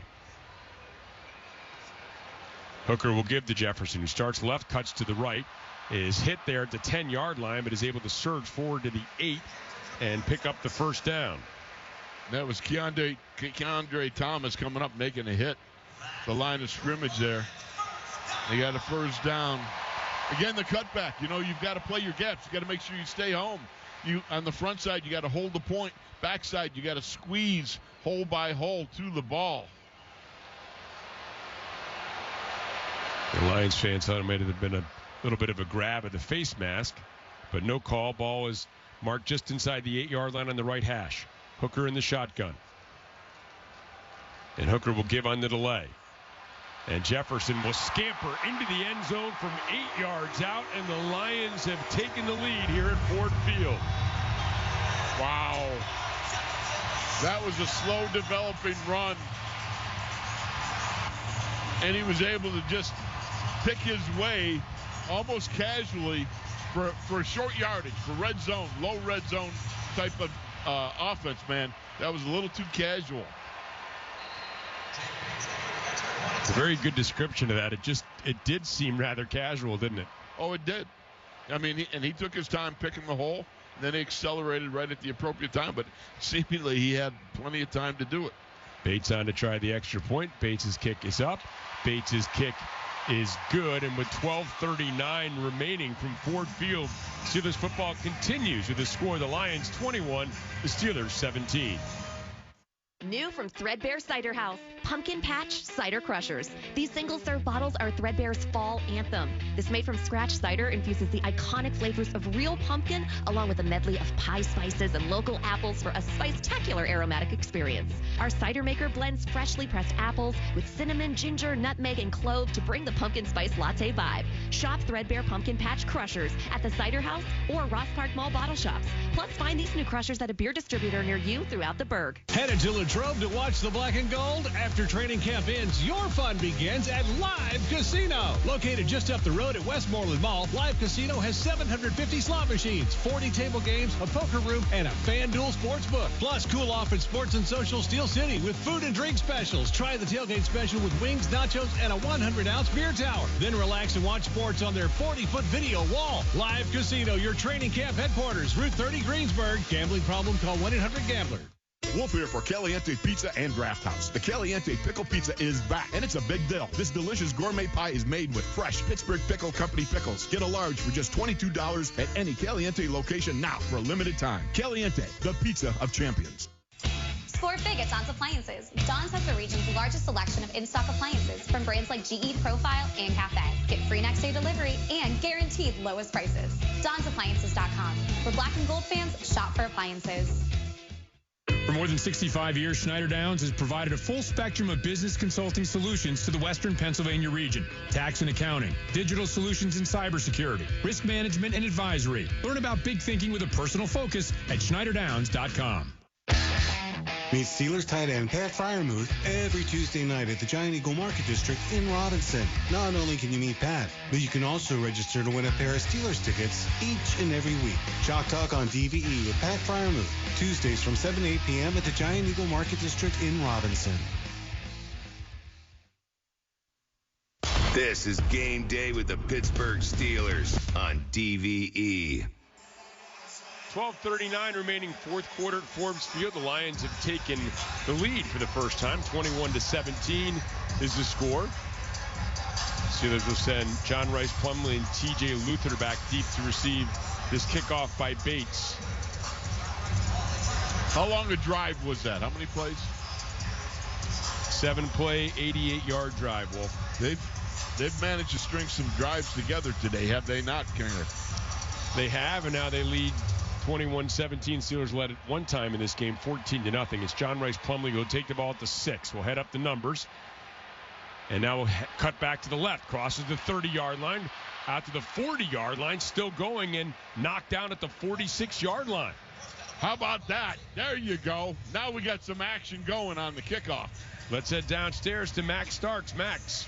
Hooker will give to Jefferson, who starts left, cuts to the right, is hit there at the 10-yard line, but is able to surge forward to the 8 and pick up the first down. That was Keandre Thomas coming up, making a hit. The line of scrimmage there. They got a first down. Again, the cutback. You've got to play your gaps. You got to make sure you stay home. On the front side, you got to hold the point. Backside, you got to squeeze hole by hole to the ball. The Lions fans thought it might have been a little bit of a grab at the face mask, but no call. Ball is marked just inside the 8-yard line on the right hash. Hooker in the shotgun. And Hooker will give on the delay. And Jefferson will scamper into the end zone from 8 yards out, and the Lions have taken the lead here at Ford Field. Wow. That was a slow developing run. And he was able to just pick his way almost casually for short yardage, for red zone, low red zone type of offense, man. That was a little too casual. It's a very good description of that. It did seem rather casual, didn't it? Oh, it did. He took his time picking the hole, then he accelerated right at the appropriate time, but seemingly he had plenty of time to do it. Bates on to try the extra point. Bates' kick is up. Bates' kick is good, and with 12:39 remaining from Ford Field, Steelers football continues with the score: the Lions 21, the Steelers 17. New from Threadbare Cider House, Pumpkin Patch Cider Crushers. These single-serve bottles are Threadbare's fall anthem. This made-from-scratch cider infuses the iconic flavors of real pumpkin along with a medley of pie spices and local apples for a spice-tacular aromatic experience. Our cider maker blends freshly pressed apples with cinnamon, ginger, nutmeg, and clove to bring the pumpkin spice latte vibe. Shop Threadbare Pumpkin Patch Crushers at the Cider House or Ross Park Mall bottle shops. Plus, find these new crushers at a beer distributor near you throughout the burg. Headed to Latrobe to watch the black and gold? After training camp ends, your fun begins at Live Casino. Located just up the road at Westmoreland Mall, Live Casino has 750 slot machines, 40 table games, a poker room, and a FanDuel sports book. Plus, cool off at Sports and Social Steel City with food and drink specials. Try the tailgate special with wings, nachos, and a 100-ounce beer tower. Then relax and watch sports on their 40-foot video wall. Live Casino, your training camp headquarters, Route 30, Greensburg. Gambling problem? Call 1-800-GAMBLER. Wolf here for Caliente Pizza and Draft House. The Caliente Pickle Pizza is back, and it's a big deal. This delicious gourmet pie is made with fresh Pittsburgh Pickle Company pickles. Get a large for just $22 at any Caliente location now for a limited time. Caliente, the pizza of champions. Score big at Don's Appliances. Don's has the region's largest selection of in-stock appliances from brands like GE, Profile, and Cafe. Get free next-day delivery and guaranteed lowest prices. Don'sAppliances.com. For black and gold fans, shop for appliances. For more than 65 years, Schneider Downs has provided a full spectrum of business consulting solutions to the Western Pennsylvania region. Tax and accounting, digital solutions and cybersecurity, risk management and advisory. Learn about big thinking with a personal focus at SchneiderDowns.com. Meet Steelers tight end Pat Fryermuth every Tuesday night at the Giant Eagle Market District in Robinson. Not only can you meet Pat, but you can also register to win a pair of Steelers tickets each and every week. Chalk Talk on DVE with Pat Fryermuth, Tuesdays from 7 to 8 p.m. at the Giant Eagle Market District in Robinson. This is Game Day with the Pittsburgh Steelers on DVE. 12:39 remaining fourth quarter at Forbes Field. The Lions have taken the lead for the first time. 21-17 is the score. Steelers will send John Rice Plumlee and TJ Luther back deep to receive this kickoff by Bates. How long a drive was that? How many plays? 7-play, 88-yard drive, Wolf. They've managed to string some drives together today, have they not, Kinger? They have, and now they lead 21-17. Steelers led at one time in this game, 14-0. It's John Rice Plumlee who will take the ball at the 6. We'll head up the numbers. And now we'll cut back to the left. Crosses the 30-yard line. Out to the 40-yard line. Still going and knocked down at the 46-yard line. How about that? There you go. Now we got some action going on the kickoff. Let's head downstairs to Max Starks. Max.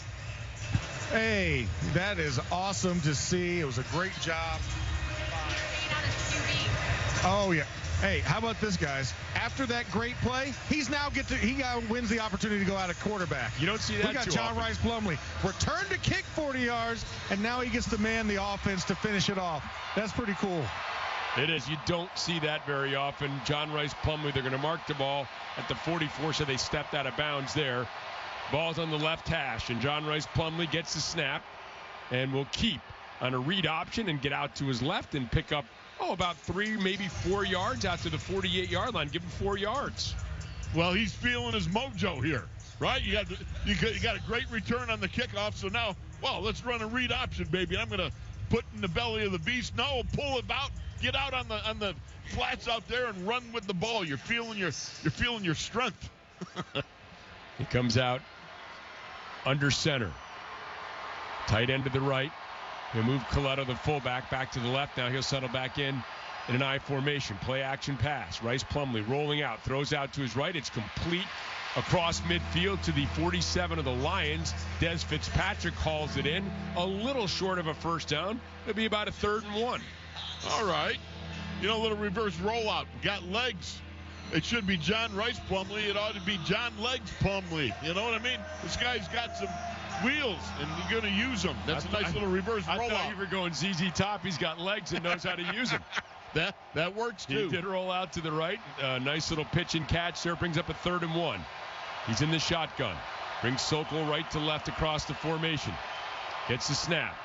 Hey, that is awesome to see. It was a great job. Oh, yeah. Hey, how about this, guys? After that great play, he wins the opportunity to go out at quarterback. You don't see that. We got too John often. Rice Plumlee. Return to kick 40 yards, and now he gets to man the offense to finish it off. That's pretty cool. It is. You don't see that very often. John Rice Plumlee, they're going to mark the ball at the 44, so they stepped out of bounds there. Ball's on the left hash, and John Rice Plumlee gets the snap and will keep on a read option and get out to his left and pick up about 3, maybe 4 yards out to the 48-yard line. Give him 4 yards. Well, he's feeling his mojo here, right? You got a great return on the kickoff, so now, let's run a read option, baby. I'm going to put in the belly of the beast. No, pull it out, get out on the flats out there and run with the ball. You're feeling your strength. He comes out under center. Tight end to the right. He'll move Coletto, the fullback, back to the left. Now he'll settle back in an I formation. Play action pass. Rice Plumlee rolling out. Throws out to his right. It's complete across midfield to the 47 of the Lions. Des Fitzpatrick hauls it in. A little short of a first down. It'll be about a 3rd and 1. All right. A little reverse rollout. Got legs. It should be John Rice Plumlee. It ought to be John Legs Plumlee. You know what I mean? This guy's got some wheels, and you're going to use them. That's a nice little reverse rollout. I thought you were going ZZ Top. He's got legs and knows how to use them. That works, too. He did roll out to the right. Nice little pitch and catch there. Brings up a 3rd and 1. He's in the shotgun. Brings Sokol right to left across the formation. Gets the snap.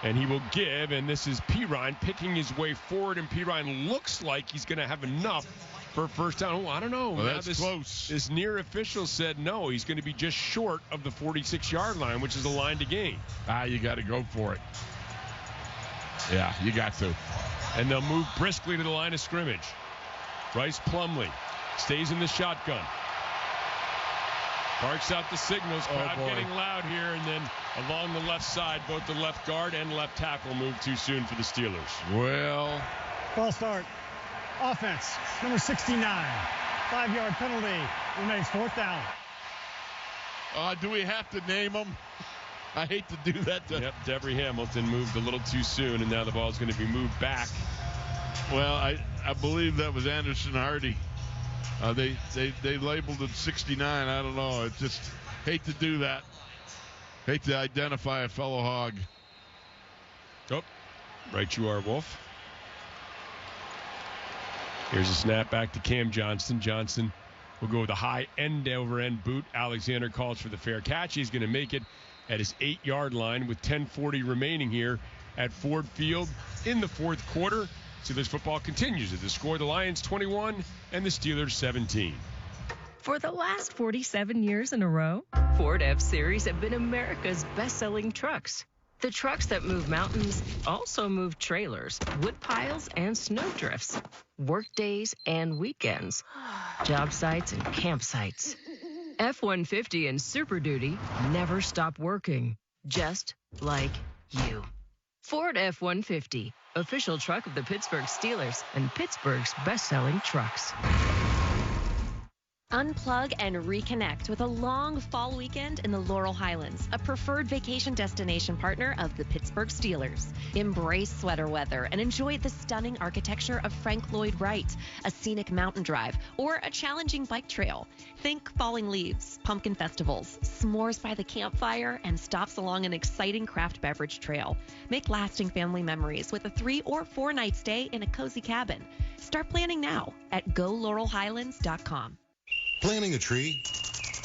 And he will give, and this is Pirine picking his way forward, and Pirine looks like he's going to have enough for a first down. Oh, I don't know. Well, that's close. This near official said no. He's going to be just short of the 46-yard line, which is the line to gain. You got to go for it. Yeah, you got to. And they'll move briskly to the line of scrimmage. Bryce Plumlee stays in the shotgun. Barks out the signals. Crowd getting loud here, and then along the left side, both the left guard and left tackle move too soon for the Steelers. Well, ball start. Offense, number 69. 5-yard penalty. Remains 4th down. Do we have to name them? I hate to do that. Yep, Devery Hamilton moved a little too soon, and now the ball is going to be moved back. Well, I believe that was Anderson Hardy. They labeled it 69. I don't know. I just hate to do that. Hate to identify a fellow Hog. Oh, right you are, Wolf. Here's a snap back to Cam Johnston. Johnson will go with a high end-over-end boot. Alexander calls for the fair catch. He's going to make it at his 8-yard line with 10:40 remaining here at Ford Field in the 4th quarter. Steelers football continues at the score. The Lions 21 and the Steelers 17. For the last 47 years in a row, Ford F-Series have been America's best-selling trucks. The trucks that move mountains also move trailers, wood piles, and snow drifts, work days and weekends, job sites and campsites. F-150 and Super Duty never stop working, just like you. Ford F-150, official truck of the Pittsburgh Steelers and Pittsburgh's best-selling trucks. Unplug and reconnect with a long fall weekend in the Laurel Highlands, a preferred vacation destination partner of the Pittsburgh Steelers. Embrace sweater weather and enjoy the stunning architecture of Frank Lloyd Wright, a scenic mountain drive, or a challenging bike trail. Think falling leaves, pumpkin festivals, s'mores by the campfire, and stops along an exciting craft beverage trail. Make lasting family memories with a 3 or 4 night stay in a cozy cabin. Start planning now at GoLaurelHighlands.com. Planting a tree,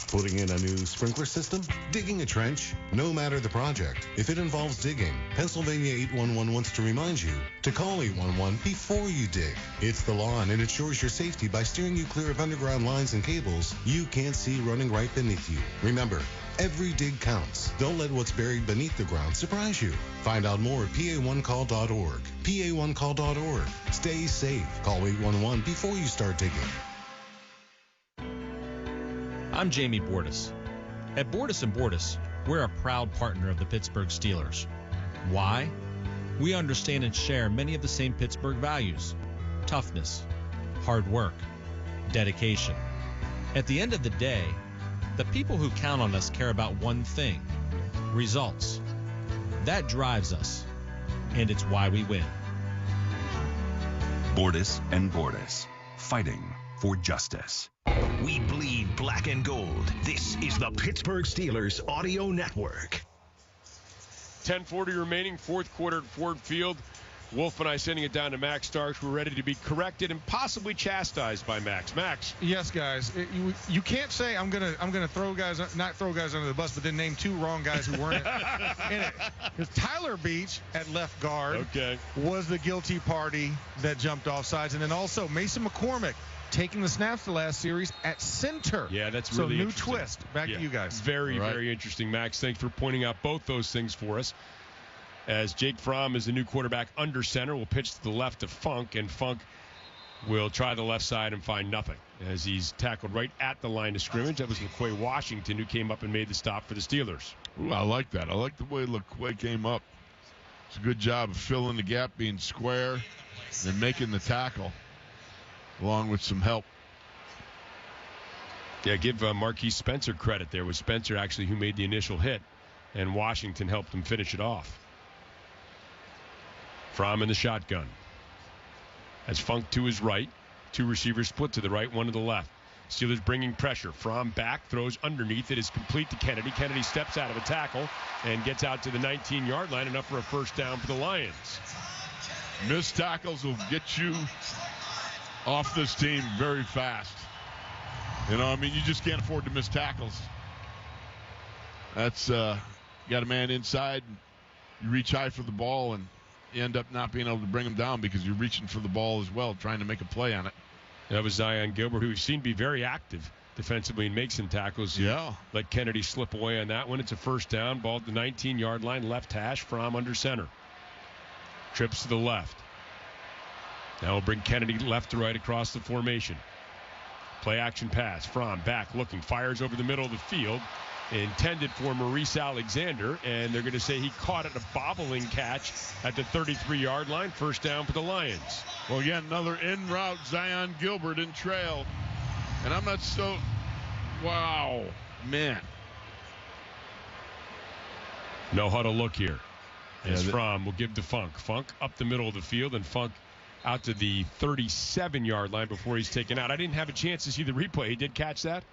putting in a new sprinkler system, digging a trench, no matter the project. If it involves digging, Pennsylvania 811 wants to remind you to call 811 before you dig. It's the law, and it ensures your safety by steering you clear of underground lines and cables you can't see running right beneath you. Remember, every dig counts. Don't let what's buried beneath the ground surprise you. Find out more at PA1call.org. PA1call.org. Stay safe. Call 811 before you start digging. I'm Jamie Bordas. At Bordas & Bordas, we're a proud partner of the Pittsburgh Steelers. Why? We understand and share many of the same Pittsburgh values: toughness, hard work, dedication. At the end of the day, the people who count on us care about one thing: results. That drives us, and it's why we win. Bordas & Bordas, fighting for justice. We bleed black and gold. This is the Pittsburgh Steelers Audio Network. 10:40 remaining, 4th quarter at Ford Field. Wolf and I sending it down to Max Starks. We're ready to be corrected and possibly chastised by Max. Max. Yes, guys. You can't say I'm gonna throw guys, not throw guys under the bus, but then name 2 wrong guys who weren't in it. Because Tyler Beach at left guard was the guilty party that jumped off sides, and then also Mason McCormick taking the snaps the last series at center. Yeah, that's really new interesting. twist. Back to you guys. Very, very interesting, Max. Thanks for pointing out both those things for us. As Jake Fromm is the new quarterback under center, will pitch to the left of Funk, and Funk will try the left side and find nothing as he's tackled right at the line of scrimmage. That was LaQuay Washington who came up and made the stop for the Steelers. Ooh, I like that. I like the way LaQuay came up. It's a good job of filling the gap, being square, and making the tackle, along with some help. Yeah, give Marquise Spencer credit there. It was Spencer actually who made the initial hit, and Washington helped him finish it off. Fromm in the shotgun. As Funk to his right. 2 receivers split to the right, 1 to the left. Steelers bringing pressure. Fromm back, throws underneath. It is complete to Kennedy. Kennedy steps out of a tackle and gets out to the 19-yard line, enough for a first down for the Lions. Missed tackles will get you off this team very fast. You know, I mean, you just can't afford to miss tackles. That's, you got a man inside, you reach high for the ball, and you end up not being able to bring him down because you're reaching for the ball as well, trying to make a play on it. That was Zion Gilbert, who we've seen be very active defensively and make some tackles. Yeah. Let Kennedy slip away on that one. It's a first down. Ball at the 19-yard line, left hash, Fromm under center. Trips to the left. Now we'll bring Kennedy left to right across the formation. Play action pass. Fromm back looking. Fires over the middle of the field. Intended for Maurice Alexander. And they're going to say he caught it, a bobbling catch at the 33-yard line. First down for the Lions. Well, again, another in route. Zion Gilbert in trail. And I'm not so... Wow. Man. No huddle look here. As Fromm will give to Funk. Funk up the middle of the field, and Funk out to the 37-yard line before he's taken out. I didn't have a chance to see the replay. He did catch that?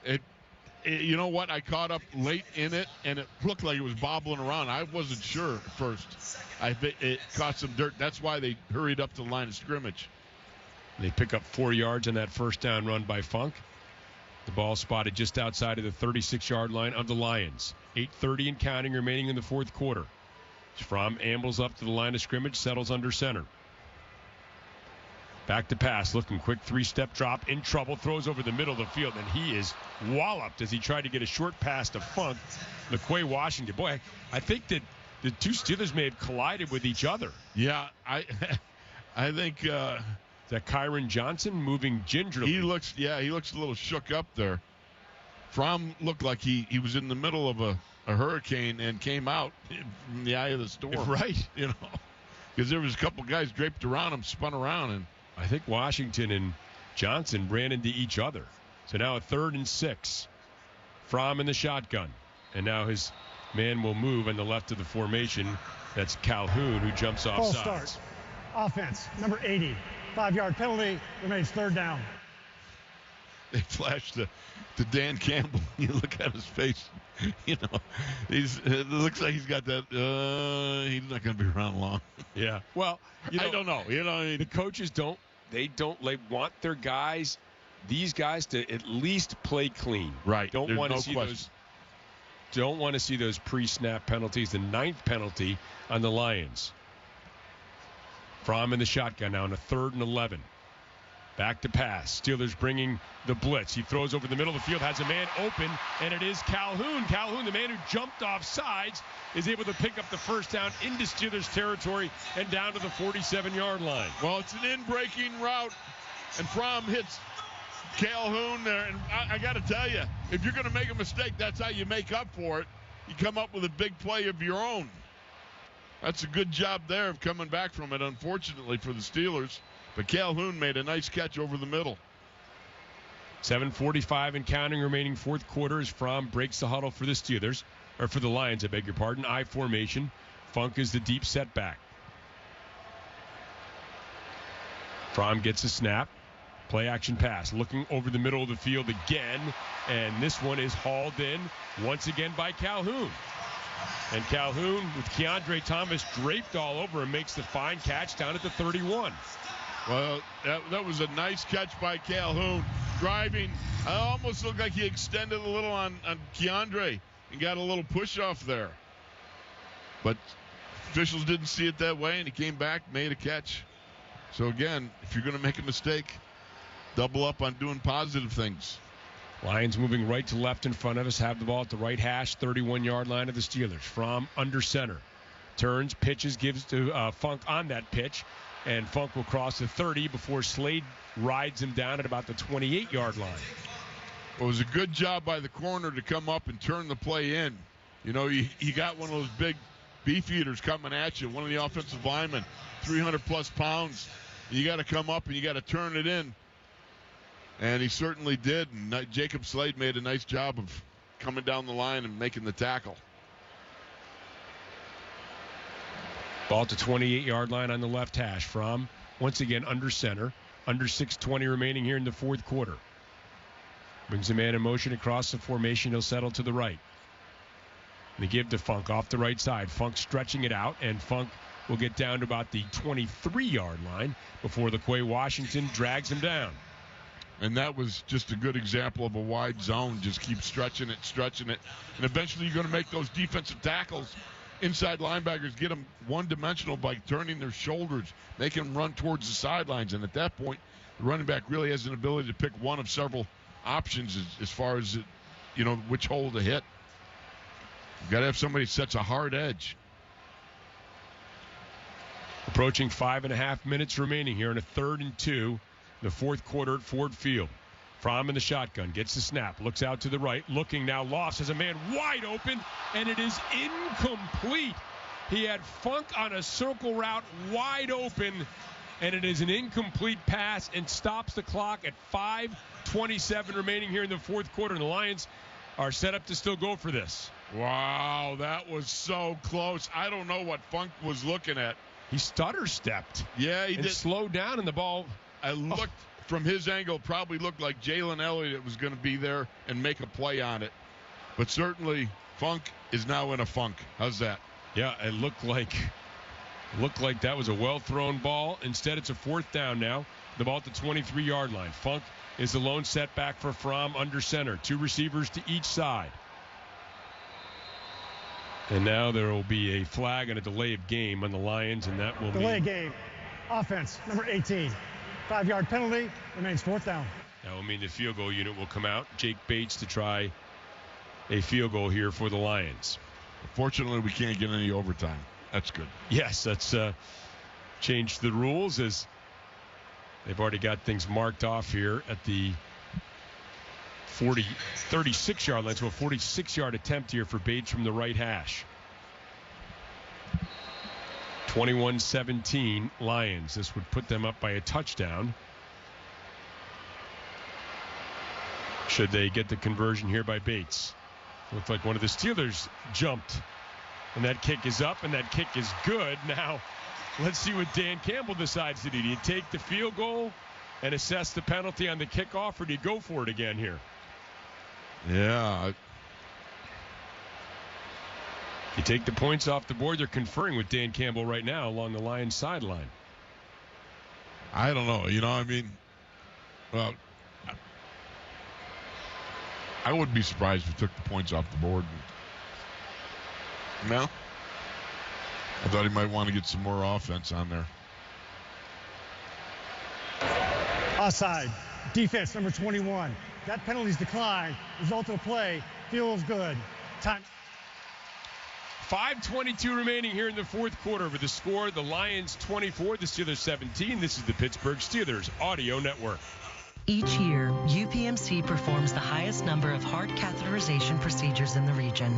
You know what? I caught up late in it, and it looked like it was bobbling around. I wasn't sure at first. It caught some dirt. That's why they hurried up to the line of scrimmage. They pick up 4 yards on that first down run by Funk. The ball spotted just outside of the 36-yard line of the Lions. 8:30 and counting remaining in the fourth quarter. Fromm ambles up to the line of scrimmage, settles under center. Back to pass, looking quick, three-step drop, in trouble, throws over the middle of the field, and he is walloped as he tried to get a short pass to Funk. McQuay Washington. Boy, I think that the two Steelers may have collided with each other. Yeah, I think... is that Kyron Johnson moving gingerly? He looks a little shook up there. Fromm looked like he was in the middle of a hurricane and came out from the eye of the storm. Right. You know, because there was a couple guys draped around him, spun around, and I think Washington and Johnson ran into each other. So now a 3rd and 6. Fromm in the shotgun. And now his man will move on the left of the formation. That's Calhoun, who jumps off Full sides. start. Offense, number 80. 5-yard penalty, remains 3rd down. They flashed to Dan Campbell. You look at his face, you know, it looks like he's got that, he's not going to be around long. Yeah. Well, I don't know. You know, the coaches don't want their guys, these guys, to at least play clean. Right. Don't want to see those pre-snap penalties. The 9th penalty on the Lions. Fromm in the shotgun now on a 3rd and 11. Back to pass. Steelers bringing the blitz. He throws over the middle of the field, has a man open, and it is Calhoun. Calhoun, the man who jumped off sides, is able to pick up the first down into Steelers territory and down to the 47-yard line. Well, it's an in-breaking route, and Fromm hits Calhoun there. And I got to tell you, if you're going to make a mistake, that's how you make up for it. You come up with a big play of your own. That's a good job there of coming back from it, unfortunately, for the Steelers. But Calhoun made a nice catch over the middle. 7:45 and counting remaining fourth quarter as Fromm breaks the huddle for the Steelers, or for the Lions, I beg your pardon. I formation. Funk is the deep setback. Fromm gets a snap. Play action pass. Looking over the middle of the field again. And this one is hauled in once again by Calhoun. And Calhoun, with Keandre Thomas draped all over him, makes the fine catch down at the 31. Well, that was a nice catch by Calhoun. Driving, it almost looked like he extended a little on Keandre and got a little push off there. But officials didn't see it that way, and he came back, made a catch. So again, if you're going to make a mistake, double up on doing positive things. Lions moving right to left in front of us, have the ball at the right hash, 31-yard line of the Steelers. Fromm under center. Turns, pitches, gives to Funk on that pitch. And Funk will cross the 30 before Slade rides him down at about the 28-yard line. It was a good job by the corner to come up and turn the play in. You know, you got one of those big beef eaters coming at you, one of the offensive linemen, 300-plus pounds. You got to come up and you got to turn it in. And he certainly did. And Jacob Slade made a nice job of coming down the line and making the tackle. Ball to 28-yard line on the left hash. Fromm once again under center. Under 6:20 remaining here in the fourth quarter. Brings the man in motion across the formation. He'll settle to the right. They give to Funk off the right side. Funk stretching it out, and Funk will get down to about the 23-yard line before the Quay Washington drags him down. And that was just a good example of a wide zone. Just keep stretching it. And eventually you're going to make those defensive tackles, inside linebackers, get them one-dimensional by turning their shoulders, making them run towards the sidelines. And at that point, the running back really has an ability to pick one of several options as far as, which hole to hit. You've got to have somebody that sets a hard edge. Approaching 5.5 minutes remaining here in a 3rd and 2. The fourth quarter at Ford Field. Fromm in the shotgun, gets the snap, looks out to the right, looking now, Lofts has a man wide open, and it is incomplete. He had Funk on a circle route wide open, and it is an incomplete pass and stops the clock at 5:27 remaining here in the fourth quarter, and the Lions are set up to still go for this. Wow, that was so close. I don't know what Funk was looking at. He stutter-stepped. Yeah, he did. Slowed down, and the ball... I looked from his angle, probably looked like Jalen Elliott was going to be there and make a play on it. But certainly, Funk is now in a funk. How's that? Yeah, it looked like that was a well-thrown ball. Instead, it's a 4th down now. The ball at the 23-yard line. Funk is the lone setback for Fromm under center. 2 receivers to each side. And now there will be a flag and a delay of game on the Lions, and that will delay game. Offense, number 18. 5-yard penalty, remains 4th down. That will mean the field goal unit will come out. Jake Bates to try a field goal here for the Lions. Fortunately, we can't get any overtime. That's good. Yes, that's changed the rules as they've already got things marked off here at the 36-yard line. So a 46-yard attempt here for Bates from the right hash. 21-17 Lions. This would put them up by a touchdown. Should they get the conversion here by Bates? Looks like one of the Steelers jumped. And that kick is up, and that kick is good. Now, let's see what Dan Campbell decides to do. Do you take the field goal and assess the penalty on the kickoff, or do you go for it again here? Yeah. You take the points off the board. They're conferring with Dan Campbell right now along the Lions sideline. I don't know. Well, I wouldn't be surprised if we took the points off the board. No? I thought he might want to get some more offense on there. Offside. Defense, number 21. That penalty's declined. Result of the play feels good. Time. 5:22 remaining here in the fourth quarter. With the score, the Lions 24, the Steelers 17. This is the Pittsburgh Steelers Audio Network. Each year, UPMC performs the highest number of heart catheterization procedures in the region.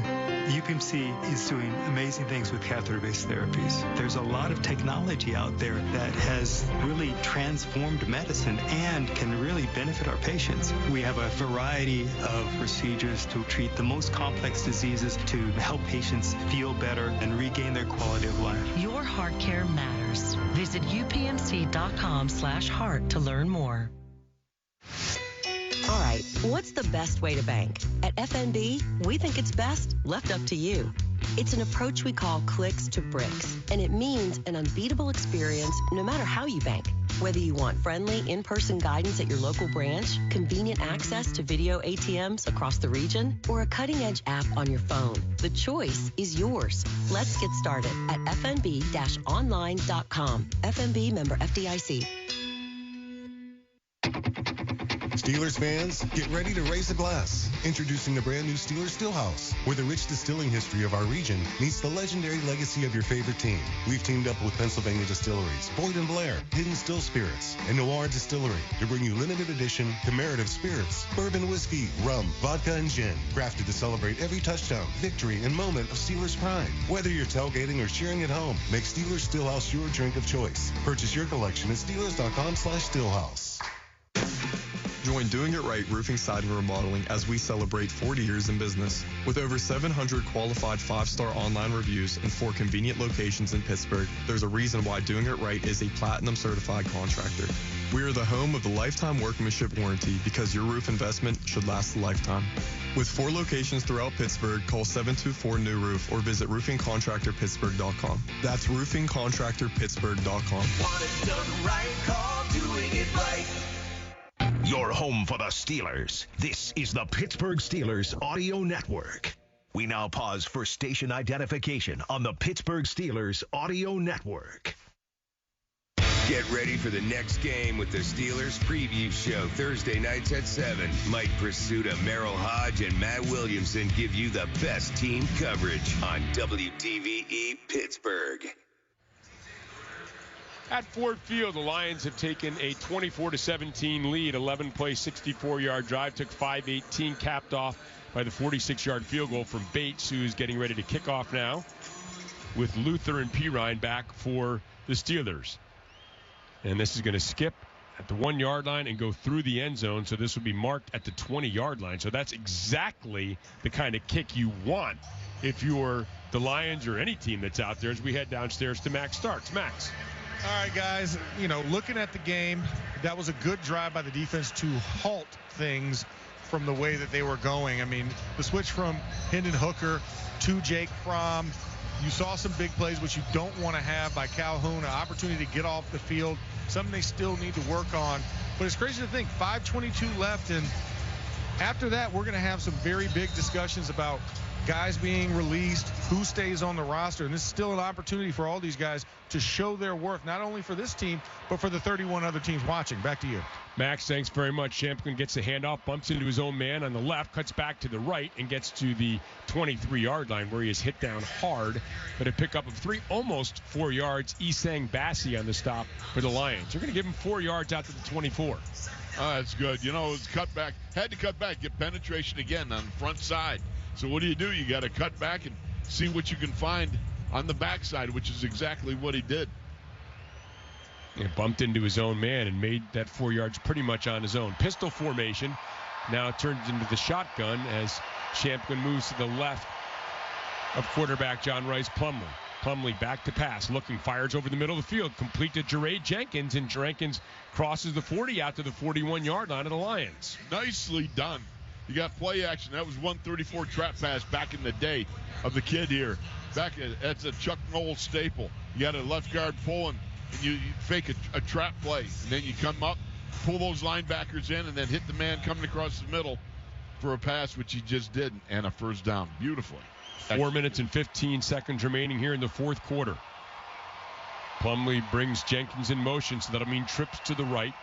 UPMC is doing amazing things with catheter-based therapies. There's a lot of technology out there that has really transformed medicine and can really benefit our patients. We have a variety of procedures to treat the most complex diseases to help patients feel better and regain their quality of life. Your heart care matters. Visit upmc.com/heart to learn more. All right, what's the best way to bank? At FNB, we think it's best left up to you. It's an approach we call clicks to bricks, and it means an unbeatable experience no matter how you bank. Whether you want friendly, in-person guidance at your local branch, convenient access to video ATMs across the region, or a cutting-edge app on your phone, the choice is yours. Let's get started at fnb-online.com. FNB member FDIC. Steelers fans, get ready to raise a glass. Introducing the brand new Steelers Stillhouse, where the rich distilling history of our region meets the legendary legacy of your favorite team. We've teamed up with Pennsylvania distilleries, Boyd & Blair, Hidden Still Spirits, and Noir Distillery to bring you limited edition commemorative spirits, bourbon whiskey, rum, vodka, and gin, crafted to celebrate every touchdown, victory, and moment of Steelers pride. Whether you're tailgating or cheering at home, make Steelers Stillhouse your drink of choice. Purchase your collection at Steelers.com/Stillhouse. Join Doing It Right Roofing, Siding, and Remodeling as we celebrate 40 years in business. With over 700 qualified 5-star online reviews and 4 convenient locations in Pittsburgh, there's a reason why Doing It Right is a Platinum certified contractor. We are the home of the lifetime workmanship warranty because your roof investment should last a lifetime. With 4 locations throughout Pittsburgh, call 724-NEW-ROOF or visit roofingcontractorpittsburgh.com. That's roofingcontractorpittsburgh.com. Want it done right, call Doing It Right. Your home for the Steelers. This is the Pittsburgh Steelers Audio Network. We now pause for station identification on the Pittsburgh Steelers Audio Network. Get ready for the next game with the Steelers Preview Show Thursday nights at 7. Mike Prisuta, Merrill Hodge, and Matt Williamson give you the best team coverage on WTVE Pittsburgh. At Ford Field, the Lions have taken a 24-17 lead, 11-play, 64-yard drive, took 5-18, capped off by the 46-yard field goal from Bates, who's getting ready to kick off now with Luther and Pirine back for the Steelers. And this is going to skip at the 1-yard line and go through the end zone, so this will be marked at the 20-yard line. So that's exactly the kind of kick you want if you're the Lions or any team that's out there, as we head downstairs to Max Starks. Max. All right, guys, looking at the game, that was a good drive by the defense to halt things from the way that they were going. I mean, the switch from Hendon Hooker to Jake Fromm, you saw some big plays, which you don't want to have by Calhoun, an opportunity to get off the field, something they still need to work on. But it's crazy to think, 5:22 left, and after that, we're going to have some very big discussions about guys being released, who stays on the roster, and this is still an opportunity for all these guys to show their worth, not only for this team, but for the 31 other teams watching. Back to you. Max, thanks very much. Champkin gets the handoff, bumps into his own man on the left, cuts back to the right, and gets to the 23-yard line where he is hit down hard, but a pickup of 3, almost 4 yards. Isang Bassi on the stop for the Lions. You're going to give him 4 yards out to the 24. Oh, that's good. It was cut back. Had to cut back, get penetration again on the front side. So what do? You got to cut back and see what you can find on the backside, which is exactly what he did. He bumped into his own man and made that 4 yards pretty much on his own. Pistol formation now turns into the shotgun as Champkin moves to the left of quarterback John Rice Plumlee. Plumlee back to pass, looking, fires over the middle of the field, complete to Jaray Jenkins, and Jenkins crosses the 40 out to the 41-yard line of the Lions. Nicely done. You got play action. That was 134 trap pass back in the day of the kid here. That's a Chuck Noll staple. You got a left guard pulling, and you fake a trap play. And then you come up, pull those linebackers in, and then hit the man coming across the middle for a pass, which he just did, and a first down. Beautifully. 4 minutes and 15 seconds remaining here in the fourth quarter. Plumlee brings Jenkins in motion, so that'll mean trips to the right.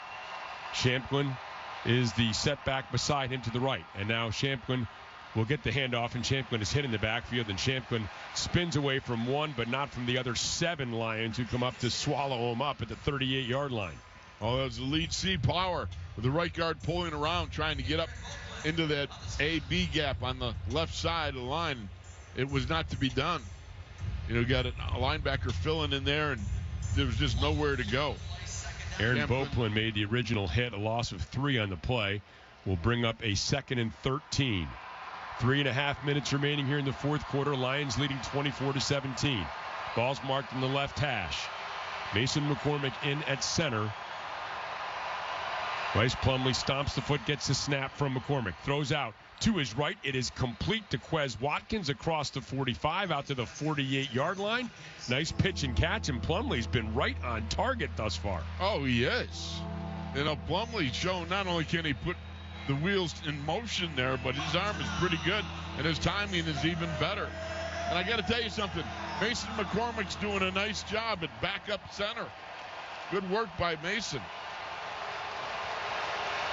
Champkin is the setback beside him to the right. And now Champkin will get the handoff, and Champkin is hit in the backfield, and Champkin spins away from one, but not from the other 7 Lions who come up to swallow him up at the 38-yard line. Oh, that was the lead C power with the right guard pulling around, trying to get up into that A-B gap on the left side of the line. It was not to be done. Got a linebacker filling in there, and there was just nowhere to go. Aaron Boplin made the original hit, a loss of 3 on the play. Will bring up a 2nd and 13. 3.5 minutes remaining here in the fourth quarter. Lions leading 24-17. Ball's marked in the left hash. Mason McCormick in at center. Rice Plumlee stomps the foot, gets the snap from McCormick. Throws out to his right. It is complete to Quez Watkins across the 45 out to the 48-yard line. Nice pitch and catch, and Plumlee's been right on target thus far. Oh, he is. Plumlee's shown not only can he put the wheels in motion there, but his arm is pretty good, and his timing is even better. And I got to tell you something. Mason McCormick's doing a nice job at backup center. Good work by Mason.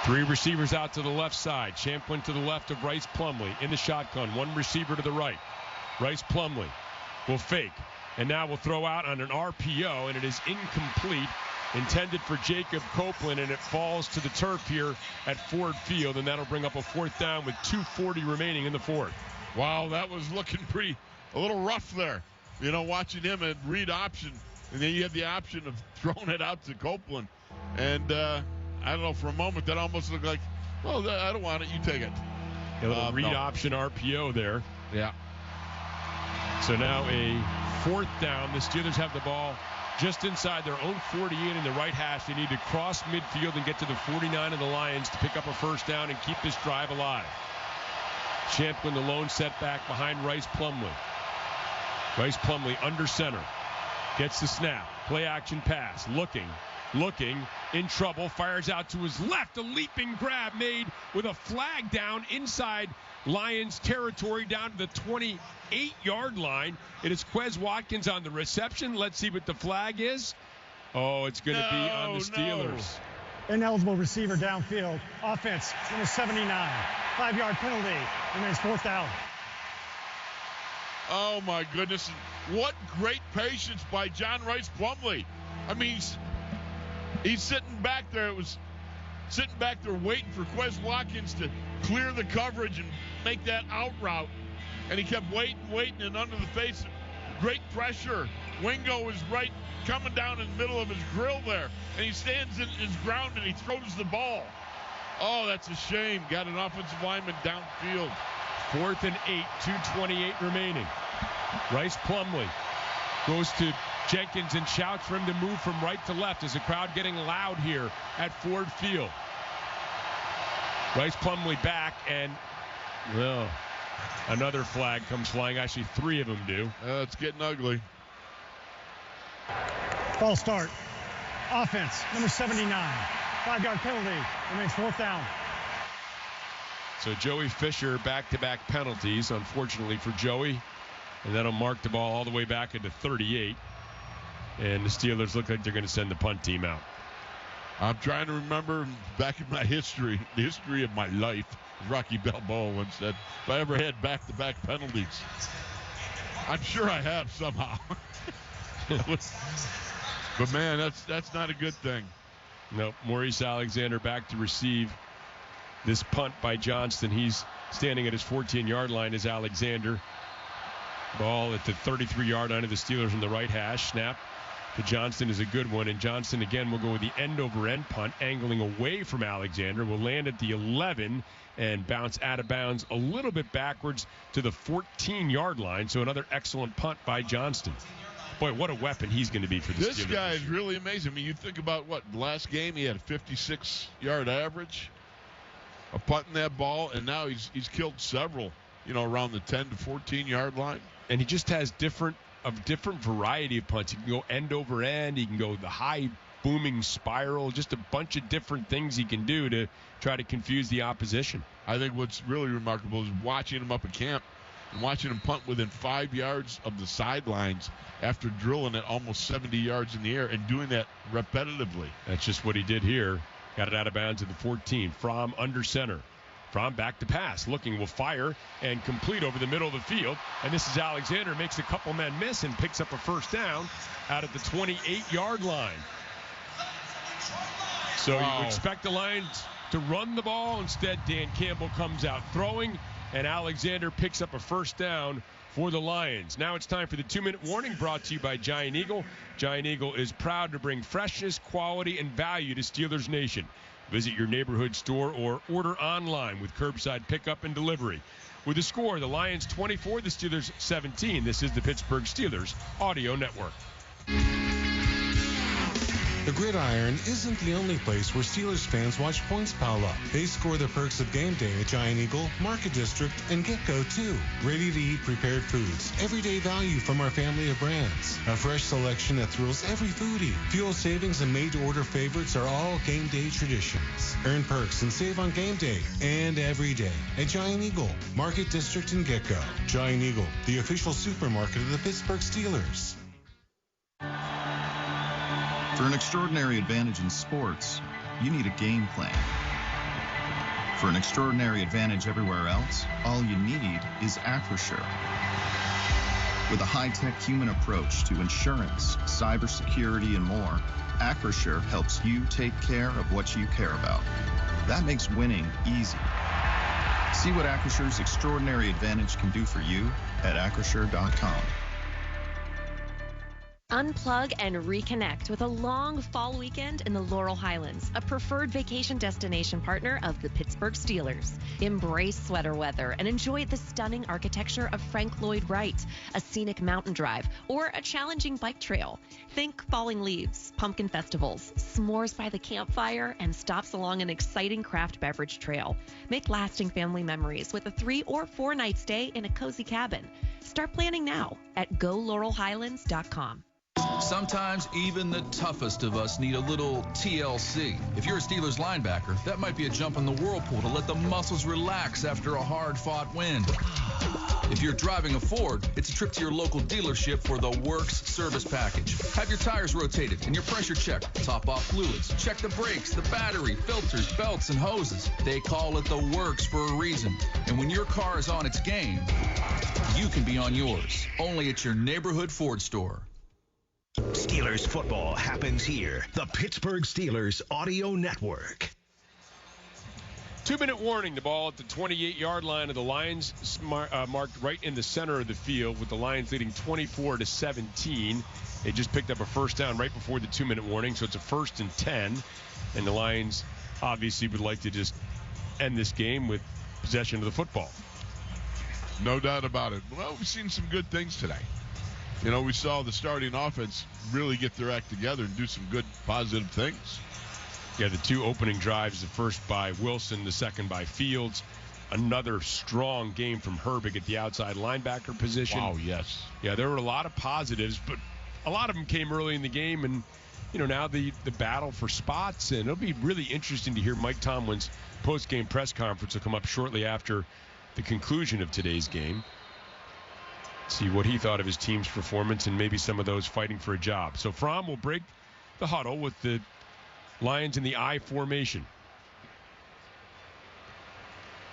3 receivers out to the left side. Champlin to the left of Rice Plumlee in the shotgun. 1 receiver to the right. Rice Plumlee will fake, and now will throw out on an RPO, and it is incomplete. Intended for Jacob Copeland, and it falls to the turf here at Ford Field, and that'll bring up a 4th down with 2:40 remaining in the fourth. Wow, that was looking a little rough there. Watching him and read option, and then you had the option of throwing it out to Copeland. And I don't know, for a moment that almost looked like Well, I don't want it. You take it. A little read option RPO there. Yeah. So now a 4th down. The Steelers have the ball just inside their own 48 in the right hash. They need to cross midfield and get to the 49 of the Lions to pick up a first down and keep this drive alive. Champlin, the lone setback behind Rice Plumlee. Rice Plumlee under center. Gets the snap. Play action pass. Looking, in trouble. Fires out to his left. A leaping grab made with a flag down inside Lions territory down to the 28-yard line. It is Quez Watkins on the reception. Let's see what the flag is. Oh, it's going to be on the Steelers. Ineligible receiver downfield. Offense, number 79. 5-yard penalty. Remains 4th down. Oh, my goodness. What great patience by John Rice Plumlee. I mean, he's sitting back there. Waiting for Quez Watkins to clear the coverage and make that out route. And he kept waiting, and under the face, great pressure. Wingo is right coming down in the middle of his grill there. And he stands in his ground and he throws the ball. Oh, that's a shame. Got an offensive lineman downfield. 4th and 8, 2:28 remaining. Rice Plumlee goes to Jenkins and shouts for him to move from right to left. Is the crowd getting loud here at Ford Field? Rice Plumlee back, and another flag comes flying. Actually, 3 of them do. It's getting ugly. False start. Offense, number 79. 5-yard penalty. Remains 4th down. So Joey Fisher, back-to-back penalties, unfortunately for Joey. And that'll mark the ball all the way back into 38. And the Steelers look like they're going to send the punt team out. I'm trying to remember back in my history, the history of my life. Rocky Balboa once said, if I ever had back-to-back penalties. I'm sure I have somehow. But, man, that's not a good thing. No, Maurice Alexander back to receive this punt by Johnston. He's standing at his 14-yard line as Alexander. Ball at the 33-yard line of the Steelers in the right hash. Snap to Johnston is a good one. And Johnston, again, will go with the end-over-end punt, angling away from Alexander. Will land at the 11 and bounce out of bounds a little bit backwards to the 14-yard line. So another excellent punt by Johnston. Boy, what a weapon he's going to be for the Steelers. This guy is really amazing. I mean, you think about last game he had a 56-yard average of punting that ball, and now he's killed several, around the 10 to 14-yard line. And he just has different variety of punts. He can go end over end. He can go the high booming spiral. Just a bunch of different things he can do to try to confuse the opposition. I think what's really remarkable is watching him up at camp and watching him punt within 5 yards of the sidelines after drilling it almost 70 yards in the air and doing that repetitively. That's just what he did here. Got it out of bounds at the 14. From under center. From back to pass. Looking, will fire and complete over the middle of the field. And this is Alexander. Makes a couple men miss and picks up a first down out at the 28-yard line. So you expect the Lions to run the ball. Instead, Dan Campbell comes out throwing, and Alexander picks up a first down for the Lions. Now it's time for the 2-minute warning, brought to you by Giant Eagle. Giant Eagle is proud to bring freshness, quality, and value to Steelers Nation. Visit your neighborhood store or order online with curbside pickup and delivery. With the score, the Lions 24, the Steelers 17. This is the Pittsburgh Steelers Audio Network. The Gridiron isn't the only place where Steelers fans watch points pile up. They score the perks of game day at Giant Eagle, Market District, and Get-Go, too. Ready-to-eat prepared foods. Everyday value from our family of brands. A fresh selection that thrills every foodie. Fuel savings and made-to-order favorites are all game day traditions. Earn perks and save on game day and every day at Giant Eagle, Market District, and Get-Go. Giant Eagle, the official supermarket of the Pittsburgh Steelers. For an extraordinary advantage in sports, you need a game plan. For an extraordinary advantage everywhere else, all you need is Acrisure. With a high-tech human approach to insurance, cybersecurity, and more, Acrisure helps you take care of what you care about. That makes winning easy. See what Acrisure's extraordinary advantage can do for you at Acrisure.com. Unplug and reconnect with a long fall weekend in the Laurel Highlands, a preferred vacation destination partner of the Pittsburgh Steelers. Embrace sweater weather and enjoy the stunning architecture of Frank Lloyd Wright, a scenic mountain drive, or a challenging bike trail. Think falling leaves, pumpkin festivals, s'mores by the campfire, and stops along an exciting craft beverage trail. Make lasting family memories with a 3 or 4 night stay in a cozy cabin. Start planning now at GoLaurelHighlands.com. Sometimes even the toughest of us need a little TLC. If you're a Steelers linebacker, that might be a jump in the whirlpool to let the muscles relax after a hard-fought win. If you're driving a Ford, it's a trip to your local dealership for the Works service package. Have your tires rotated and your pressure checked. Top off fluids. Check the brakes, the battery, filters, belts, and hoses. They call it the Works for a reason. And when your car is on its game, you can be on yours. Only at your neighborhood Ford store. Steelers football happens here. The Pittsburgh Steelers Audio Network. 2-minute warning. The ball at the 28-yard line of the Lions, marked right in the center of the field, with the Lions leading 24-17. They just picked up a first down right before the 2-minute warning, so it's a 1st and 10. And the Lions obviously would like to just end this game with possession of the football. No doubt about it. Well, we've seen some good things today. You know, we saw the starting offense really get their act together and do some good, positive things. Yeah, the 2 opening drives, the first by Wilson, the second by Fields. Another strong game from Herbig at the outside linebacker position. Wow, yes. Yeah, there were a lot of positives, but a lot of them came early in the game. And, you know, now the battle for spots. And it'll be really interesting to hear Mike Tomlin's post-game press conference will come up shortly after the conclusion of today's game. See what he thought of his team's performance and maybe some of those fighting for a job. So Fromm will break the huddle with the Lions in the I formation.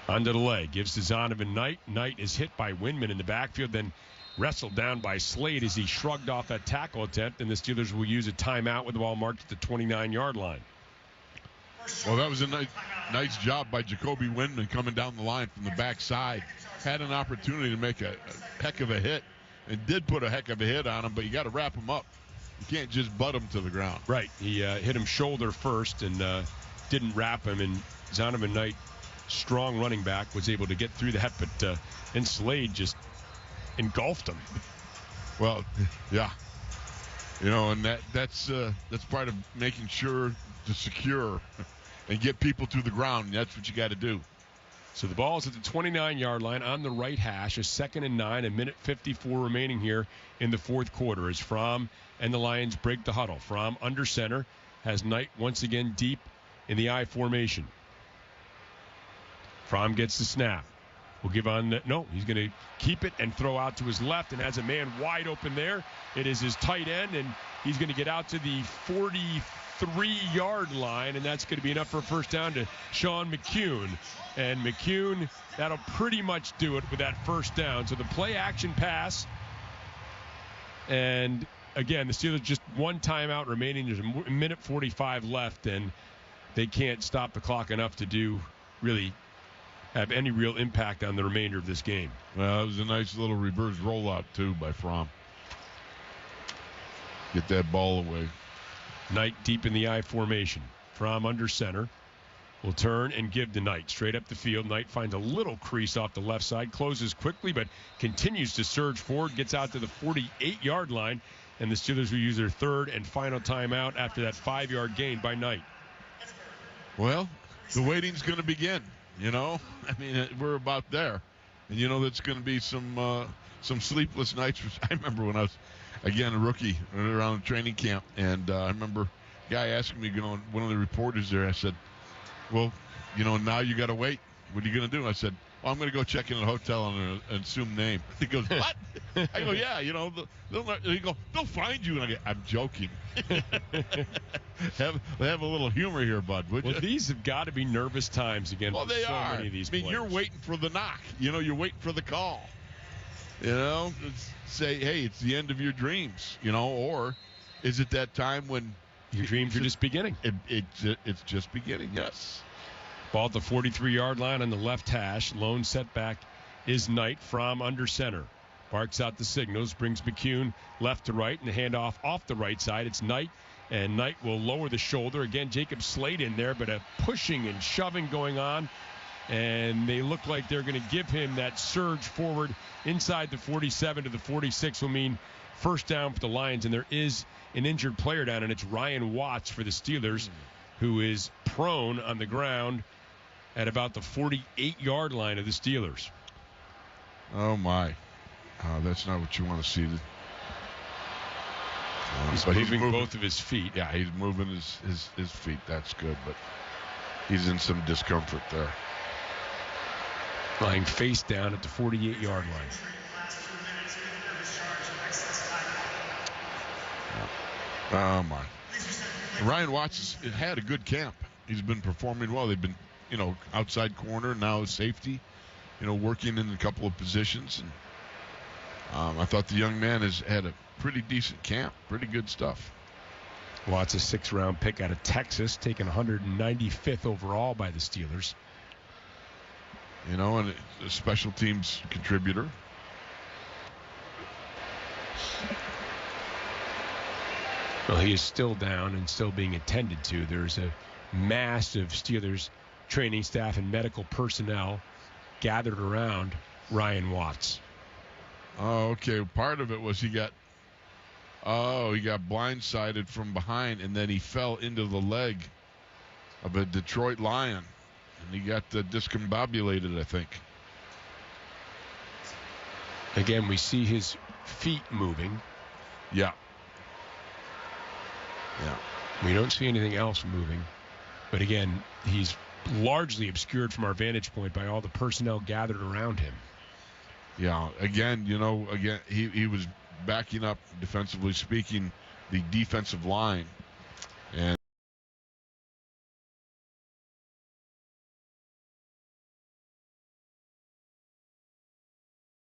Under the leg, gives to Zonovan Knight. Knight is hit by Windman in the backfield, then wrestled down by Slade as he shrugged off that tackle attempt, and the Steelers will use a timeout with the ball marked at the 29-yard line. Well, that was a nice job by Jacoby Windman coming down the line from the backside. Had an opportunity to make a heck of a hit and did put a heck of a hit on him, but you got to wrap him up. You can't just butt him to the ground. Right. He hit him shoulder first and didn't wrap him, and Zonovan Knight, strong running back, was able to get through that, but and Slade just engulfed him. Well, yeah. You know, and that's part of making sure to secure and get people to the ground. And that's what you got to do. So the ball is at the 29-yard line on the right hash. A 2nd and 9, a minute 54 remaining here in the fourth quarter as Fromm and the Lions break the huddle. Fromm under center, has Knight once again deep in the I formation. Fromm gets the snap. Will give on the, no, he's going to keep it and throw out to his left and has a man wide open there. It is his tight end, and he's going to get out to the 43-yard line, and that's going to be enough for a first down to Sean McCune. And McCune, that'll pretty much do it with that first down. So the play action pass, and again, the Steelers just one timeout remaining. There's a minute 45 left, and they can't stop the clock enough to do really have any real impact on the remainder of this game. Well, it was a nice little reverse rollout, too, by Fromm. Get that ball away. Knight deep in the I formation. Fromm under center. Will turn and give to Knight. Straight up the field. Knight finds a little crease off the left side. Closes quickly, but continues to surge forward. Gets out to the 48-yard line. And the Steelers will use their third and final timeout after that 5-yard gain by Knight. Well, the waiting's going to begin. You know, I mean, we're about there. And, you know, that's going to be some sleepless nights. I remember when I was, again, a rookie around the training camp. And I remember a guy asking me, you know, one of the reporters there, I said, well, you know, now you got to wait. What are you going to do? I said, well, I'm going to go check in a hotel on an assumed name. He goes, what? I go, yeah, you know, they'll find you. And I go, I'm joking. have a little humor here, bud, would you? Well, these have got to be nervous times again. Well, they are. Many of these players. You're waiting for the knock. You know, you're waiting for the call. You know, say, hey, it's the end of your dreams. You know, or is it that time when your dreams are just beginning? It's just beginning. Yes. Ball at the 43-yard line on the left hash. Lone setback is Knight. Fromm under center. barks out the signals, brings McCune left to right, and the handoff off the right side. It's Knight, and Knight will lower the shoulder. Again, Jacob Slade in there, but a pushing and shoving going on, and they look like they're going to give him that surge forward inside the 47 to the 46 will mean first down for the Lions, and there is an injured player down, and it's Ryan Watts for the Steelers, who is prone on the ground at about the 48-yard line of the Steelers. Oh, my. That's not what you want to see. He's moving both of his feet. Yeah, he's moving his feet. That's good, but he's in some discomfort there. Lying face down at the 48-yard line. Oh, my. Ryan Watts has had a good camp. He's been performing well. They've been, outside corner, now safety, working in a couple of positions. And I thought the young man has had a pretty decent camp, pretty good stuff. Watts, a 6th-round pick out of Texas, taken 195th overall by the Steelers. And a special teams contributor. Well, he is still down and still being attended to. There's a mass of Steelers training staff and medical personnel gathered around Ryan Watts. Oh, okay. Part of it was he got blindsided from behind, and then he fell into the leg of a Detroit Lion, and he got discombobulated, I think. Again, we see his feet moving. Yeah. We don't see anything else moving. But again, he's largely obscured from our vantage point by all the personnel gathered around him. Yeah, again, he was backing up, defensively speaking, the defensive line